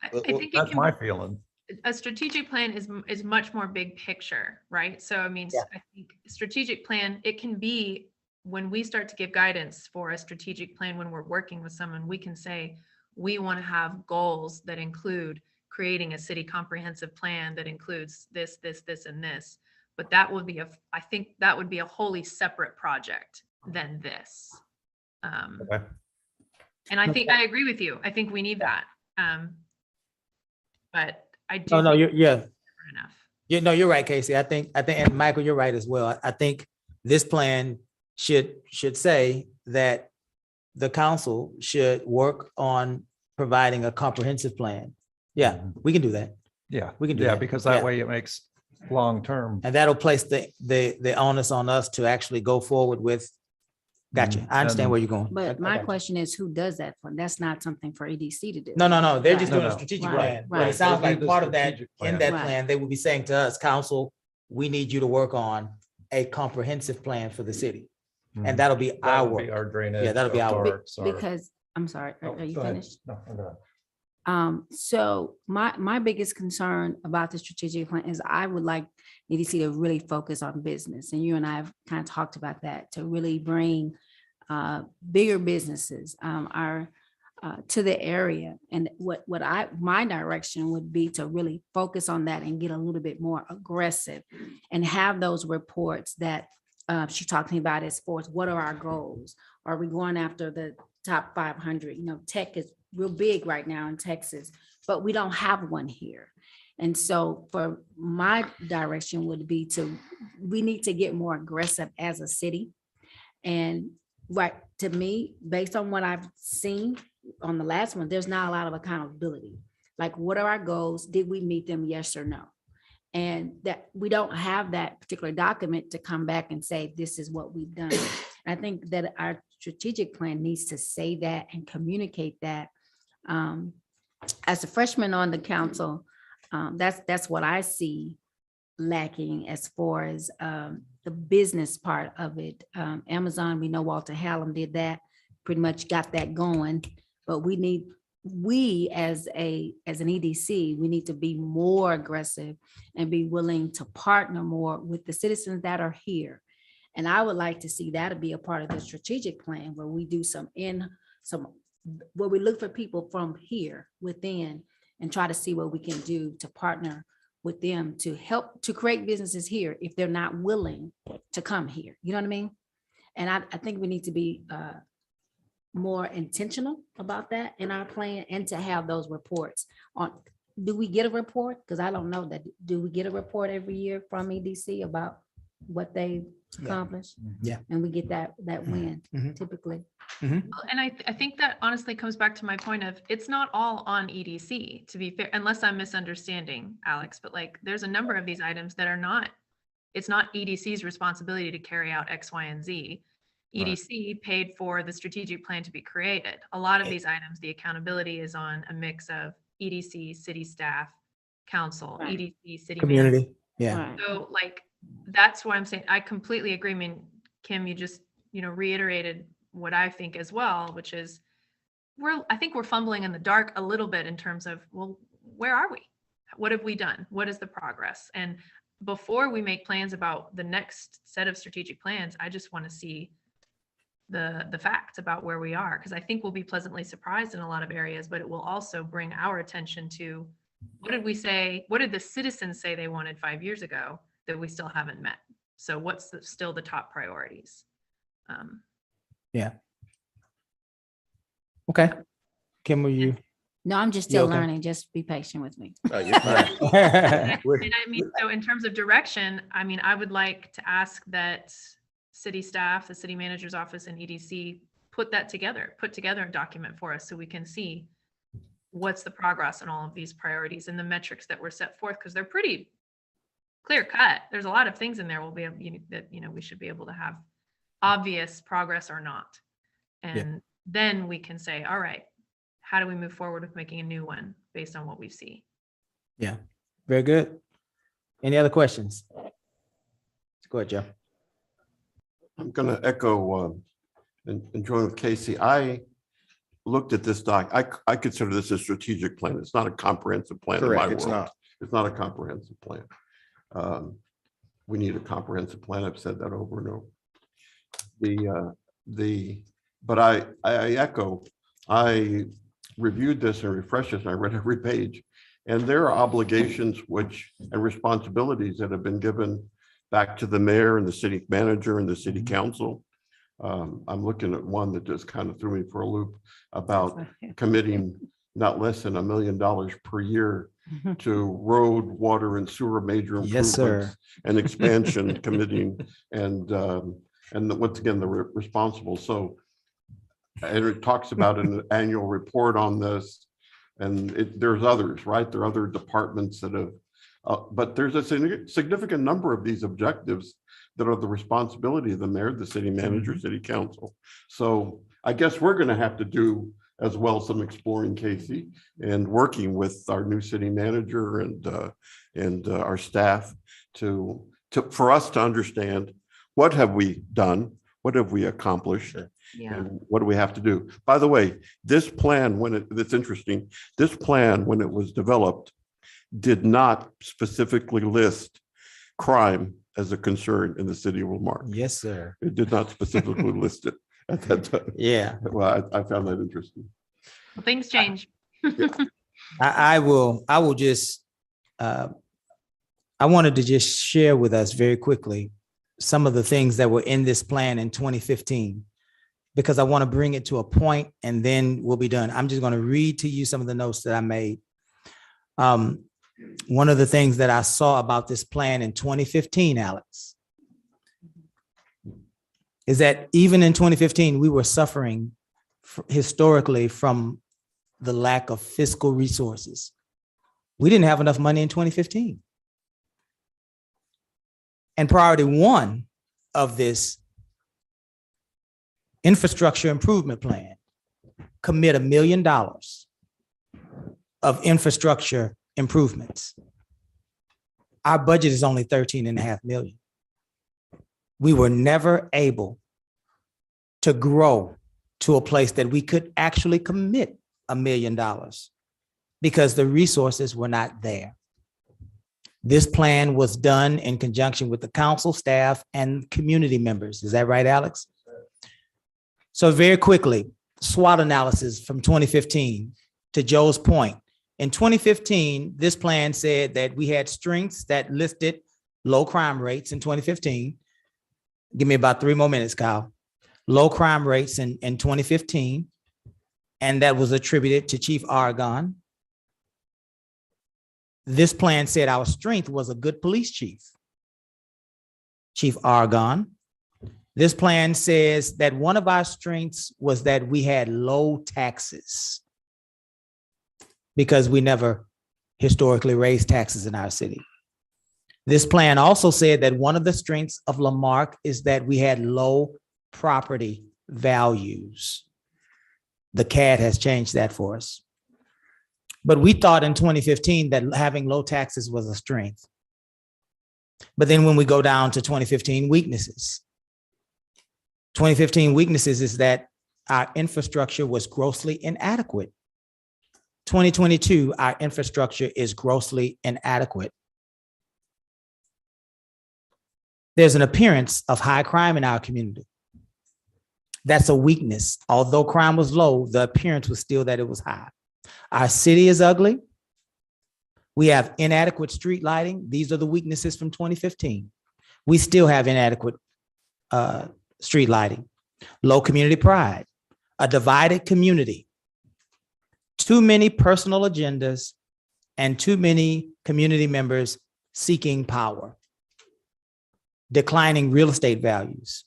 Speaker 2: I
Speaker 20: Well,
Speaker 2: think it
Speaker 18: That's
Speaker 2: can
Speaker 18: my
Speaker 2: be-
Speaker 18: feeling.
Speaker 2: a strategic plan is much more big picture, right? So I mean,
Speaker 1: Yeah.
Speaker 2: I think strategic plan, it can be when we start to give guidance for a strategic plan, when we're working with someone, we can say, we want to have goals that include creating a city comprehensive plan that includes this, and this. But that would be I think that would be a wholly separate project than this.
Speaker 18: Okay.
Speaker 2: And I think, I agree with you. I think we need that. But I do.
Speaker 1: Oh, no,
Speaker 2: think
Speaker 1: yeah.
Speaker 2: it's enough.
Speaker 1: You're right, Casey. I think, and Michael, you're right as well. I think this plan should say that the council should work on providing a comprehensive plan. Yeah, we can do that.
Speaker 18: Yeah,
Speaker 1: We can do
Speaker 18: yeah,
Speaker 1: that.
Speaker 18: because that
Speaker 1: Yeah.
Speaker 18: way it makes long-term.
Speaker 1: And that'll place the onus on us to actually go forward with. Gotcha. I understand where you're going. I
Speaker 14: But my
Speaker 1: got you.
Speaker 14: question is, who does that for? That's not something for EDC to do.
Speaker 1: No, they're just
Speaker 14: Right.
Speaker 1: doing a
Speaker 18: No.
Speaker 1: strategic
Speaker 14: Right,
Speaker 1: plan. But
Speaker 14: right.
Speaker 1: it sounds
Speaker 18: They'll
Speaker 1: like
Speaker 18: do the
Speaker 1: part of that,
Speaker 18: strategic
Speaker 1: in
Speaker 18: plan.
Speaker 1: that
Speaker 14: Right.
Speaker 1: plan, they will be saying to us, council, we need you to work on a comprehensive plan for the city.
Speaker 18: Mhm.
Speaker 1: And that'll be
Speaker 18: That
Speaker 1: our
Speaker 18: would be
Speaker 1: work.
Speaker 18: Our drainage.
Speaker 1: Yeah, that'll be our work.
Speaker 18: parks, our-
Speaker 14: Because, I'm sorry,
Speaker 18: Oh,
Speaker 14: are you
Speaker 18: go ahead.
Speaker 14: finished?
Speaker 18: No, I'm good.
Speaker 14: So my biggest concern about the strategic plan is I would like EDC to really focus on business. And you and I have kind of talked about that, to really bring bigger businesses to the area. And my direction would be to really focus on that and get a little bit more aggressive and have those reports that she's talking about as far as what are our goals? Are we going after the top 500? Tech is real big right now in Texas, but we don't have one here. And so for my direction would be we need to get more aggressive as a city. And right, to me, based on what I've seen on the last one, there's not a lot of accountability. Like, what are our goals? Did we meet them? Yes or no? And that we don't have that particular document to come back and say, this is what we've done. I think that our strategic plan needs to say that and communicate that. As a freshman on the council, that's what I see lacking as far as the business part of it. Amazon, we know Walter Hallam did that, pretty much got that going, but we as an EDC, we need to be more aggressive and be willing to partner more with the citizens that are here. And I would like to see that be a part of the strategic plan where we do where we look for people from here within and try to see what we can do to partner with them to help to create businesses here if they're not willing to come here. You know what I mean? And I think we need to be more intentional about that in our plan and to have those reports do we get a report? Because I don't know that. Do we get a report every year from EDC about what they accomplished?
Speaker 1: Yeah.
Speaker 14: And we get that win
Speaker 1: Mhm.
Speaker 14: typically.
Speaker 2: And I think that honestly comes back to my point of it's not all on EDC, to be fair, unless I'm misunderstanding, Alex, but like there's a number of these items that are not, it's not EDC's responsibility to carry out X, Y, and Z. EDC paid for the strategic plan to be created. A lot of these items, the accountability is on a mix of EDC, city staff, council,
Speaker 14: Right.
Speaker 2: EDC, city
Speaker 1: Community.
Speaker 2: manager.
Speaker 1: Yeah.
Speaker 14: Right.
Speaker 2: So like, that's why I'm saying, I completely agree. I mean, Kim, you just, reiterated what I think as well, which is I think we're fumbling in the dark a little bit in terms of, well, where are we? What have we done? What is the progress? And before we make plans about the next set of strategic plans, I just want to see the facts about where we are, because I think we'll be pleasantly surprised in a lot of areas, but it will also bring our attention to what did we say, what did the citizens say they wanted 5 years ago that we still haven't met? So what's still the top priorities?
Speaker 1: Yeah. Okay. Kim, will you?
Speaker 14: No, I'm just
Speaker 1: You
Speaker 14: still
Speaker 1: okay?
Speaker 14: learning. Just be patient with me.
Speaker 2: And I mean, so in terms of direction, I mean, I would like to ask that city staff, the city manager's office and EDC put together a document for us so we can see what's the progress on all of these priorities and the metrics that were set forth, because they're pretty clear cut. There's a lot of things in there we'll be able, that, we should be able to have obvious progress or not. And then we can say, all right, how do we move forward with making a new one based on what we see?
Speaker 1: Yeah, very good. Any other questions? Go ahead, Joe.
Speaker 4: I'm going to echo and join with Casey. I looked at this doc. I consider this a strategic plan. It's not a comprehensive plan. in my
Speaker 20: Correct, it's
Speaker 4: world.
Speaker 20: not.
Speaker 4: It's not a comprehensive plan. We need a comprehensive plan. I've said that over and over. But I echo. I reviewed this and refreshed this, and I read every page. And there are obligations and responsibilities that have been given back to the mayor and the city manager and the city council. I'm looking at one that just kind of threw me for a loop about committing not less than $1 million per year to road, water, and sewer major
Speaker 1: Yes, sir.
Speaker 4: improvements and expansion committing and once again, the responsible. So, and it talks about an annual report on this, and there's others, right? There are other departments that have, but there's a significant number of these objectives that are the responsibility of the mayor, the city manager, city council. So I guess we're going to have to do as well some exploring, Casey, and working with our new city manager and our staff for us to understand what have we done, what have we accomplished, and what do we have to do. By the way, this plan, that's interesting, this plan, when it was developed, did not specifically list crime as a concern in the city of Lamar.
Speaker 1: Yes, sir.
Speaker 4: It did not specifically list it at that time.
Speaker 1: Yeah.
Speaker 4: Well, I found that interesting.
Speaker 2: Well, things change.
Speaker 1: I will just, I wanted to just share with us very quickly some of the things that were in this plan in 2015, because I want to bring it to a point and then we'll be done. I'm just going to read to you some of the notes that I made. One of the things that I saw about this plan in 2015, Alex, is that even in 2015, we were suffering historically from the lack of fiscal resources. We didn't have enough money in 2015. And priority one of this infrastructure improvement plan, commit $1 million of infrastructure improvements. Our budget is only 13.5 million. We were never able to grow to a place that we could actually commit $1 million because the resources were not there. This plan was done in conjunction with the council staff and community members. Is that right, Alex? So very quickly, SWOT analysis from 2015, to Joe's point. In 2015, this plan said that we had strengths that listed low crime rates in 2015. Give me about 3 more minutes, Kyle. Low crime rates in 2015, and that was attributed to Chief Aragon. This plan said our strength was a good police chief, Chief Argon. This plan says that one of our strengths was that we had low taxes because we never historically raised taxes in our city. This plan also said that one of the strengths of Lamarck is that we had low property values. The CAD has changed that for us. But we thought in 2015 that having low taxes was a strength. But then when we go down to 2015 weaknesses, 2015 weaknesses is that our infrastructure was grossly inadequate. 2022, our infrastructure is grossly inadequate. There's an appearance of high crime in our community. That's a weakness. Although crime was low, the appearance was still that it was high. Our city is ugly. We have inadequate street lighting. These are the weaknesses from 2015. We still have inadequate street lighting. Low community pride, a divided community, too many personal agendas, and too many community members seeking power. Declining real estate values.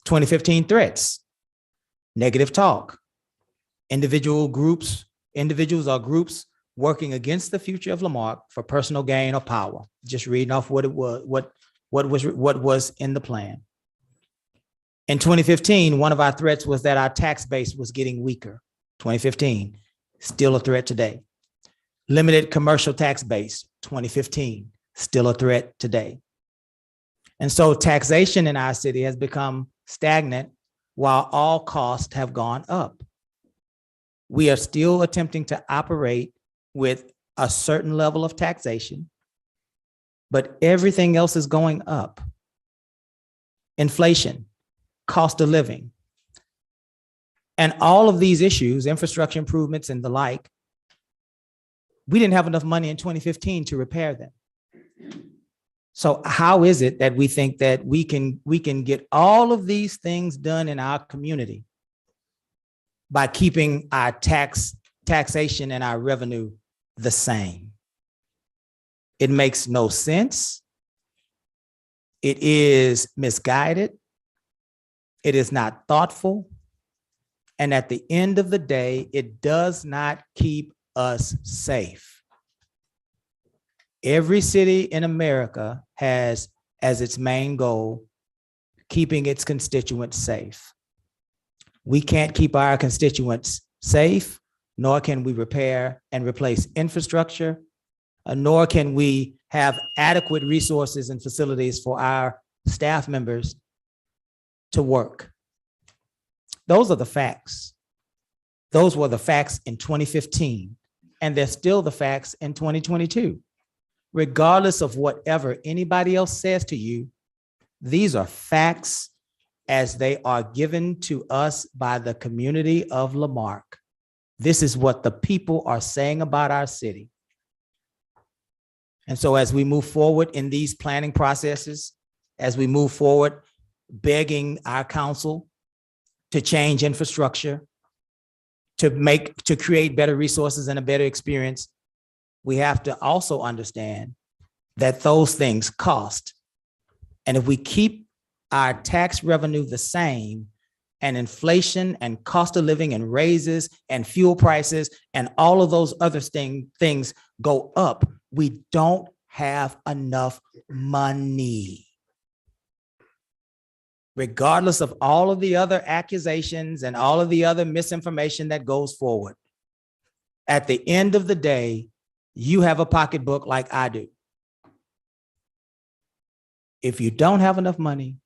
Speaker 1: 2015 threats, negative talk, individuals or groups working against the future of Lamar for personal gain or power. Just reading off what it was, what was in the plan. In 2015, one of our threats was that our tax base was getting weaker. 2015, still a threat today. Limited commercial tax base, 2015, still a threat today. And so taxation in our city has become stagnant while all costs have gone up. We are still attempting to operate with a certain level of taxation, but everything else is going up. Inflation, cost of living, and all of these issues, infrastructure improvements and the like, we didn't have enough money in 2015 to repair them. So how is it that we think that we can get all of these things done in our community by keeping our taxation and our revenue the same? It makes no sense. It is misguided. It is not thoughtful. And at the end of the day, it does not keep us safe. Every city in America has as its main goal keeping its constituents safe. We can't keep our constituents safe, nor can we repair and replace infrastructure, nor can we have adequate resources and facilities for our staff members to work. Those are the facts. Those were the facts in 2015, and they're still the facts in 2022. Regardless of whatever anybody else says to you, these are facts as they are given to us by the community of Lamarck. This is what the people are saying about our city. And so as we move forward in these planning processes, as we move forward begging our council to change infrastructure, to create better resources and a better experience, we have to also understand that those things cost. And if we keep our tax revenue the same, and inflation and cost of living and raises and fuel prices and all of those other things go up, we don't have enough money. Regardless of all of the other accusations and all of the other misinformation that goes forward, at the end of the day, you have a pocketbook like I do. If you don't have enough money,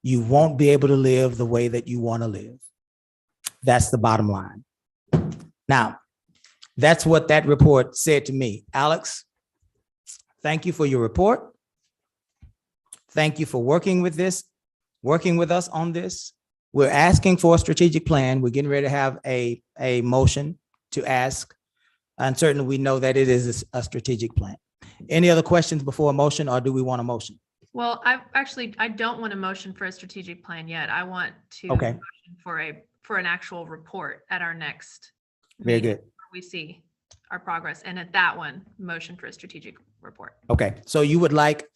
Speaker 1: you won't be able to live the way that you want to live. That's the bottom line. Now, that's what that report said to me. Alex, thank you for your report. Thank you for working with us on this. We're asking for a strategic plan. We're getting ready to have a motion to ask. And certainly we know that it is a strategic plan. Any other questions before a motion, or do we want a motion?
Speaker 2: Well, I don't want a motion for a strategic plan yet. I want to
Speaker 1: Okay.
Speaker 2: motion for an actual report at our next
Speaker 1: Very
Speaker 2: meeting
Speaker 1: good.
Speaker 2: where we see our progress. And at that one, motion for a strategic report.
Speaker 1: Okay, so you would like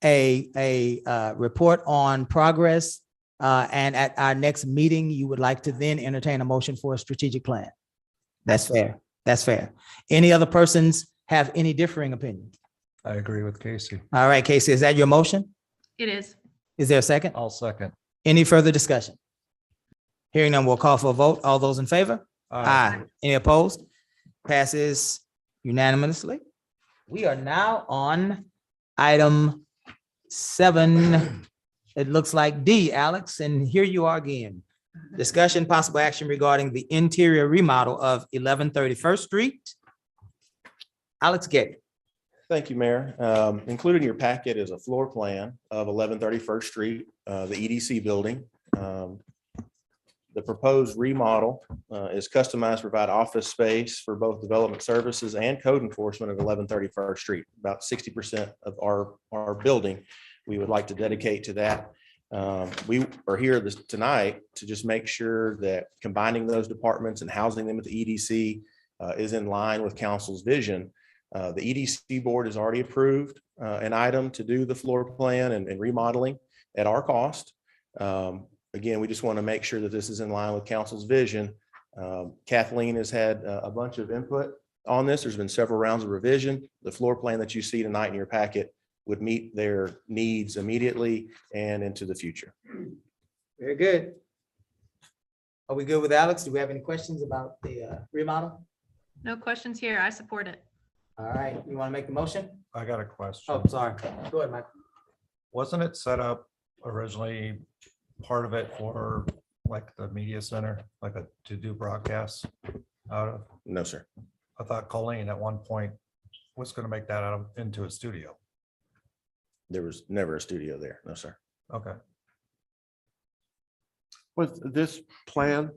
Speaker 1: a report on progress, and at our next meeting, you would like to then entertain a motion for a strategic plan. That's fair. That's fair. Any other persons have any differing opinion?
Speaker 18: I agree with Casey.
Speaker 1: All right, Casey, is that your motion?
Speaker 2: It is.
Speaker 1: Is there a second?
Speaker 18: I'll second.
Speaker 1: Any further discussion? Hearing none, we'll call for a vote. All those in favor? Aye. Any opposed? Passes unanimously. We are now on item 7. It looks like D, Alex, and here you are again. Discussion, possible action regarding the interior remodel of 1131st Street. Alex Getty.
Speaker 20: Thank you, Mayor. Included in your packet is a floor plan of 1131st Street, the EDC building. The proposed remodel is customized to provide office space for both development services and code enforcement of 1131st Street. About 60% of our building we would like to dedicate to that. We are here tonight to just make sure that combining those departments and housing them at the EDC is in line with council's vision. The EDC board has already approved an item to do the floor plan and remodeling at our cost. Again, we just want to make sure that this is in line with council's vision. Kathleen has had a bunch of input on this. There's been several rounds of revision. The floor plan that you see tonight in your packet would meet their needs immediately and into the future.
Speaker 1: Very good. Are we good with Alex? Do we have any questions about the remodel?
Speaker 2: No questions here. I support it.
Speaker 1: All right, you want to make the motion?
Speaker 18: I got a question.
Speaker 1: Oh, sorry. Go ahead, Mike.
Speaker 18: Wasn't it set up originally, part of it for like the media center, like to do broadcasts out of?
Speaker 20: No, sir.
Speaker 18: I thought Colleen at one point was going to make that into a studio.
Speaker 20: There was never a studio there. No, sir.
Speaker 18: Okay.
Speaker 4: Was this plan,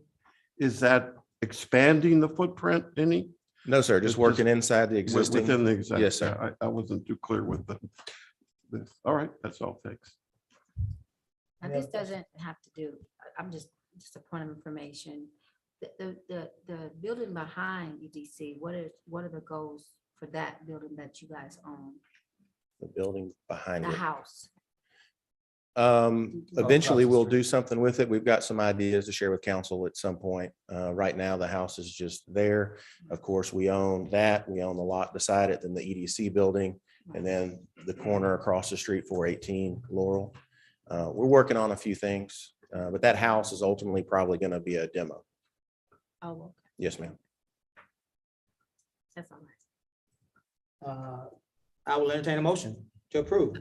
Speaker 4: is that expanding the footprint any?
Speaker 20: No, sir. Just working inside the existing.
Speaker 4: Within the existing?
Speaker 20: Yes, sir.
Speaker 4: I wasn't too clear with this. All right, that's all fixed.
Speaker 14: Now, this doesn't have to do, I'm just a point of information. The building behind EDC, what are the goals for that building that you guys own?
Speaker 20: The building behind
Speaker 14: The
Speaker 20: it.
Speaker 14: house.
Speaker 20: Eventually, we'll do something with it. We've got some ideas to share with council at some point. Right now, the house is just there. Of course, we own that. We own the lot beside it, then the EDC building, and then the corner across the street, 418 Laurel. We're working on a few things, but that house is ultimately probably going to be a demo.
Speaker 14: Oh, okay.
Speaker 20: Yes, ma'am.
Speaker 14: That's all.
Speaker 1: I will entertain a motion to approve.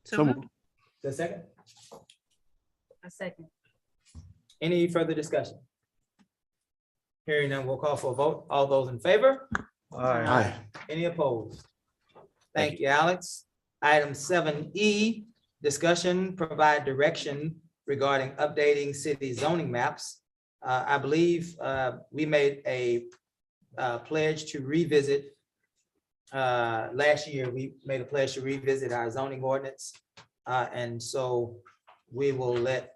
Speaker 2: So moved.
Speaker 1: The second.
Speaker 14: A second.
Speaker 1: Any further discussion? Hearing none, we'll call for a vote. All those in favor?
Speaker 4: Aye.
Speaker 1: Any opposed? Thank you, Alex. Item 7E, discussion, provide direction regarding updating city zoning maps. I believe we made a pledge to revisit. Last year, we made a pledge to revisit our zoning ordinance. And so we will let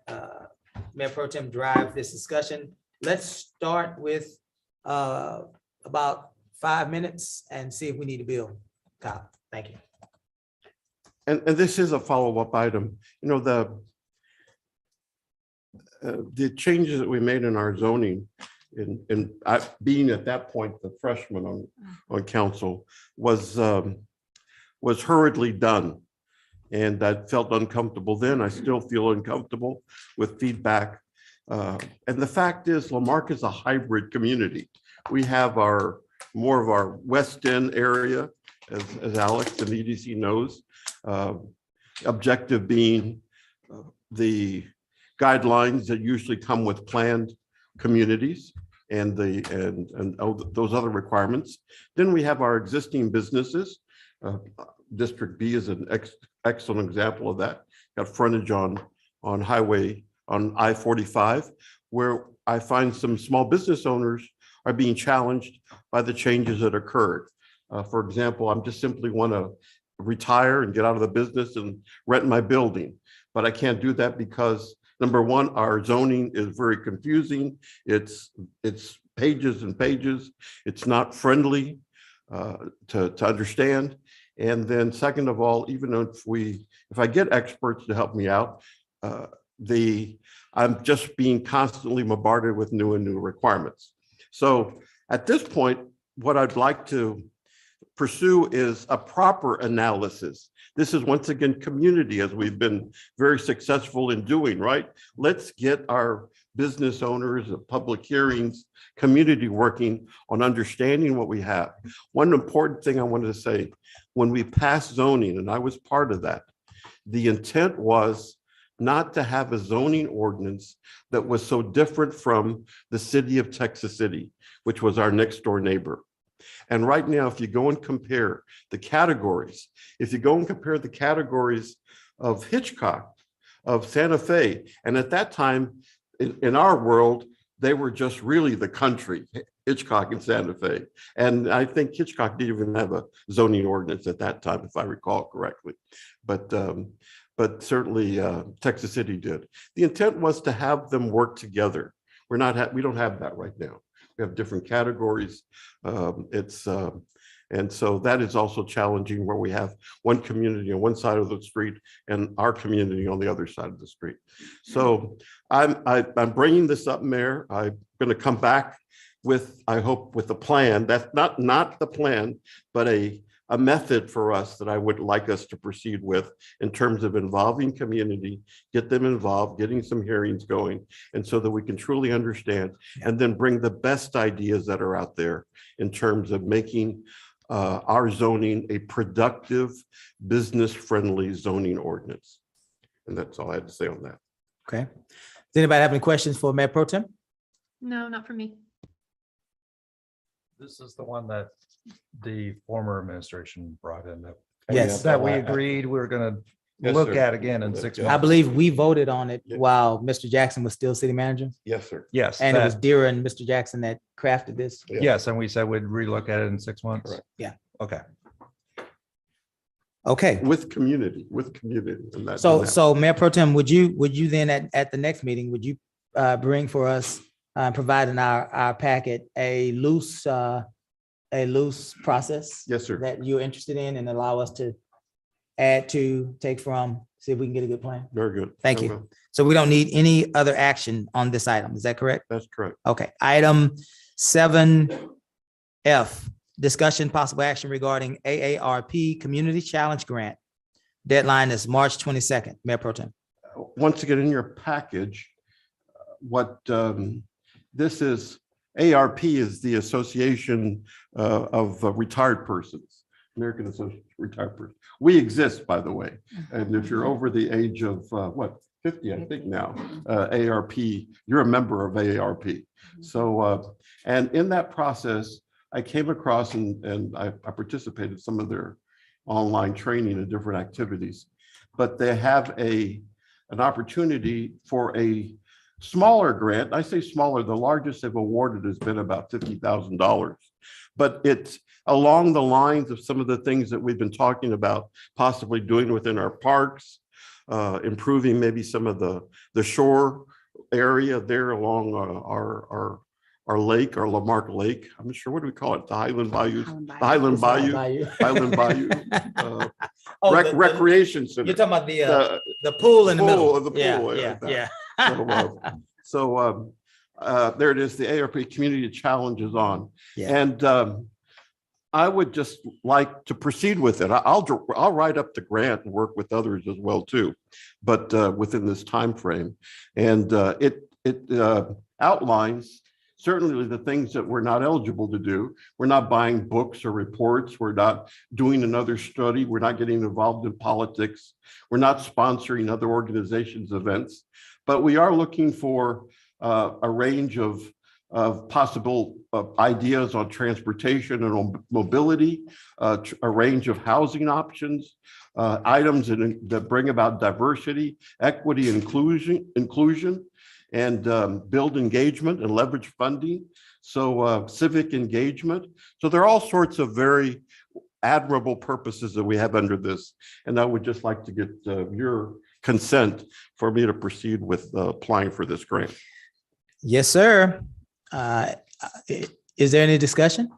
Speaker 1: Mayor Pro Tem drive this discussion. Let's start with about 5 minutes and see if we need to build. Kyle, thank you.
Speaker 4: And this is a follow-up item. You know, the changes that we made in our zoning, and I, being at that point, the freshman on council, was hurriedly done. And I felt uncomfortable then. I still feel uncomfortable with feedback. And the fact is, Lamarck is a hybrid community. We have more of our West End area, as Alex and EDC knows. Objective being the guidelines that usually come with planned communities and those other requirements. Then we have our existing businesses. District B is an excellent example of that. Got frontage on I-45, where I find some small business owners are being challenged by the changes that occurred. For example, I'm just simply want to retire and get out of the business and rent my building, but I can't do that because number one, our zoning is very confusing. It's pages and pages. It's not friendly to understand. And then second of all, even if I get experts to help me out, I'm just being constantly bombarded with new and new requirements. So at this point, what I'd like to pursue is a proper analysis. This is once again community, as we've been very successful in doing, right? Let's get our business owners, public hearings, community working on understanding what we have. One important thing I wanted to say, when we passed zoning, and I was part of that, the intent was not to have a zoning ordinance that was so different from the city of Texas City, which was our next door neighbor. And right now, if you go and compare the categories, of Hitchcock, of Santa Fe, and at that time in our world, they were just really the country, Hitchcock and Santa Fe. And I think Hitchcock didn't even have a zoning ordinance at that time, if I recall correctly. But certainly Texas City did. The intent was to have them work together. We don't have that right now. We have different categories. And so that is also challenging, where we have one community on one side of the street and our community on the other side of the street. So I'm bringing this up, Mayor. I'm going to come back with, I hope, with a plan. That's not the plan, but a method for us that I would like us to proceed with in terms of involving community, get them involved, getting some hearings going, and so that we can truly understand, and then bring the best ideas that are out there in terms of making our zoning a productive, business-friendly zoning ordinance. And that's all I had to say on that.
Speaker 1: Okay. Does anybody have any questions for Mayor Pro Tem?
Speaker 2: No, not for me.
Speaker 18: This is the one that the former administration brought in.
Speaker 1: Yes.
Speaker 18: That we agreed we were going to look at again in 6 months.
Speaker 1: I believe we voted on it while Mr. Jackson was still city manager.
Speaker 4: Yes, sir.
Speaker 18: Yes.
Speaker 1: And it was Dira and Mr. Jackson that crafted this.
Speaker 18: Yes, and we said we'd relook at it in 6 months.
Speaker 4: Correct.
Speaker 1: Yeah.
Speaker 18: Okay.
Speaker 1: Okay.
Speaker 4: With community. And that
Speaker 1: So,
Speaker 4: didn't
Speaker 1: so Mayor Pro Tem, would you then at the next meeting, would you bring for us, provide in our packet a loose process?
Speaker 4: Yes, sir.
Speaker 1: That you're interested in, and allow us to add to, take from, see if we can get a good plan?
Speaker 4: Very good.
Speaker 1: Thank
Speaker 4: I
Speaker 1: you.
Speaker 4: will.
Speaker 1: So we don't need any other action on this item. Is that correct?
Speaker 4: That's correct.
Speaker 1: Okay. Item 7F, discussion possible action regarding AARP Community Challenge Grant. Deadline is March 22nd. Mayor Pro Tem.
Speaker 4: Once again, in your package, what this is, ARP is the Association of Retired Persons, American Association of Retired Persons. We exist, by the way. And if you're over the age of 50, I think now, ARP, you're a member of AARP. So, and in that process, I came across and I participated in some of their online training and different activities, but they have an opportunity for a smaller grant. I say smaller, the largest they've awarded has been about $50,000, but it's along the lines of some of the things that we've been talking about, possibly doing within our parks, improving maybe some of the shore area there along our lake, our Lamar Lake. I'm not sure, what do we call it? The Highland Bayou, Highland Bayou, Recreation Center.
Speaker 1: You're talking about the pool in the middle.
Speaker 4: The pool,
Speaker 1: Yeah.
Speaker 4: So there it is, the ARP Community Challenge is on.
Speaker 1: Yeah.
Speaker 4: And I would just like to proceed with it. I'll write up the grant and work with others as well too, but within this time frame. And it outlines certainly the things that we're not eligible to do. We're not buying books or reports. We're not doing another study. We're not getting involved in politics. We're not sponsoring other organizations' events, but we are looking for a range of possible ideas on transportation and on mobility, a range of housing options, items that bring about diversity, equity, inclusion, and build engagement and leverage funding. So civic engagement. So there are all sorts of very admirable purposes that we have under this. And I would just like to get your consent for me to proceed with applying for this grant.
Speaker 1: Yes, sir. Is there any discussion?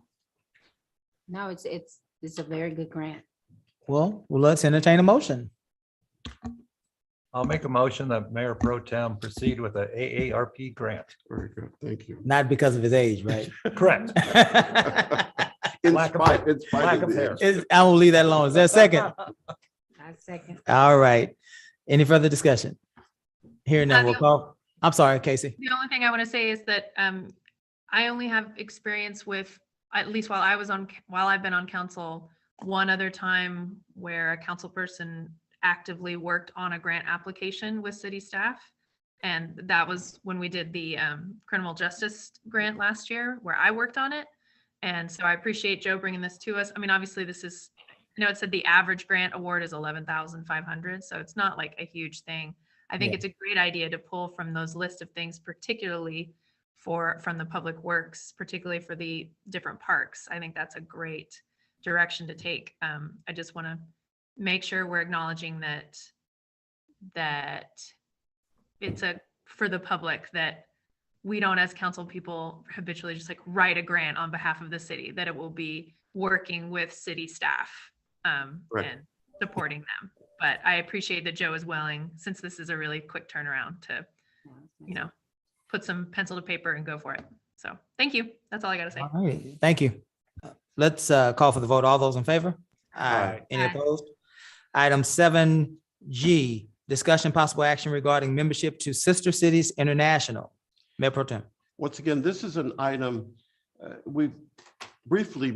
Speaker 14: No, it's a very good grant.
Speaker 1: Well, let's entertain a motion.
Speaker 18: I'll make a motion that Mayor Pro Tem proceed with the AARP grant.
Speaker 4: Very good. Thank you.
Speaker 1: Not because of his age, right?
Speaker 18: Correct.
Speaker 4: In
Speaker 18: Lack of
Speaker 4: spite-
Speaker 18: hair.
Speaker 4: in spite
Speaker 18: Lack
Speaker 4: of
Speaker 18: of
Speaker 4: the
Speaker 18: hair.
Speaker 4: age.
Speaker 1: I will leave that alone. Is there a second?
Speaker 14: I second.
Speaker 1: All right. Any further discussion? Hearing none, we'll
Speaker 2: the-
Speaker 1: call. I'm sorry, Casey.
Speaker 2: The only thing I want to say is that I only have experience with, at least while I've been on council, one other time where a council person actively worked on a grant application with city staff. And that was when we did the criminal justice grant last year, where I worked on it. And so I appreciate Joe bringing this to us. I mean, obviously this is, I know it said the average grant award is 11,500, so it's not like a huge thing. I think
Speaker 1: Yeah.
Speaker 2: it's a great idea to pull from those list of things, particularly from the public works, particularly for the different parks. I think that's a great direction to take. I just want to make sure we're acknowledging that it's for the public, that we don't as council people habitually just like write a grant on behalf of the city, that it will be working with city staff
Speaker 4: Right.
Speaker 2: and supporting them. But I appreciate that Joe is willing, since this is a really quick turnaround, to, put some pencil to paper and go for it. So thank you. That's all I got to say.
Speaker 1: All right, thank you. Let's call for the vote. All those in favor?
Speaker 18: Aye.
Speaker 1: Any
Speaker 2: Aye.
Speaker 1: opposed? Item 7G, discussion possible action regarding membership to Sister Cities International. Mayor Pro Tem.
Speaker 4: Once again, this is an item, we briefly,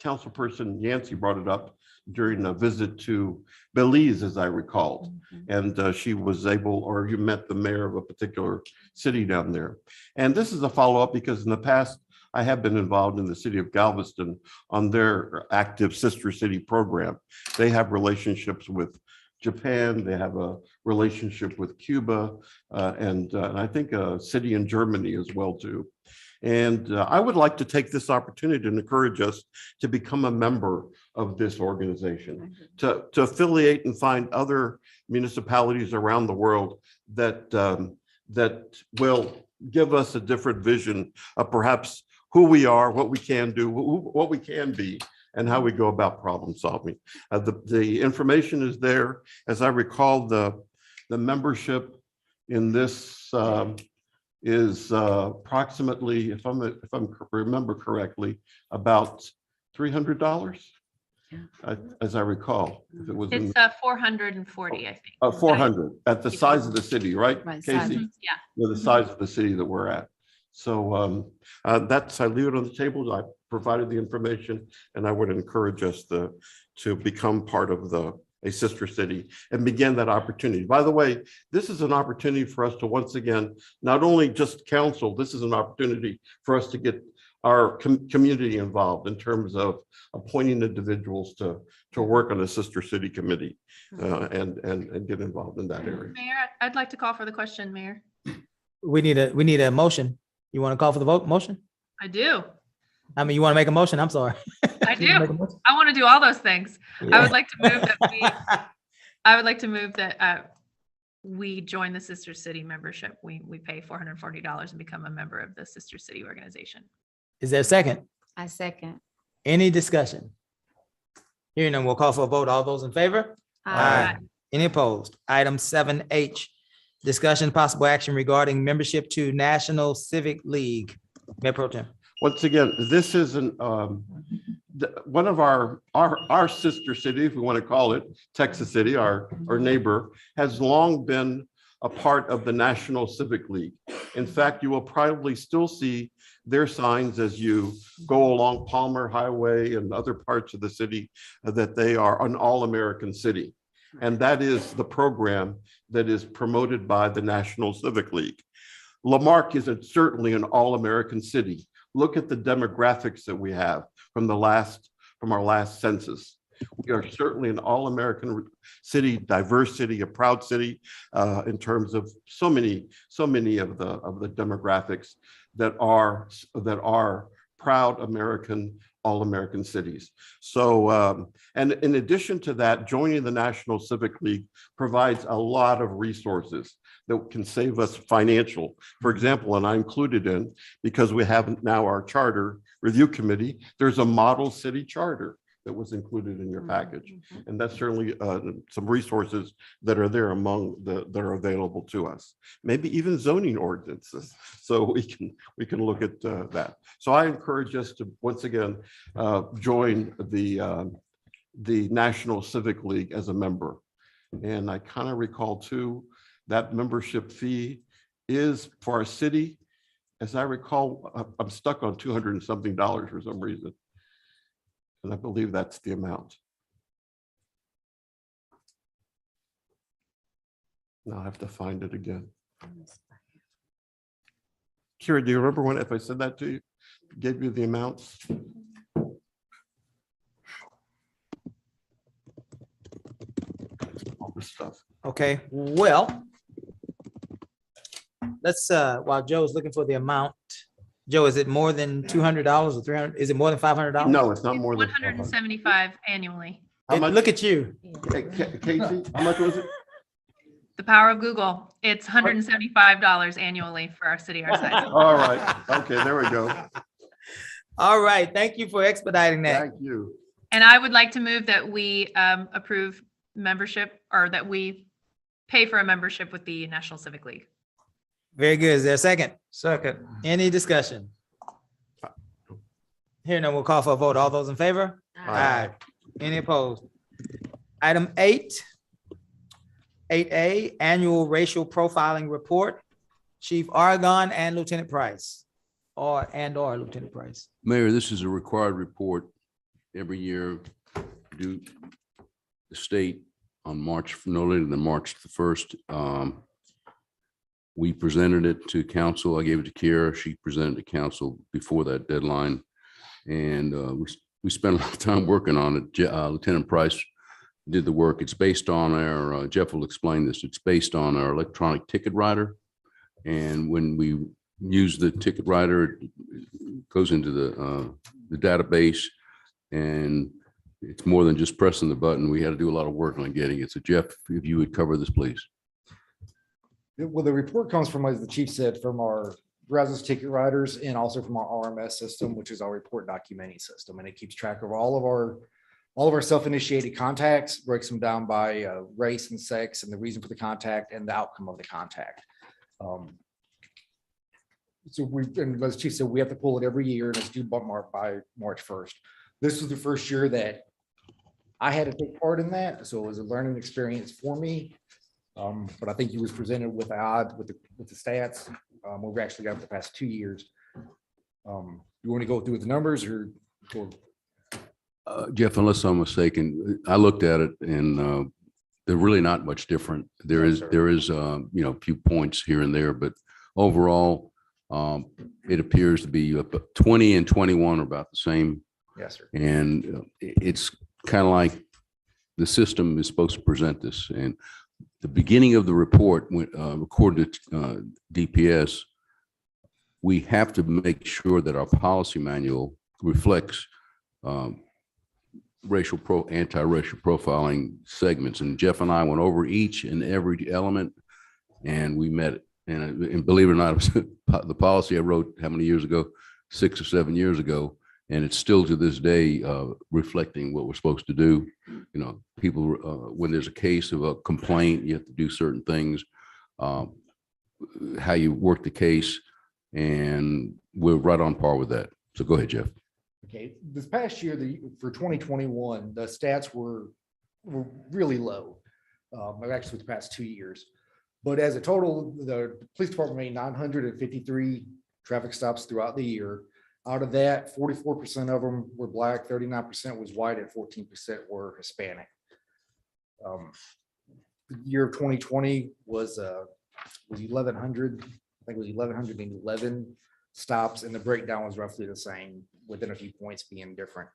Speaker 4: Councilperson Yancey brought it up during a visit to Belize, as I recalled. And she was able, or you met the mayor of a particular city down there. And this is a follow-up because in the past, I have been involved in the city of Galveston on their active sister city program. They have relationships with Japan, they have a relationship with Cuba, and I think a city in Germany as well too. And I would like to take this opportunity to encourage us to become a member of this organization, to affiliate and find other municipalities around the world that will give us a different vision of perhaps who we are, what we can do, what we can be, and how we go about problem solving. The information is there. As I recall, the membership in this is approximately, if I'm remember correctly, about $300, as I recall. If it was in
Speaker 2: It's 440, I think.
Speaker 4: 400 at the size of the city, right,
Speaker 14: Right,
Speaker 4: Casey?
Speaker 14: size.
Speaker 2: Yeah.
Speaker 4: The size of the city that we're at. So that's, I leave it on the table. I provided the information, and I would encourage us to become part of a sister city and begin that opportunity. By the way, this is an opportunity for us to once again, not only just council, this is an opportunity for us to get our community involved in terms of appointing individuals to work on a sister city committee and get involved in that area.
Speaker 2: Mayor, I'd like to call for the question, Mayor.
Speaker 1: We need a motion. You want to call for the vote motion?
Speaker 2: I do.
Speaker 1: I mean, you want to make a motion? I'm sorry.
Speaker 2: I
Speaker 1: You wanna
Speaker 2: do.
Speaker 1: make a motion?
Speaker 2: I want to do all those things. I
Speaker 1: Yeah.
Speaker 2: would like to move that I would like to move that we join the Sister City membership. We pay $440 and become a member of the Sister City organization.
Speaker 1: Is there a second?
Speaker 14: I second.
Speaker 1: Any discussion? Hearing none, we'll call for a vote. All those in favor? Any opposed? Item 7H, discussion possible action regarding membership to National Civic League. Mayor Pro Tem.
Speaker 4: Once again, this is one of our sister city, if we want to call it, Texas City, our neighbor, has long been a part of the National Civic League. In fact, you will probably still see their signs as you go along Palmer Highway and other parts of the city, that they are an all-American city. And that is the program that is promoted by the National Civic League. Lamarck is certainly an all-American city. Look at the demographics that we have from our last census. We are certainly an all-American city, diverse city, a proud city in terms of so many of the demographics that are proud American, all-American cities. So, and in addition to that, joining the National Civic League provides a lot of resources that can save us financial. For example, and I'm included in, because we have now our charter review committee, there's a model city charter that was included in your package. And that's certainly some resources that are there among that are available to us. Maybe even zoning ordinances. So we can look at that. So I encourage us to once again join the National Civic League as a member. And I kind of recall too, that membership fee is for our city. As I recall, I'm stuck on $200 and something for some reason. And I believe that's the amount. Now I have to find it again. Kira, do you remember when, if I said that to you, gave you the amounts? All this stuff.
Speaker 1: Okay, well, let's, while Joe's looking for the amount, Joe, is it more than $200 or 300? Is it more than $500?
Speaker 4: No, it's not more than
Speaker 2: 175 annually.
Speaker 4: How much?
Speaker 1: Look at you.
Speaker 4: Casey, how much was it?
Speaker 2: The power of Google. It's $175 annually for our city our size.
Speaker 4: All right. Okay, there we go.
Speaker 1: All right, thank you for expediting that.
Speaker 4: Thank you.
Speaker 2: And I would like to move that we approve membership, or that we pay for a membership with the National Civic League.
Speaker 1: Very good. Is there a second?
Speaker 18: Second.
Speaker 1: Any discussion? Here, now we'll call for a vote. All those in favor? Aye. Any opposed? Item 8A, Annual Racial Profiling Report. Chief Oregon and Lieutenant Price, or Lieutenant Price.
Speaker 7: Mayor, this is a required report every year due the state on March, no later than March the 1st. We presented it to council. I gave it to Kira. She presented it to council before that deadline. And we spent a lot of time working on it. Lieutenant Price did the work. It's based on our, Jeff will explain this, it's based on our electronic ticket writer. And when we use the ticket writer, it goes into the database, and it's more than just pressing the button. We had to do a lot of work on getting it. So Jeff, if you would cover this, please.
Speaker 8: Well, the report comes from, as the chief said, from our residence ticket writers and also from our RMS system, which is our report documenting system. And it keeps track of all of our self-initiated contacts, breaks them down by race and sex and the reason for the contact and the outcome of the contact. So and as Chief said, we have to pull it every year, and it's due by March 1st. This was the first year that I had to take part in that, so it was a learning experience for me. But I think he was presented with the odds, with the stats. We've actually got the past 2 years. You want to go through the numbers or?
Speaker 7: Jeff, unless I'm mistaken, I looked at it and they're really not much different. There is a few points here and there, but overall, it appears to be 20 and 21 are about the same.
Speaker 8: Yes, sir.
Speaker 7: And it's kind of like the system is supposed to present this. And the beginning of the report, recorded at DPS, we have to make sure that our policy manual reflects anti-racial profiling segments. And Jeff and I went over each and every element, and we met it. And believe it or not, it was the policy I wrote how many years ago, 6 or 7 years ago, and it's still to this day reflecting what we're supposed to do. You know, people, when there's a case of a complaint, you have to do certain things, how you work the case, and we're right on par with that. So go ahead, Jeff.
Speaker 8: Okay, this past year, for 2021, the stats were really low. Actually, the past 2 years. But as a total, the police department made 953 traffic stops throughout the year. Out of that, 44% of them were Black, 39% was white, and 14% were Hispanic. The year of 2020 was 1,100. I think it was 1,111 stops, and the breakdown was roughly the same, within a few points being different.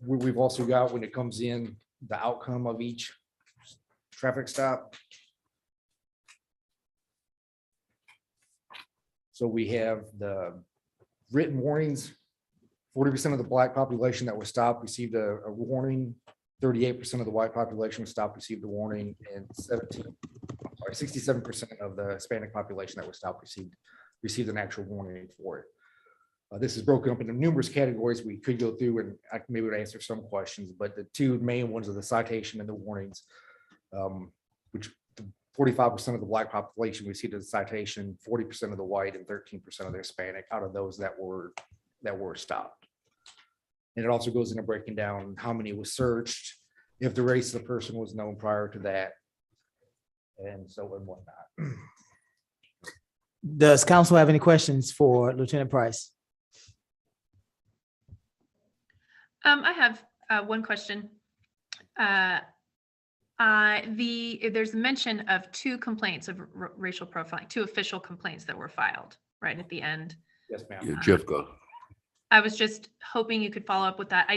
Speaker 8: We've also got, when it comes in, the outcome of each traffic stop. So we have the written warnings 40% of the black population that was stopped received a warning. 38% of the white population was stopped received a warning, and 67% of the Hispanic population that was stopped received an actual warning for it. This is broken up into numerous categories we could go through, and I maybe would answer some questions, but the two main ones are the citation and the warnings, which 45% of the black population received a citation, 40% of the white, and 13% of the Hispanic out of those that were stopped. And it also goes into breaking down how many was searched, if the race of the person was known prior to that, and so and whatnot.
Speaker 1: Does council have any questions for Lieutenant Price?
Speaker 2: I have one question. There's mention of two complaints of racial profiling, two official complaints that were filed right at the end.
Speaker 8: Yes, ma'am.
Speaker 7: Yeah, Jeff, go.
Speaker 2: I was just hoping you could follow up with that.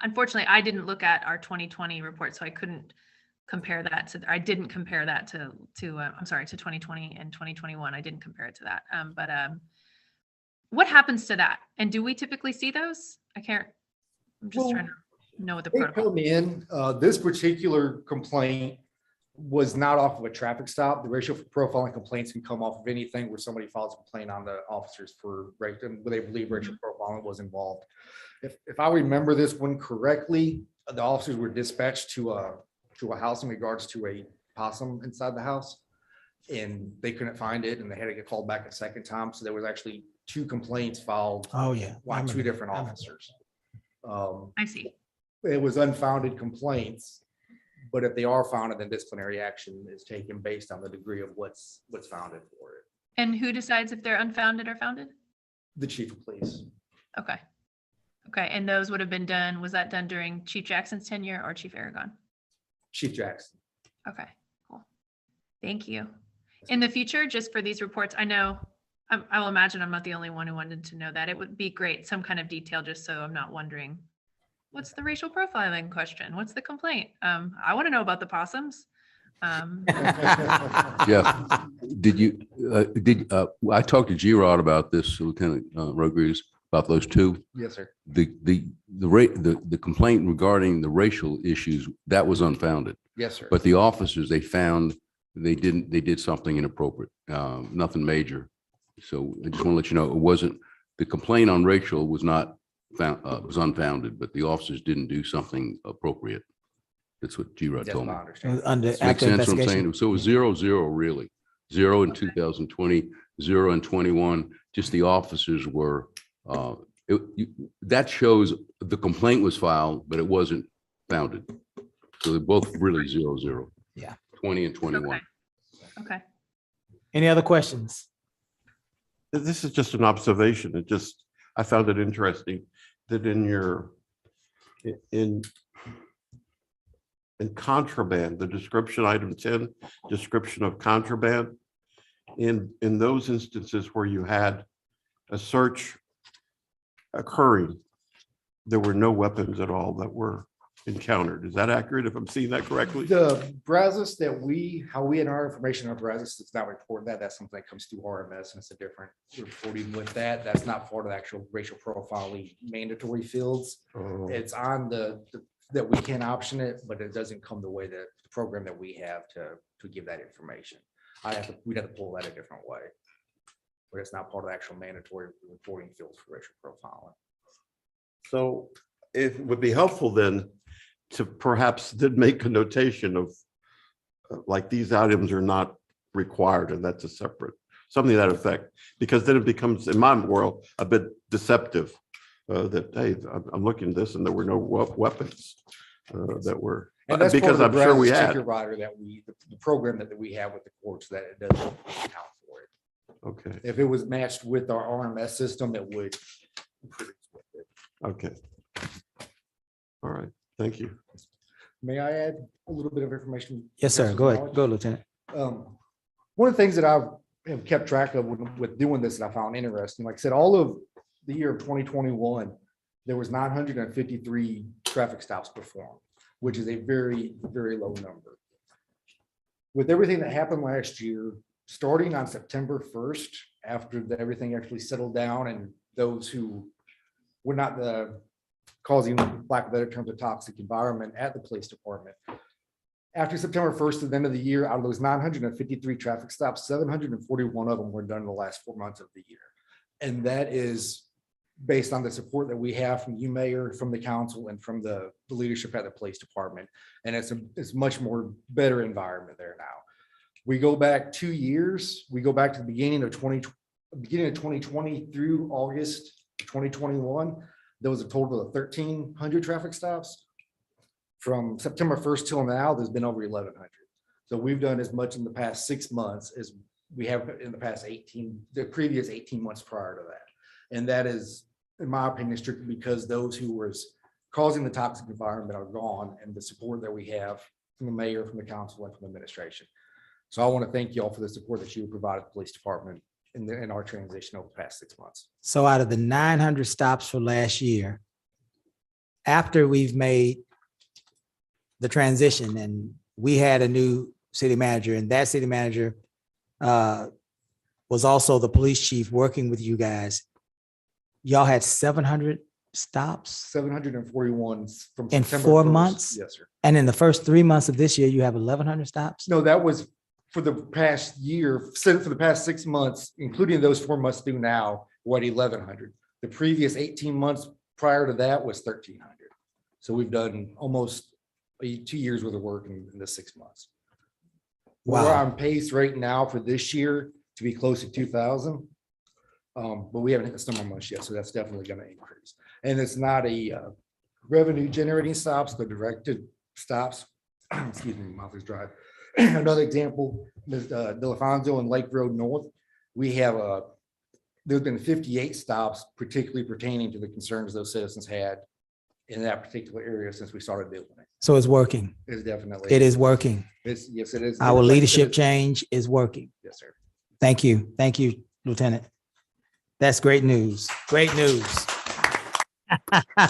Speaker 2: Unfortunately, I didn't look at our 2020 report, so I couldn't compare that to, I didn't compare that to 2020 and 2021. I didn't compare it to that. But what happens to that? And do we typically see those? I'm just trying to know what the
Speaker 8: They
Speaker 2: protocol.
Speaker 8: come in, this particular complaint was not off of a traffic stop. The racial profiling complaints can come off of anything where somebody files a complaint on the officers for race, and they believe racial profiling was involved. If I remember this one correctly, the officers were dispatched to a house in regards to a possum inside the house, and they couldn't find it, and they had to get called back a second time. So there was actually two complaints filed.
Speaker 1: Oh, yeah.
Speaker 8: By two different officers.
Speaker 2: I see.
Speaker 8: It was unfounded complaints, but if they are founded, then disciplinary action is taken based on the degree of what's founded for it.
Speaker 2: And who decides if they're unfounded or founded?
Speaker 8: The chief of police.
Speaker 2: Okay. Okay. And those would have been done, was that done during Chief Jackson's tenure or Chief Aragon?
Speaker 8: Chief Jackson.
Speaker 2: Okay, cool. Thank you. In the future, just for these reports, I know, I will imagine I'm not the only one who wanted to know that. It would be great, some kind of detail, just so I'm not wondering, what's the racial profiling question? What's the complaint? I want to know about the possums.
Speaker 7: Jeff, I talked to G-Rod about this, Lieutenant Rodriguez, about those two.
Speaker 8: Yes, sir.
Speaker 7: The complaint regarding the racial issues, that was unfounded.
Speaker 8: Yes, sir.
Speaker 7: But the officers, they found they did something inappropriate, nothing major. So I just want to let you know, it wasn't, the complaint on racial was not found, was unfounded, but the officers didn't do something appropriate. That's what G-Rod told me.
Speaker 1: Under
Speaker 7: Makes
Speaker 1: active
Speaker 7: sense what I'm saying?
Speaker 1: investigation.
Speaker 7: So it was 0-0 really, 0 in 2020, 0 in 21. Just the officers were, that shows the complaint was filed, but it wasn't founded. So they're both really 0-0.
Speaker 1: Yeah.
Speaker 7: 20 and 21.
Speaker 2: Okay.
Speaker 1: Any other questions?
Speaker 4: This is just an observation. I found it interesting that in contraband, the description, item 10, description of contraband, in those instances where you had a search occurring, there were no weapons at all that were encountered. Is that accurate, if I'm seeing that correctly?
Speaker 8: The Brazos how we had our information on Brazos, it's not reported that. That's something that comes through RMS, and it's a different reporting with that. That's not part of the actual racial profiling mandatory fields.
Speaker 4: Oh.
Speaker 8: It's on that we can option it, but it doesn't come the way that the program that we have to give that information. We'd have to pull that a different way. But it's not part of the actual mandatory reporting fields for racial profiling.
Speaker 4: So it would be helpful then to perhaps then make a notation of like these items are not required, and that's a separate, something to that effect, because then it becomes, in my world, a bit deceptive that, hey, I'm looking at this and there were no weapons that were,
Speaker 8: And that's
Speaker 4: because I'm sure we had.
Speaker 8: Rider that the program that we have with the courts, that it doesn't account for it.
Speaker 4: Okay.
Speaker 8: If it was matched with our RMS system, it would.
Speaker 4: Okay. All right. Thank you.
Speaker 8: May I add a little bit of information?
Speaker 1: Yes, sir. Go ahead. Go, Lieutenant.
Speaker 8: One of the things that I have kept track of with doing this that I found interesting, like I said, all of the year of 2021, there was 953 traffic stops performed, which is a very, very low number. With everything that happened last year, starting on September 1st, after everything actually settled down and those who we're not causing, lack of better terms, a toxic environment at the police department. After September 1st, at the end of the year, out of those 953 traffic stops, 741 of them were done in the last 4 months of the year. And that is based on the support that we have from you, Mayor, from the council, and from the leadership at the police department. And it's much more better environment there now. We go back 2 years, we go back to the beginning of 2020 through August 2021. There was a total of 1,300 traffic stops. From September 1st till now, there's been over 1,100. So we've done as much in the past 6 months as we have in the past the previous 18 months prior to that. And that is, in my opinion, strictly because those who were causing the toxic environment are gone, and the support that we have from the mayor, from the council, and from the administration. So I want to thank you all for the support that you provided the police department in our transition over the past 6 months.
Speaker 1: So out of the 900 stops for last year, after we've made the transition and we had a new city manager, and that city manager was also the police chief working with you guys, y'all had 700 stops
Speaker 8: 741 from
Speaker 1: in
Speaker 8: September
Speaker 1: 4
Speaker 8: 1st.
Speaker 1: months?
Speaker 8: Yes, sir.
Speaker 1: And in the first 3 months of this year, you have 1,100 stops?
Speaker 8: No, that was for the past year, for the past 6 months, including those 4 months through now, we're at 1,100. The previous 18 months prior to that was 1,300. So we've done almost 2 years worth of work in the 6 months. We're
Speaker 1: Wow.
Speaker 8: on pace right now for this year to be close to 2,000. But we haven't hit the summer months yet, so that's definitely going to increase. And it's not a revenue generating stops, but directed stops. Excuse me, mouth is dry. Another example, Delafonso and Lake Road North, we have there's been 58 stops, particularly pertaining to the concerns those citizens had in that particular area since we started doing it.
Speaker 1: So it's working.
Speaker 8: It's definitely.
Speaker 1: It is working.
Speaker 8: Yes, it is.
Speaker 1: Our leadership change is working.
Speaker 8: Yes, sir.
Speaker 1: Thank you. Thank you, Lieutenant. That's great news. Great news.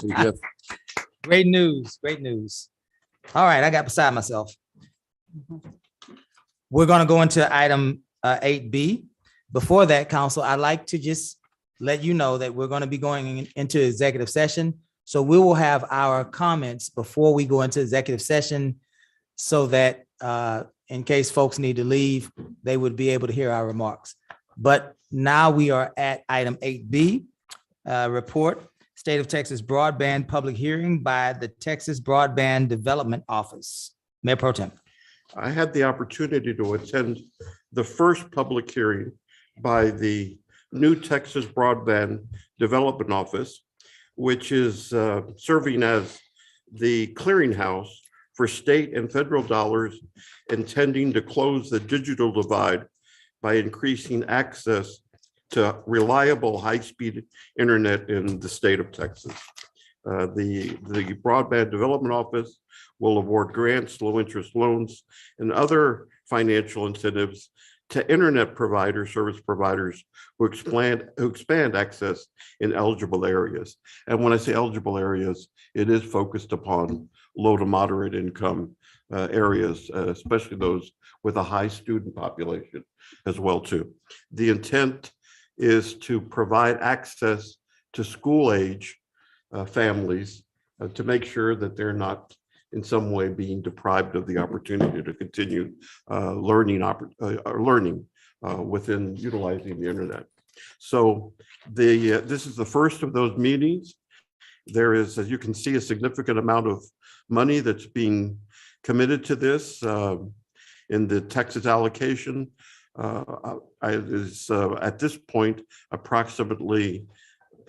Speaker 7: Yes.
Speaker 1: Great news. Great news. All right, I got beside myself. We're going to go into item 8B. Before that, council, I'd like to just let you know that we're going to be going into executive session. So we will have our comments before we go into executive session so that in case folks need to leave, they would be able to hear our remarks. But now we are at item 8B, report, State of Texas Broadband Public Hearing by the Texas Broadband Development Office. Mayor Pro Tem.
Speaker 21: I had the opportunity to attend the first public hearing by the new Texas Broadband Development Office, which is serving as the clearinghouse for state and federal dollars intending to close the digital divide by increasing access to reliable high-speed internet in the state of Texas. The Broadband Development Office will award grants, low-interest loans, and other financial incentives to internet providers, service providers who expand access in eligible areas. And when I say eligible areas, it is focused upon low to moderate income areas, especially those with a high student population as well too. The intent is to provide access to school age families to make sure that they're not in some way being deprived of the opportunity to continue learning within utilizing the internet. So this is the first of those meetings. There is, as you can see, a significant amount of money that's being committed to this in the Texas allocation. Is at this point approximately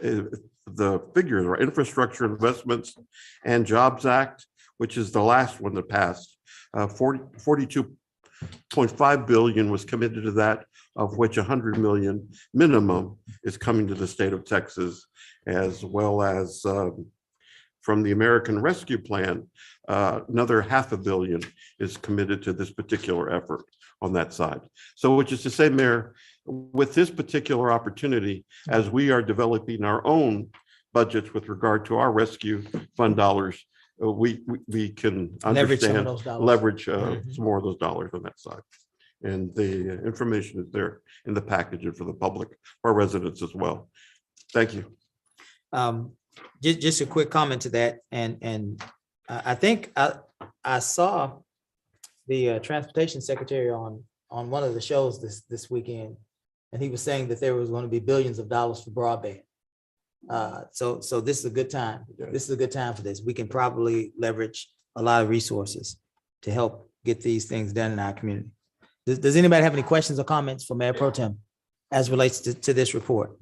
Speaker 21: the figures are Infrastructure Investments and Jobs Act, which is the last one that passed. 42.5 billion was committed to that, of which 100 million minimum is coming to the state of Texas, as well as from the American Rescue Plan, another $500 million is committed to this particular effort on that side. So which is to say, Mayor, with this particular opportunity, as we are developing our own budgets with regard to our rescue fund dollars, we can understand, leverage some more of those dollars on that side. And the information is there in the package and for the public, our residents as well. Thank you.
Speaker 1: Just a quick comment to that, and I think I saw the transportation secretary on one of the shows this weekend, and he was saying that there was going to be billions of dollars for broadband. So this is a good time. This is a good time for this. We can probably leverage a lot of resources to help get these things done in our community. Does anybody have any questions or comments for Mayor Pro Tem as relates to this report?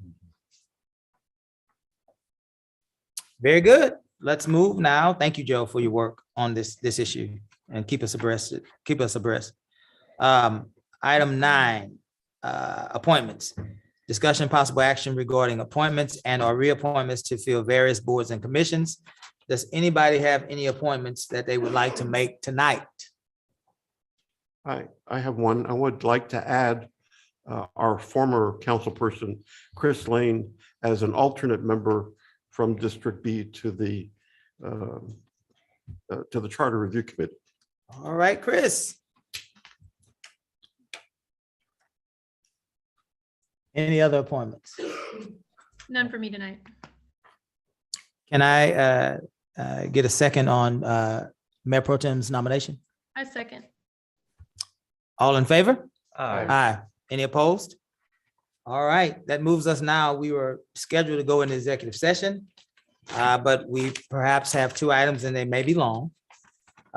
Speaker 1: Very good. Let's move now. Thank you, Joe, for your work on this issue and keep us abreast. Item 9, appointments. Discussion possible action regarding appointments and or reappointments to fill various boards and commissions. Does anybody have any appointments that they would like to make tonight?
Speaker 21: I have one. I would like to add our former councilperson, Chris Lane, as an alternate member from District B to the Charter Review Committee.
Speaker 1: All right, Chris. Any other appointments?
Speaker 2: None for me tonight.
Speaker 1: Can I get a second on Mayor Pro Tem's nomination?
Speaker 2: I second.
Speaker 1: All in favor?
Speaker 18: Aye.
Speaker 1: Aye. Any opposed? All right, that moves us now. We were scheduled to go into executive session, but we perhaps have 2 items and they may be long.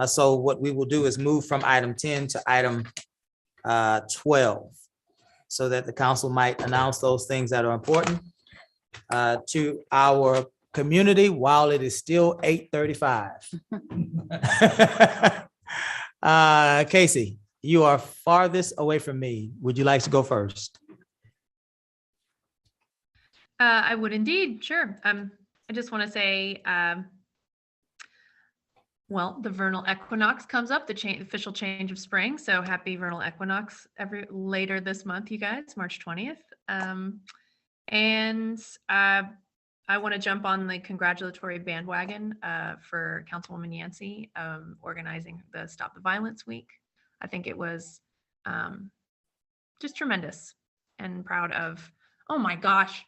Speaker 1: So what we will do is move from item 10 to item 12, so that the council might announce those things that are important to our community while it is still 8:35. Casey, you are farthest away from me. Would you like to go first?
Speaker 2: I would indeed, sure. I just want to say, well, the vernal equinox comes up, the official change of spring. So happy vernal equinox later this month, you guys, March 20th. And I want to jump on the congratulatory bandwagon for Councilwoman Yancey organizing the Stop the Violence Week. I think it was just tremendous, and proud of, oh my gosh.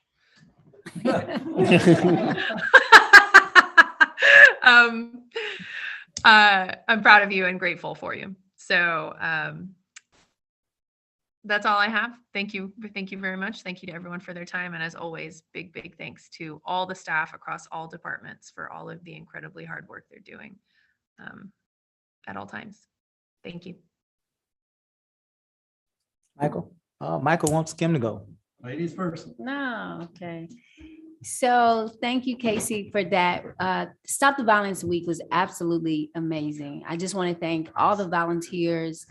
Speaker 2: I'm proud of you and grateful for you. So that's all I have. Thank you. Thank you very much. Thank you to everyone for their time. And as always, big thanks to all the staff across all departments for all of the incredibly hard work they're doing at all times. Thank you.
Speaker 1: Michael? Michael wants Kim to go.
Speaker 5: Ladies first.
Speaker 14: No, okay. So thank you, Casey, for that. Stop the Violence Week was absolutely amazing. I just want to thank all the volunteers,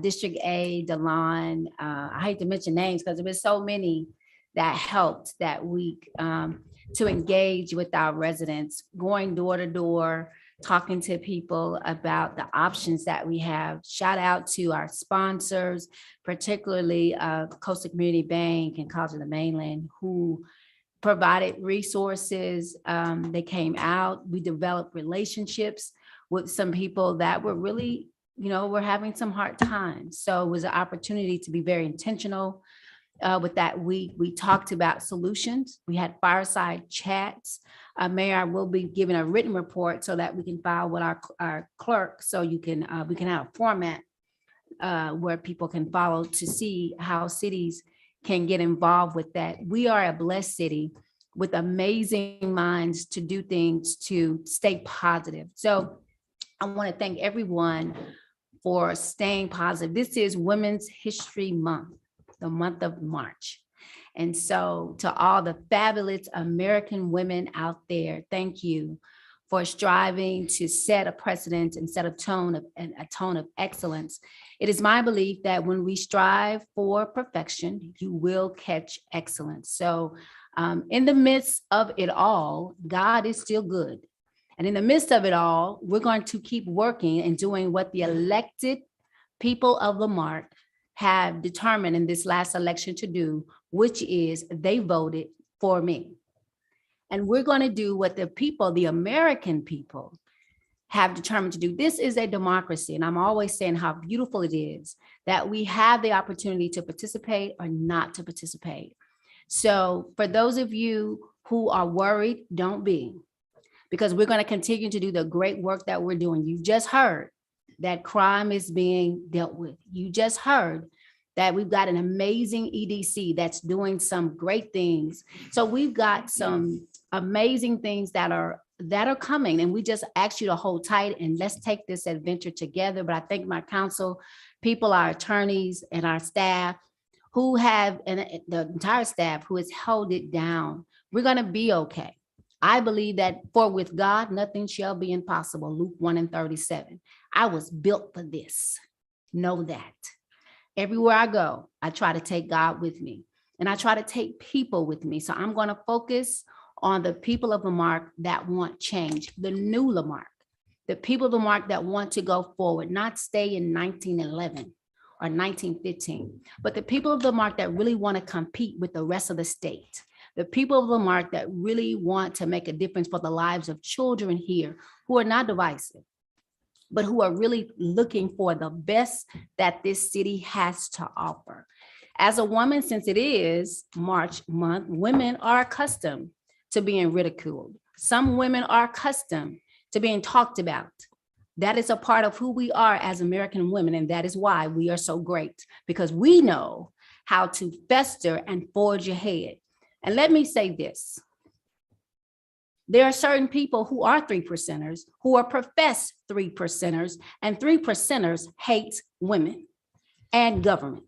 Speaker 14: District A, Delon. I hate to mention names because there was so many that helped that week to engage with our residents, going door to door, talking to people about the options that we have. Shout out to our sponsors, particularly Coastal Community Bank and College of the Mainland, who provided resources. They came out. We developed relationships with some people that were really, were having some hard times. So it was an opportunity to be very intentional with that week. We talked about solutions. We had fireside chats. Mayor, I will be giving a written report so that we can file with our clerk, so we can have a format where people can follow to see how cities can get involved with that. We are a blessed city with amazing minds to do things to stay positive. So I want to thank everyone for staying positive. This is Women's History Month, the month of March. And so to all the fabulous American women out there, thank you for striving to set a precedent and set a tone of excellence. It is my belief that when we strive for perfection, you will catch excellence. So in the midst of it all, God is still good. And in the midst of it all, we're going to keep working and doing what the elected people of Lamar have determined in this last election to do, which is they voted for me. And we're going to do what the people, the American people, have determined to do. This is a democracy. And I'm always saying how beautiful it is that we have the opportunity to participate or not to participate. So for those of you who are worried, don't be. Because we're going to continue to do the great work that we're doing. You just heard that crime is being dealt with. You just heard that we've got an amazing EDC that's doing some great things. So we've got some amazing things that are coming, and we just ask you to hold tight and let's take this adventure together. But I thank my council people, our attorneys, and our staff who have, and the entire staff who has held it down. We're going to be okay. I believe that for with God, nothing shall be impossible. Luke 1:37. I was built for this. Know that. Everywhere I go, I try to take God with me, and I try to take people with me. So I'm going to focus on the people of Lamarck that want change, the new Lamarck, the people of Lamarck that want to go forward, not stay in 1911 or 1915, but the people of Lamarck that really want to compete with the rest of the state. The people of Lamarck that really want to make a difference for the lives of children here who are not divisive, but who are really looking for the best that this city has to offer. As a woman, since it is March month, women are accustomed to being ridiculed. Some women are accustomed to being talked about. That is a part of who we are as American women, and that is why we are so great, because we know how to fester and forge ahead. And let me say this. There are certain people who are 3%ers, who are professed 3%ers, and 3%ers hate women and government.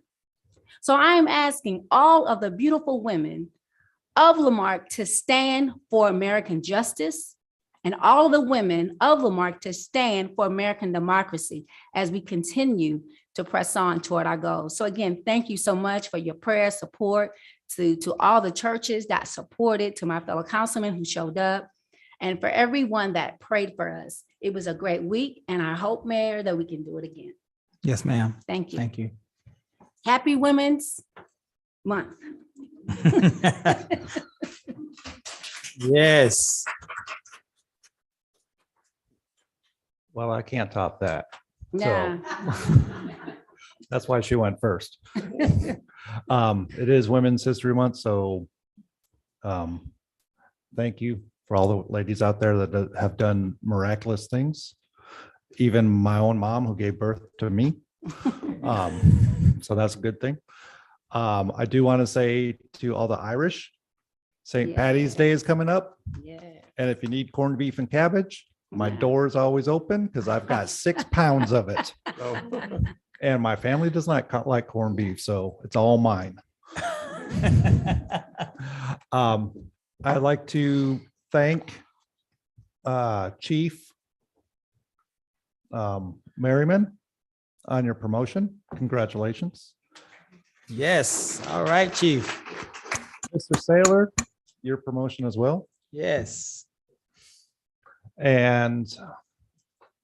Speaker 14: So I am asking all of the beautiful women of Lamarck to stand for American justice, and all the women of Lamarck to stand for American democracy as we continue to press on toward our goals. So again, thank you so much for your prayer support, to all the churches that supported, to my fellow councilmen who showed up, and for everyone that prayed for us. It was a great week, and I hope, Mayor, that we can do it again.
Speaker 1: Yes, ma'am.
Speaker 14: Thank you.
Speaker 1: Thank you.
Speaker 14: Happy Women's Month.
Speaker 1: Yes.
Speaker 18: Well, I can't top that.
Speaker 14: Yeah.
Speaker 18: That's why she went first. It is Women's History Month, so thank you for all the ladies out there that have done miraculous things. Even my own mom who gave birth to me. So that's a good thing. I do want to say to all the Irish, St. Patty's Day is coming up.
Speaker 14: Yeah.
Speaker 18: And if you need corned beef and cabbage, my door is always open because I've got 6 pounds of it. And my family does not like corned beef, so it's all mine. I'd like to thank Chief Merriman on your promotion. Congratulations.
Speaker 1: Yes. All right, Chief.
Speaker 18: Mr. Saylor, your promotion as well.
Speaker 1: Yes.
Speaker 18: And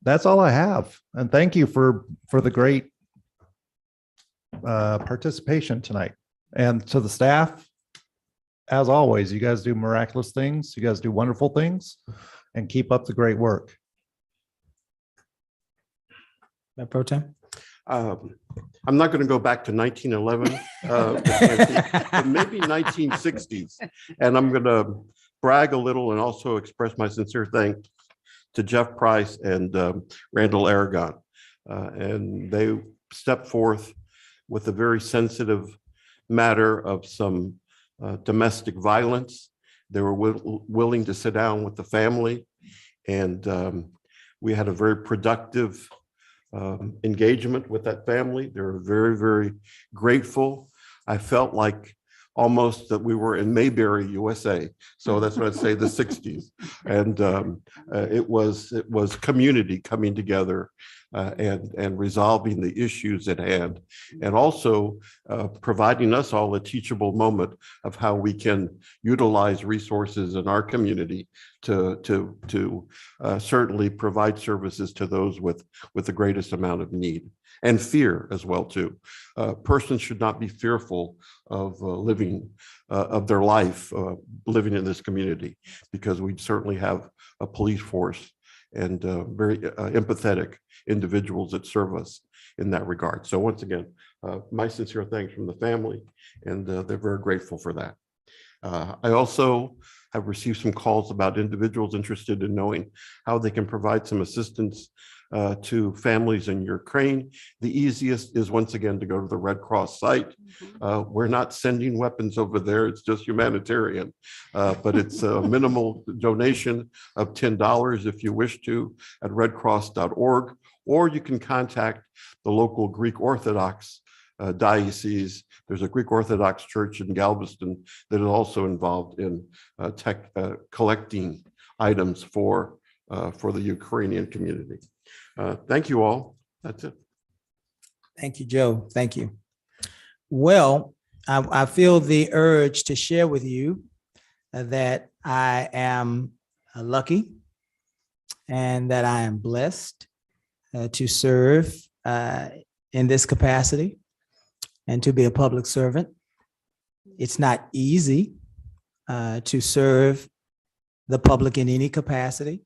Speaker 18: that's all I have. And thank you for the great participation tonight. And to the staff, as always, you guys do miraculous things. You guys do wonderful things, and keep up the great work.
Speaker 1: Mayor Pro Tem?
Speaker 21: I'm not going to go back to 1911, but maybe 1960s. And I'm going to brag a little and also express my sincere thanks to Jeff Price and Randall Aragon. And they stepped forth with a very sensitive matter of some domestic violence. They were willing to sit down with the family, and we had a very productive engagement with that family. They were very, very grateful. I felt like almost that we were in Mayberry, USA. So that's what I'd say, the 60s. And it was community coming together and resolving the issues at hand, and also providing us all a teachable moment of how we can utilize resources in our community to certainly provide services to those with the greatest amount of need and fear as well too. Persons should not be fearful of living of their life living in this community, because we certainly have a police force and very empathetic individuals that serve us in that regard. So once again, my sincere thanks from the family, and they're very grateful for that. I also have received some calls about individuals interested in knowing how they can provide some assistance to families in Ukraine. The easiest is once again to go to the Red Cross site. We're not sending weapons over there. It's just humanitarian. But it's a minimal donation of $10 if you wish to at redcross.org, or you can contact the local Greek Orthodox diocese. There's a Greek Orthodox church in Galveston that is also involved in collecting items for the Ukrainian community. Thank you all. That's it.
Speaker 1: Thank you, Joe. Thank you. Well, I feel the urge to share with you that I am lucky and that I am blessed to serve in this capacity and to be a public servant. It's not easy to serve the public in any capacity.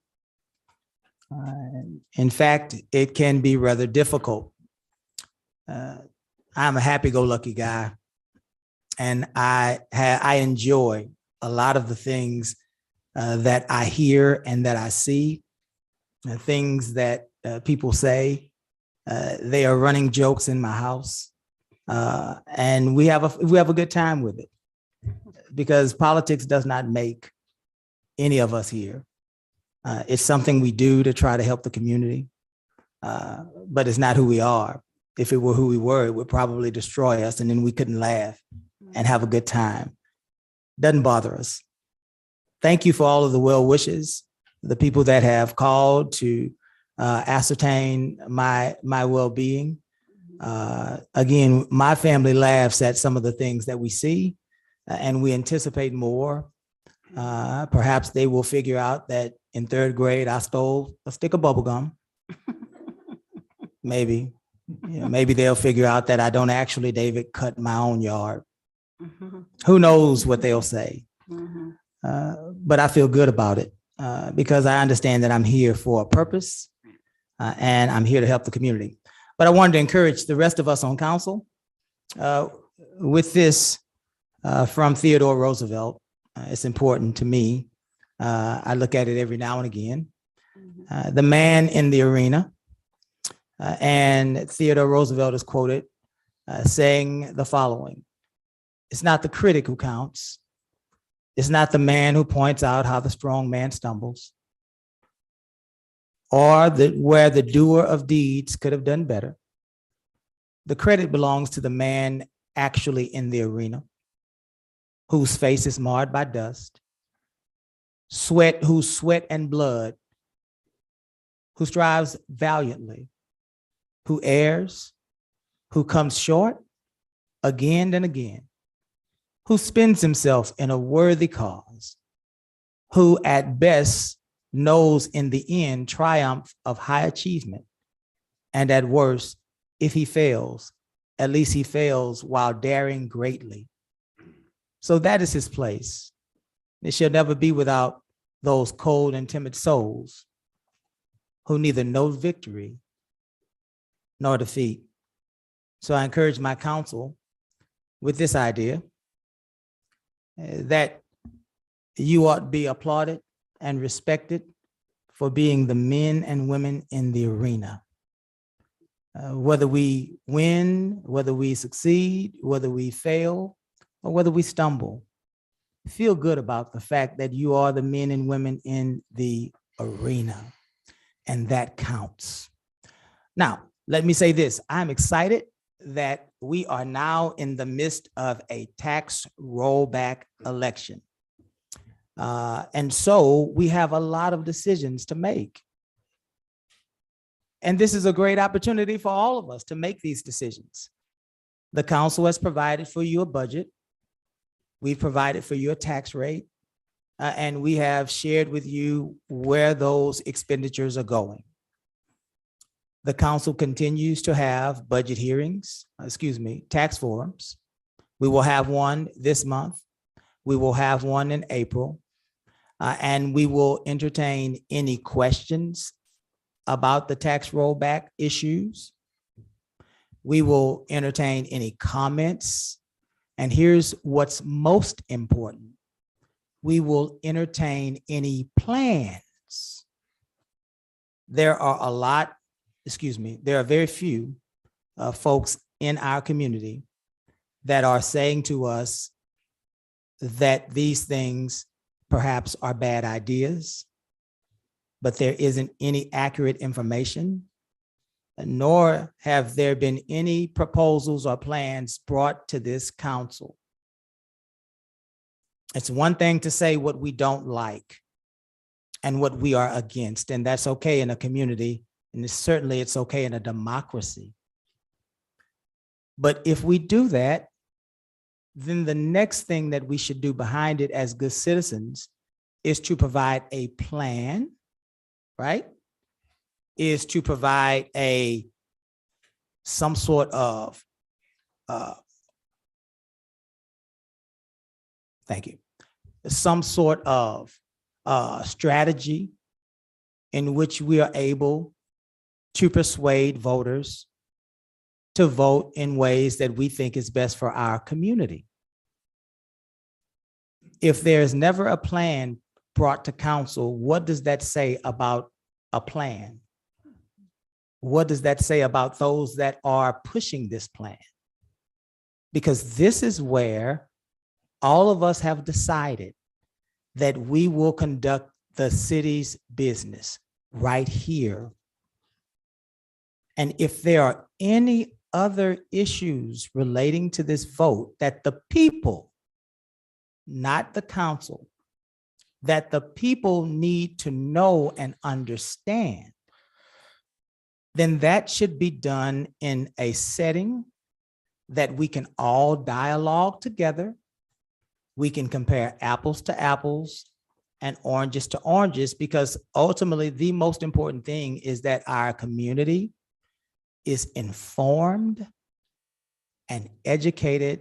Speaker 1: In fact, it can be rather difficult. I'm a happy-go-lucky guy, and I enjoy a lot of the things that I hear and that I see, things that people say. They are running jokes in my house, and we have a good time with it, because politics does not make any of us here. It's something we do to try to help the community, but it's not who we are. If it were who we were, it would probably destroy us, and then we couldn't laugh and have a good time. Doesn't bother us. Thank you for all of the well wishes, the people that have called to ascertain my well-being. Again, my family laughs at some of the things that we see, and we anticipate more. Perhaps they will figure out that in third grade, I stole a stick of bubble gum. Maybe, maybe they'll figure out that I don't actually, David, cut my own yard. Who knows what they'll say? But I feel good about it because I understand that I'm here for a purpose and I'm here to help the community. But I wanted to encourage the rest of us on council with this from Theodore Roosevelt. It's important to me. I look at it every now and again. The man in the arena. And Theodore Roosevelt is quoted saying the following: "It's not the critic who counts. It's not the man who points out how the strong man stumbles, or where the doer of deeds could have done better. The credit belongs to the man actually in the arena, whose face is marred by dust, whose sweat and blood, who strives valiantly, who errs, who comes short again and again, who spends himself in a worthy cause, who at best knows in the end triumph of high achievement, and at worst, if he fails, at least he fails while daring greatly. So that is his place. It shall never be without those cold and timid souls who neither know victory nor defeat." So I encourage my council with this idea that you ought to be applauded and respected for being the men and women in the arena. Whether we win, whether we succeed, whether we fail, or whether we stumble, feel good about the fact that you are the men and women in the arena, and that counts. Now, let me say this. I'm excited that we are now in the midst of a tax rollback election. And so we have a lot of decisions to make. And this is a great opportunity for all of us to make these decisions. The council has provided for you a budget. We've provided for you a tax rate, and we have shared with you where those expenditures are going. The council continues to have budget hearings, tax forums. We will have one this month. We will have one in April, and we will entertain any questions about the tax rollback issues. We will entertain any comments And here's what's most important. We will entertain any plans. There are very few folks in our community that are saying to us that these things perhaps are bad ideas, but there isn't any accurate information, nor have there been any proposals or plans brought to this council. It's one thing to say what we don't like and what we are against, and that's okay in a community, and it's okay in a democracy. But if we do that, then the next thing that we should do behind it as good citizens is to provide a plan, right? Is to provide some sort of, some sort of strategy in which we are able to persuade voters to vote in ways that we think is best for our community. If there's never a plan brought to council, what does that say about a plan? What does that say about those that are pushing this plan? Because this is where all of us have decided that we will conduct the city's business right here. And if there are any other issues relating to this vote that the people, not the council, that the people need to know and understand, then that should be done in a setting that we can all dialogue together. We can compare apples to apples and oranges to oranges, because ultimately the most important thing is that our community is informed and educated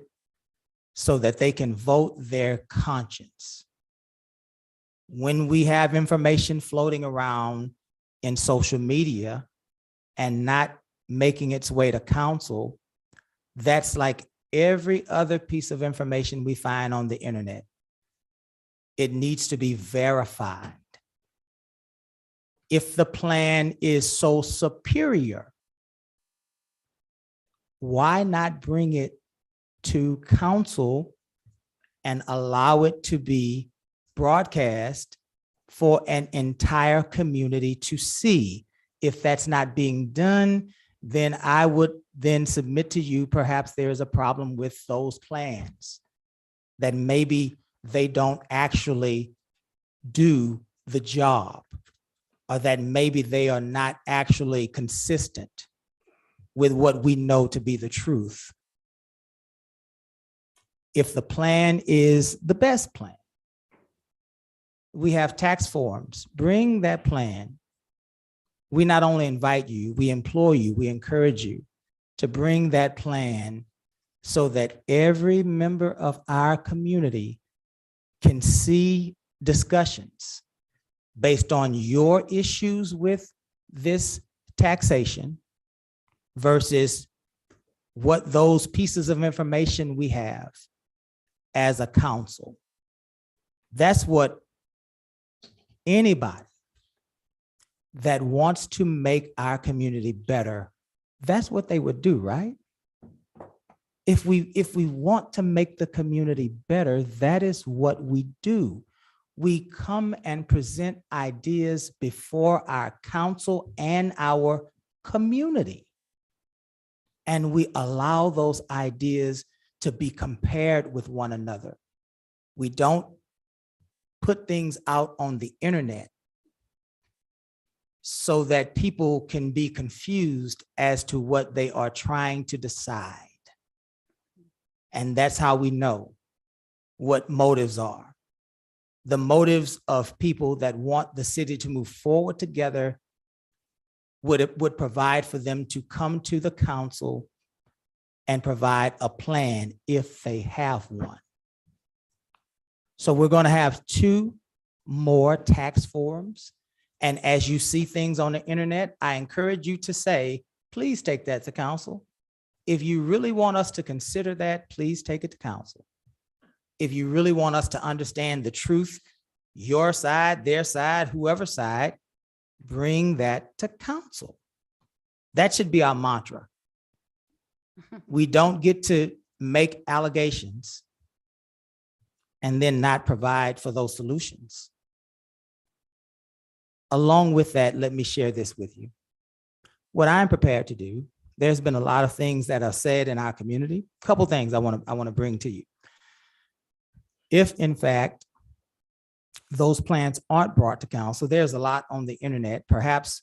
Speaker 1: so that they can vote their conscience. When we have information floating around in social media and not making its way to council, that's like every other piece of information we find on the internet. It needs to be verified. If the plan is so superior, why not bring it to council and allow it to be broadcast for an entire community to see? If that's not being done, then I would then submit to you, perhaps there is a problem with those plans, that maybe they don't actually do the job, or that maybe they are not actually consistent with what we know to be the truth. If the plan is the best plan, we have tax forms, bring that plan. We not only invite you, we implore you, we encourage you to bring that plan so that every member of our community can see discussions based on your issues with this taxation versus what those pieces of information we have as a council. That's what anybody that wants to make our community better, that's what they would do, right? If we want to make the community better, that is what we do. We come and present ideas before our council and our community. And we allow those ideas to be compared with one another. We don't put things out on the internet so that people can be confused as to what they are trying to decide. And that's how we know what motives are. The motives of people that want the city to move forward together would provide for them to come to the council and provide a plan if they have one. So we're going to have 2 more tax forms. And as you see things on the internet, I encourage you to say, please take that to council. If you really want us to consider that, please take it to council. If you really want us to understand the truth, your side, their side, whoever's side, bring that to council. That should be our mantra. We don't get to make allegations and then not provide for those solutions. Along with that, let me share this with you. What I'm prepared to do, there's been a lot of things that are said in our community. A couple things I want to bring to you. If in fact those plans aren't brought to council, there's a lot on the internet. Perhaps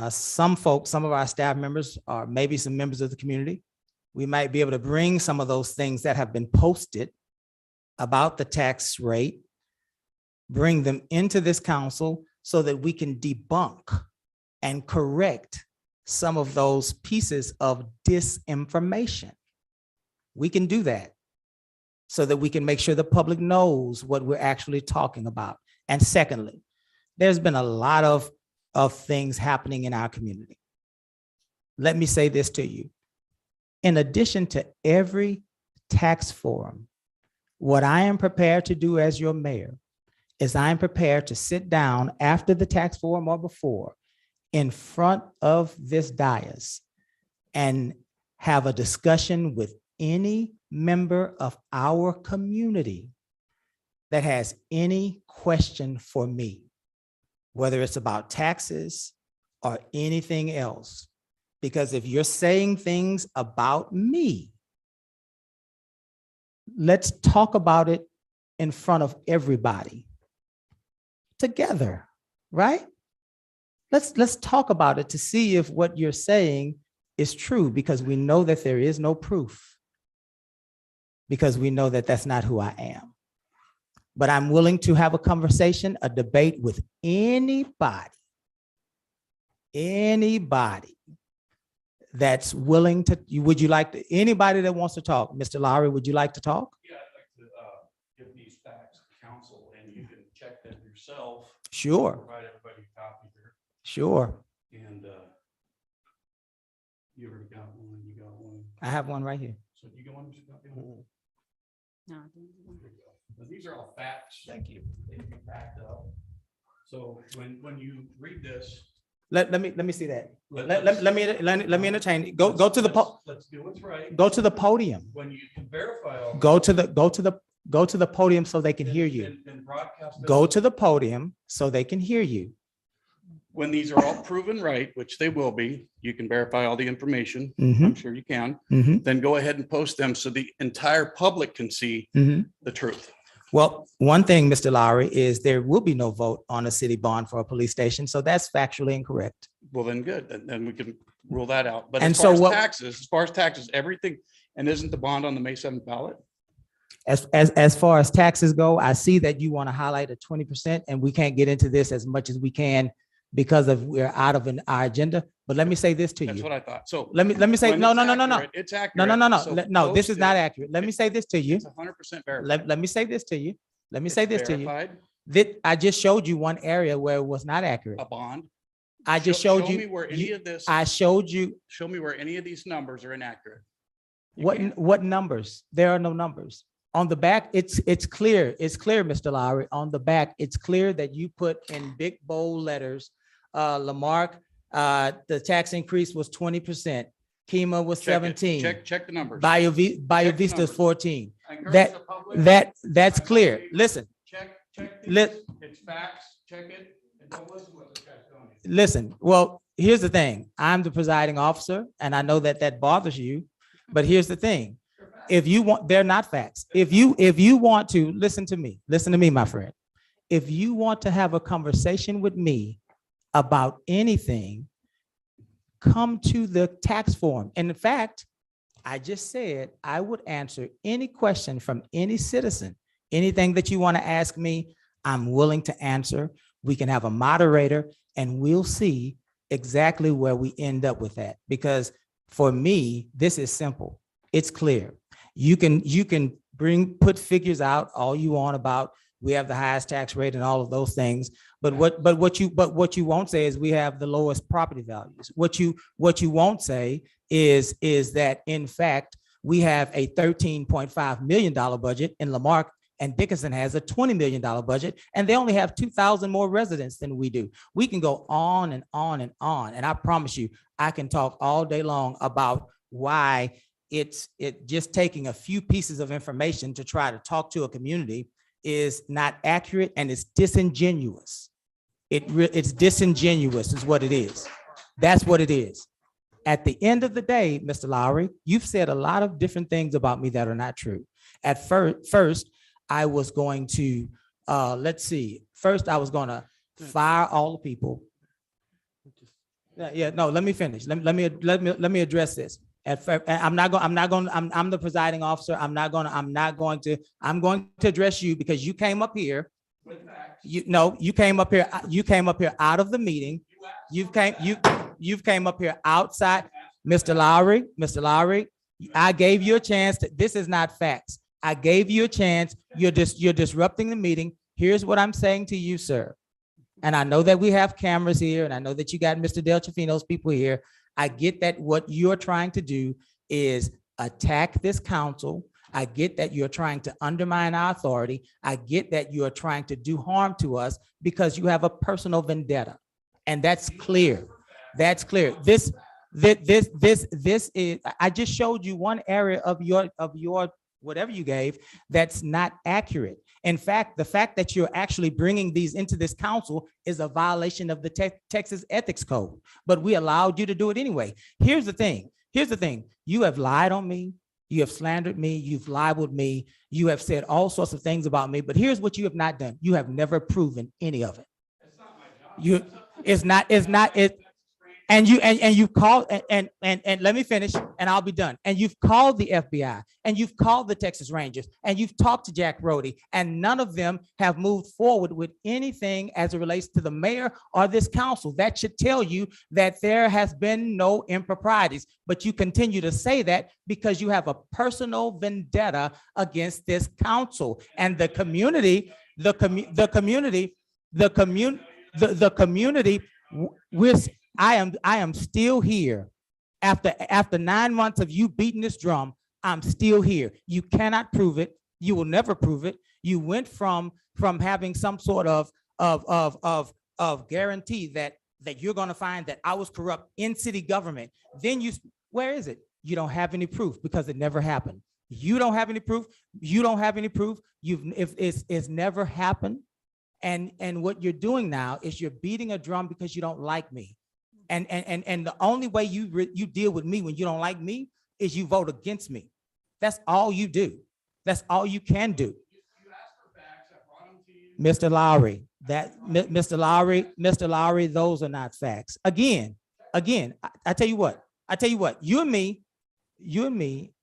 Speaker 1: some folks, some of our staff members, or maybe some members of the community, we might be able to bring some of those things that have been posted about the tax rate, bring them into this council so that we can debunk and correct some of those pieces of disinformation. We can do that so that we can make sure the public knows what we're actually talking about. And secondly, there's been a lot of things happening in our community. Let me say this to you. In addition to every tax forum, what I am prepared to do as your mayor is I am prepared to sit down after the tax forum or before in front of this dais and have a discussion with any member of our community that has any question for me, whether it's about taxes or anything else. Because if you're saying things about me, let's talk about it in front of everybody together, right? Let's talk about it to see if what you're saying is true, because we know that there is no proof, because we know that that's not who I am. But I'm willing to have a conversation, a debate with anybody that's willing to. Would you like to, anybody that wants to talk? Mr. Lowry, would you like to talk?
Speaker 5: Yeah, I'd like to give these facts to council and you can check them yourself.
Speaker 1: Sure.
Speaker 5: Provide everybody a copy here.
Speaker 1: Sure.
Speaker 5: And you already got one, you got one.
Speaker 1: I have one right here.
Speaker 5: So you got one, Mr. Copy?
Speaker 14: No.
Speaker 5: There you go. Now, these are all facts. Thank you. They can be backed up. So when you read this.
Speaker 1: Let me see that. Let me entertain. Go to the
Speaker 5: Let's do what's right.
Speaker 1: Go to the podium.
Speaker 5: When you can verify. All
Speaker 1: Go to the podium so they can hear you.
Speaker 5: And broadcast.
Speaker 1: Go to the podium so they can hear you.
Speaker 5: When these are all proven right, which they will be, you can verify all the information.
Speaker 1: Mhm.
Speaker 5: I'm sure you can. Then go ahead and post them so the entire public can see the truth.
Speaker 1: Well, one thing, Mr. Lowry, is there will be no vote on a city bond for a police station, so that's factually incorrect.
Speaker 5: Well, then good. Then we can rule that out. But
Speaker 1: And
Speaker 5: as far
Speaker 1: so
Speaker 5: as taxes, everything, and isn't the bond on the May 7th ballot?
Speaker 1: As far as taxes go, I see that you want to highlight a 20%, and we can't get into this as much as we can because we're out of our agenda. But let me say this to you.
Speaker 5: That's what I thought. So
Speaker 1: let me say,
Speaker 5: when
Speaker 1: no.
Speaker 5: it's accurate.
Speaker 1: No.
Speaker 5: So
Speaker 1: No, this
Speaker 5: post
Speaker 1: is not
Speaker 5: it.
Speaker 1: accurate. Let me say this to you.
Speaker 5: It's 100% verified.
Speaker 1: Let me say this to you. Let me say this to you.
Speaker 5: Verified.
Speaker 1: That I just showed you one area where it was not accurate.
Speaker 5: A bond.
Speaker 1: I just showed
Speaker 5: Show
Speaker 1: you.
Speaker 5: me where any of this.
Speaker 1: I showed you.
Speaker 5: Show me where any of these numbers are inaccurate.
Speaker 1: What numbers? There are no numbers. On the back, it's clear. It's clear, Mr. Lowry. On the back, it's clear that you put in big bold letters, Lamarck, the tax increase was 20%. Kima was
Speaker 5: Check it.
Speaker 1: 17.
Speaker 5: Check the numbers.
Speaker 1: Bio
Speaker 5: Check the
Speaker 1: Vista is
Speaker 5: numbers.
Speaker 1: 14.
Speaker 5: I encourage the public-
Speaker 1: That's clear. Listen,
Speaker 5: Check
Speaker 1: Let-
Speaker 5: these. It's facts. Check it. And don't listen to what this guy's telling you.
Speaker 1: listen. Well, here's the thing. I'm the presiding officer, and I know that bothers you. But here's the thing. If you want, they're not facts. If you want to listen to me, my friend. If you want to have a conversation with me about anything, come to the tax forum. And in fact, I just said I would answer any question from any citizen. Anything that you want to ask me, I'm willing to answer. We can have a moderator and we'll see exactly where we end up with that. Because for me, this is simple. It's clear. You can put figures out all you want about we have the highest tax rate and all of those things. But what you won't say is we have the lowest property values. What you won't say is that in fact, we have a $13.5 million budget in Lamar, and Dickinson has a $20 million budget, and they only have 2,000 more residents than we do. We can go on and on and on. And I promise you, I can talk all day long about why it just taking a few pieces of information to try to talk to a community is not accurate, and it's disingenuous. It's disingenuous is what it is. That's what it is. At the end of the day, Mr. Lowry, you've said a lot of different things about me that are not true. At first, I was going to, first I was going to fire all the people. No, let me finish. Let me address this. I'm the presiding officer. I'm going to address you because you came up here. You came up here out of the meeting. You've came up here outside. Mr. Lowry, I gave you a chance this is not facts. I gave you a chance. You're disrupting the meeting. Here's what I'm saying to you, sir. And I know that we have cameras here, and I know that you got Mr. Del Chafino's people here. I get that what you're trying to do is attack this council. I get that you're trying to undermine our authority. I get that you are trying to do harm to us because you have a personal vendetta. And that's clear. That's clear. This is, I just showed you one area of your whatever you gave that's not accurate. In fact, the fact that you're actually bringing these into this council is a violation of the Texas Ethics Code, but we allowed you to do it anyway. Here's the thing. You have lied on me. You have slandered me. You've libeled me. You have said all sorts of things about me, but here's what you have not done. You have never proven any of it. And you've called, and let me finish and I'll be done. And you've called the FBI and you've called the Texas Rangers and you've talked to Jack Rody, and none of them have moved forward with anything as it relates to the mayor or this council. That should tell you that there has been no improprieties, but you continue to say that because you have a personal vendetta against this council and the community, I am still here. After 9 months of you beating this drum, I'm still here. You cannot prove it. You will never prove it. You went from having some sort of guarantee that you're going to find that I was corrupt in city government. Then where is it? You don't have any proof because it never happened. You don't have any proof. It's never happened. And what you're doing now is you're beating a drum because you don't like me. And the only way you deal with me when you don't like me is you vote against me. That's all you do. That's all you can do. Mr. Lowry, Mr. Lowry, those are not facts. Again, I tell you what, you and me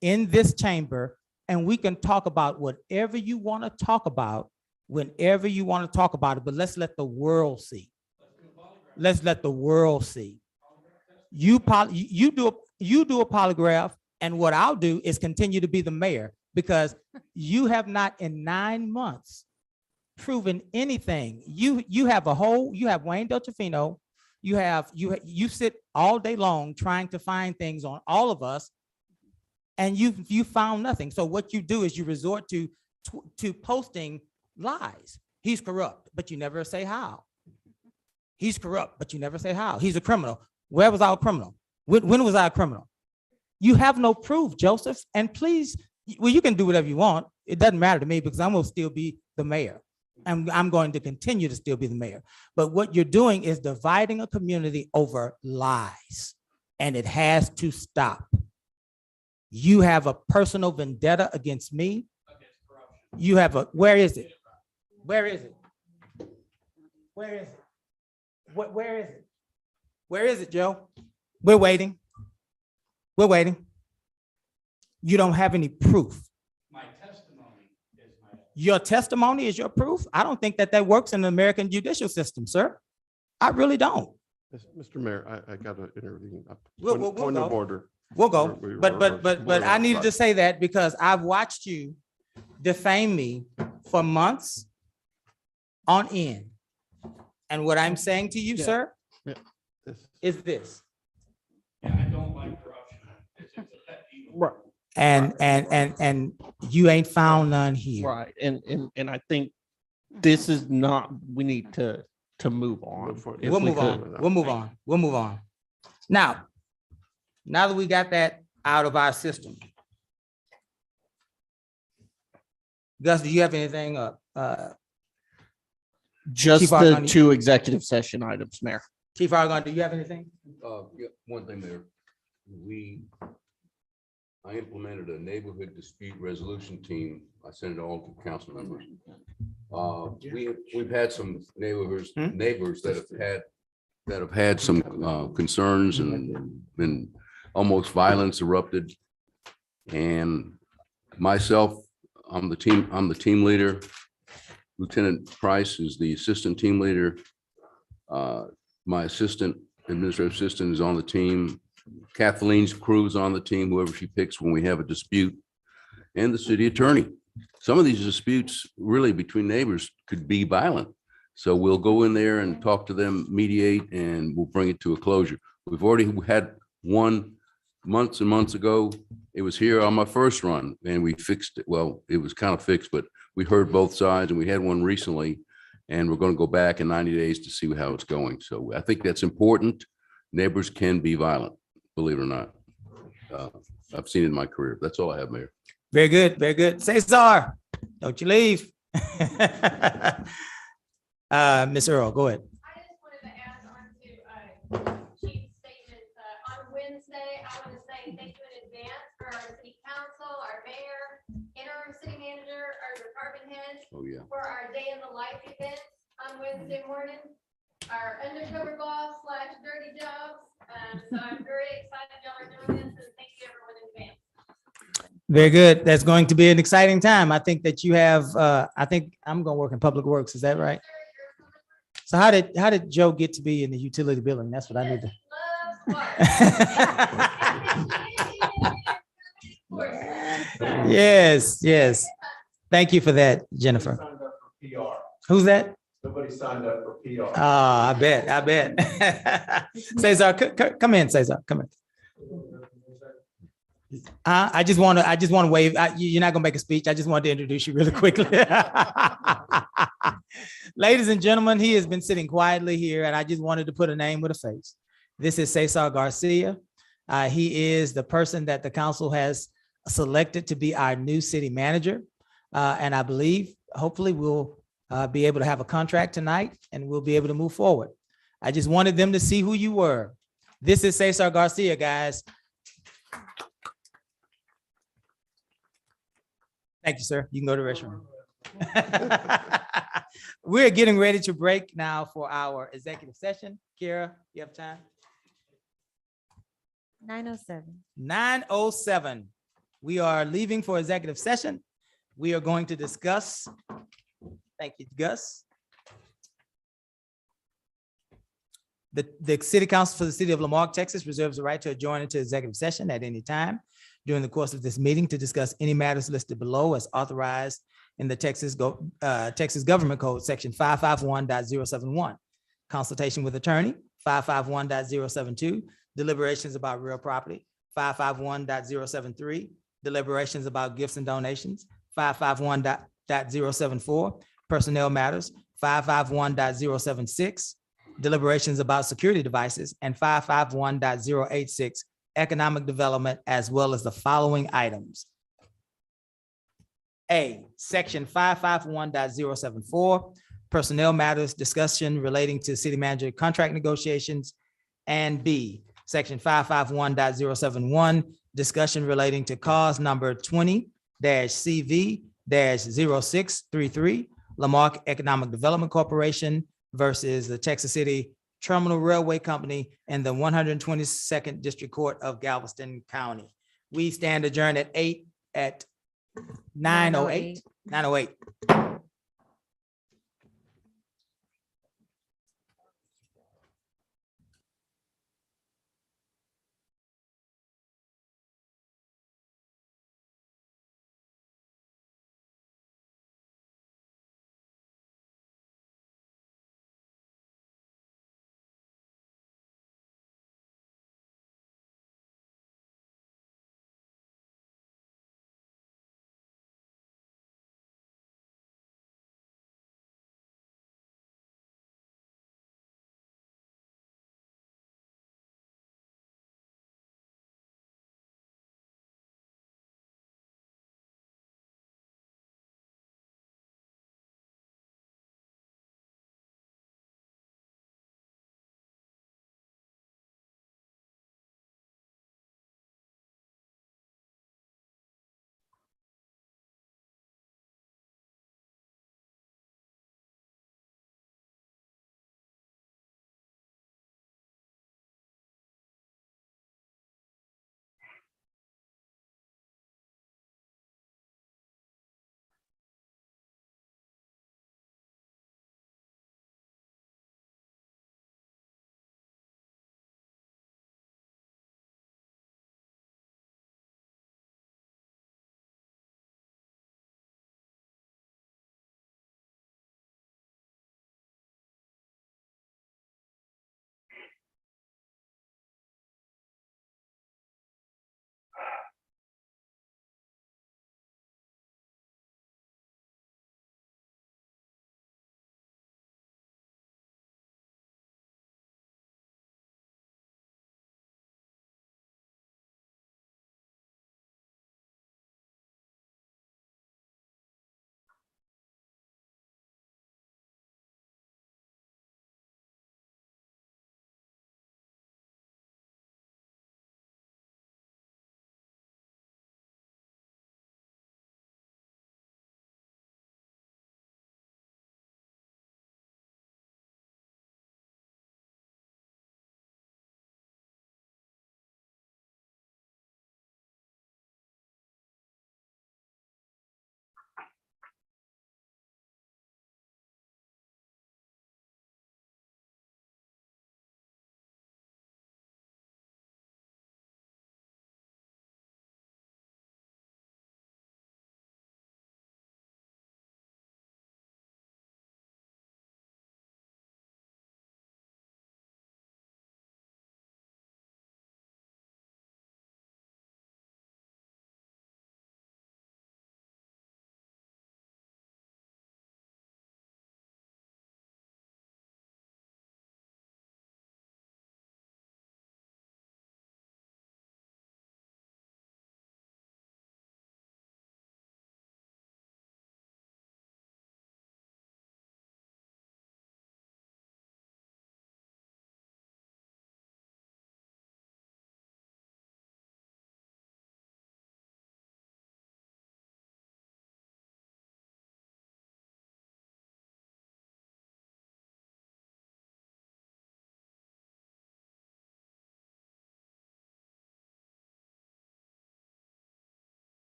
Speaker 1: in this chamber, and we can talk about whatever you want to talk about, whenever you want to talk about it, but let's let the world see. Let's let the world see. You do a polygraph, and what I'll do is continue to be the mayor because you have not in 9 months proven anything. You have Wayne Del Chafino. You sit all day long trying to find things on all of us, and you found nothing. So what you do is you resort to posting lies. He's corrupt, but you never say how. He's corrupt, but you never say how. He's a criminal. Where was our criminal? When was our criminal? You have no proof, Joseph. And please, well, you can do whatever you want. It doesn't matter to me because I'm going to still be the mayor. I'm going to continue to still be the mayor. But what you're doing is dividing a community over lies, and it has to stop. You have a personal vendetta against me. You have where is it? Where is it? Where is it? Where is it? Where is it, Joe? We're waiting. You don't have any proof. Your testimony is your proof? I don't think that works in the American judicial system, sir. I really don't.
Speaker 21: Mr. Mayor, I got to intervene.
Speaker 1: Point
Speaker 21: of order.
Speaker 1: We'll go. But I needed to say that because I've watched you defame me for months on end. And what I'm saying to you,
Speaker 5: Yeah.
Speaker 1: sir,
Speaker 5: Yeah.
Speaker 1: is this.
Speaker 5: And I don't like corruption. It's a pet peeve. Right.
Speaker 1: And you ain't found none here.
Speaker 5: Right. And I think this is not, we need to move on. if
Speaker 1: We'll
Speaker 5: we
Speaker 1: move
Speaker 5: could.
Speaker 1: on. We'll move on. We'll move on. Now that we got that out of our system. Gus, do you have anything?
Speaker 5: Just
Speaker 1: Chief
Speaker 5: the
Speaker 1: Argani-
Speaker 5: 2 executive session items, Mayor.
Speaker 1: Chief Argon, do you have anything?
Speaker 7: Yeah, one thing there. I implemented a neighborhood dispute resolution team. I sent it all to council members. We've had some neighbors that have had some concerns and been almost violence erupted. And myself, I'm the team leader. Lieutenant Price is the assistant team leader. My administrative assistant is on the team. Kathleen's crew is on the team, whoever she picks when we have a dispute, and the city attorney. Some of these disputes really between neighbors could be violent. So we'll go in there and talk to them, mediate, and we'll bring it to a closure. We've already had one months and months ago. It was here on my first run and we fixed it. Well, it was kind of fixed, but we heard both sides, and we had one recently, and we're going to go back in 90 days to see how it's going. So I think that's important. Neighbors can be violent, believe it or not. I've seen it in my career. That's all I have, Mayor.
Speaker 1: Very good, very good. Cesar, don't you leave. Ms. Earl, go ahead.
Speaker 6: I just wanted to add on to Chief's statement. On Wednesday, I want to say thank you in advance for our city council, our mayor, interim city manager, our department heads
Speaker 7: Oh, yeah.
Speaker 6: for our day in the life event on Wednesday morning. Our undercover boss / dirty jobs. So I'm very excited y'all are doing this, and thank you everyone in advance.
Speaker 1: Very good. That's going to be an exciting time. I think that you have, I think I'm going to work in public works. Is that right? So how did Joe get to be in the utility building? That's what I need to. Yes, yes. Thank you for that, Jennifer. Who's that?
Speaker 5: Nobody signed up for PR.
Speaker 1: Oh, I bet. Cesar, come in, Cesar, come in. I just want to wave. You're not gonna make a speech. I just wanted to introduce you really quickly. Ladies and gentlemen, he has been sitting quietly here, and I just wanted to put a name with a face. This is Cesar Garcia. He is the person that the council has selected to be our new city manager. And I believe, hopefully, we'll be able to have a contract tonight, and we'll be able to move forward. I just wanted them to see who you were. This is Cesar Garcia, guys. Thank you, sir. You can go to the restroom. We're getting ready to break now for our executive session. Kara, you have time?
Speaker 3: 9:07.
Speaker 1: 9:07. We are leaving for executive session. We are going to discuss. Thank you, Gus. The City Council for the City of Lamar, Texas reserves the right to adjourn into executive session at any time during the course of this meeting to discuss any matters listed below as authorized in the Texas Government Code, section 551.071. Consultation with attorney, 551.072. Deliberations about real property, 551.073. Deliberations about gifts and donations, 551.074. Personnel matters, 551.076. Deliberations about security devices, and 551.086. Economic development, as well as the following items. A, section 551.074, personnel matters, discussion relating to city manager contract negotiations. And B, section 551.071, discussion relating to cause number 20-CV-0633, Lamarck Economic Development Corporation versus the Texas City Terminal Railway Company and the 122nd District Court of Galveston County. We stand adjourned at 9:08.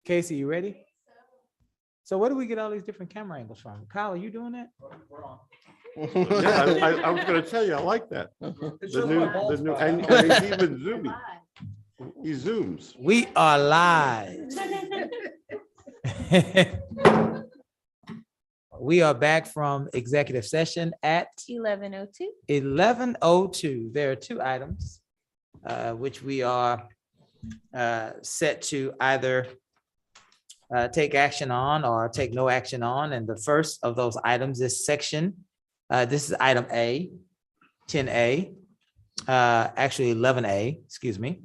Speaker 1: Casey, you ready? So where do we get all these different camera angles from? Kyle, are you doing that?
Speaker 21: Yeah, I was gonna tell you, I like that. The new, and he's even zooming. He zooms.
Speaker 1: We are live. We are back from executive session at
Speaker 15: 11:02.
Speaker 1: 11:02. There are two items which we are set to either take action on or take no action on. And the first of those items is section, this is item A, 10A, actually 11A, excuse me.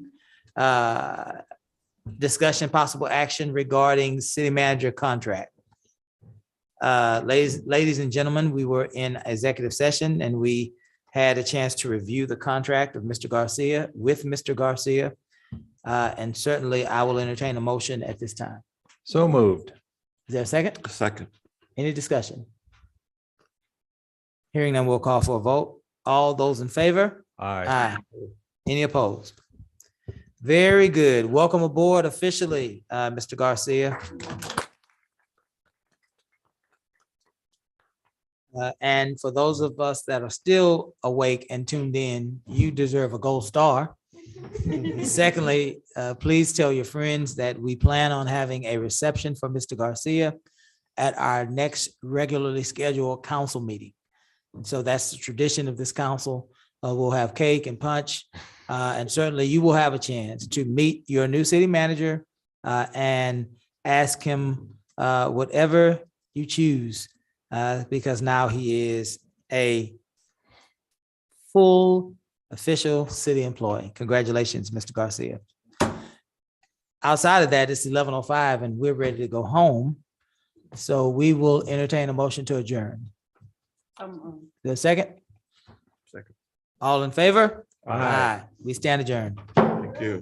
Speaker 1: Discussion possible action regarding city manager contract. Ladies and gentlemen, we were in executive session and we had a chance to review the contract of Mr. Garcia with Mr. Garcia. And certainly I will entertain a motion at this time.
Speaker 18: So moved.
Speaker 1: Is there a second?
Speaker 21: Second.
Speaker 1: Any discussion? Hearing none, we'll call for a vote. All those in favor? Aye. Any opposed? Very good. Welcome aboard officially, Mr. Garcia. And for those of us that are still awake and tuned in, you deserve a gold star. Secondly, please tell your friends that we plan on having a reception for Mr. Garcia at our next regularly scheduled council meeting. And so that's the tradition of this council. We'll have cake and punch. And certainly you will have a chance to meet your new city manager and ask him whatever you choose, because now he is a full official city employee. Congratulations, Mr. Garcia. Outside of that, it's 11:05 and we're ready to go home. So we will entertain a motion to adjourn. The second?
Speaker 21: Second.
Speaker 1: All in favor?
Speaker 18: Aye.
Speaker 1: We stand adjourned.
Speaker 21: Thank you.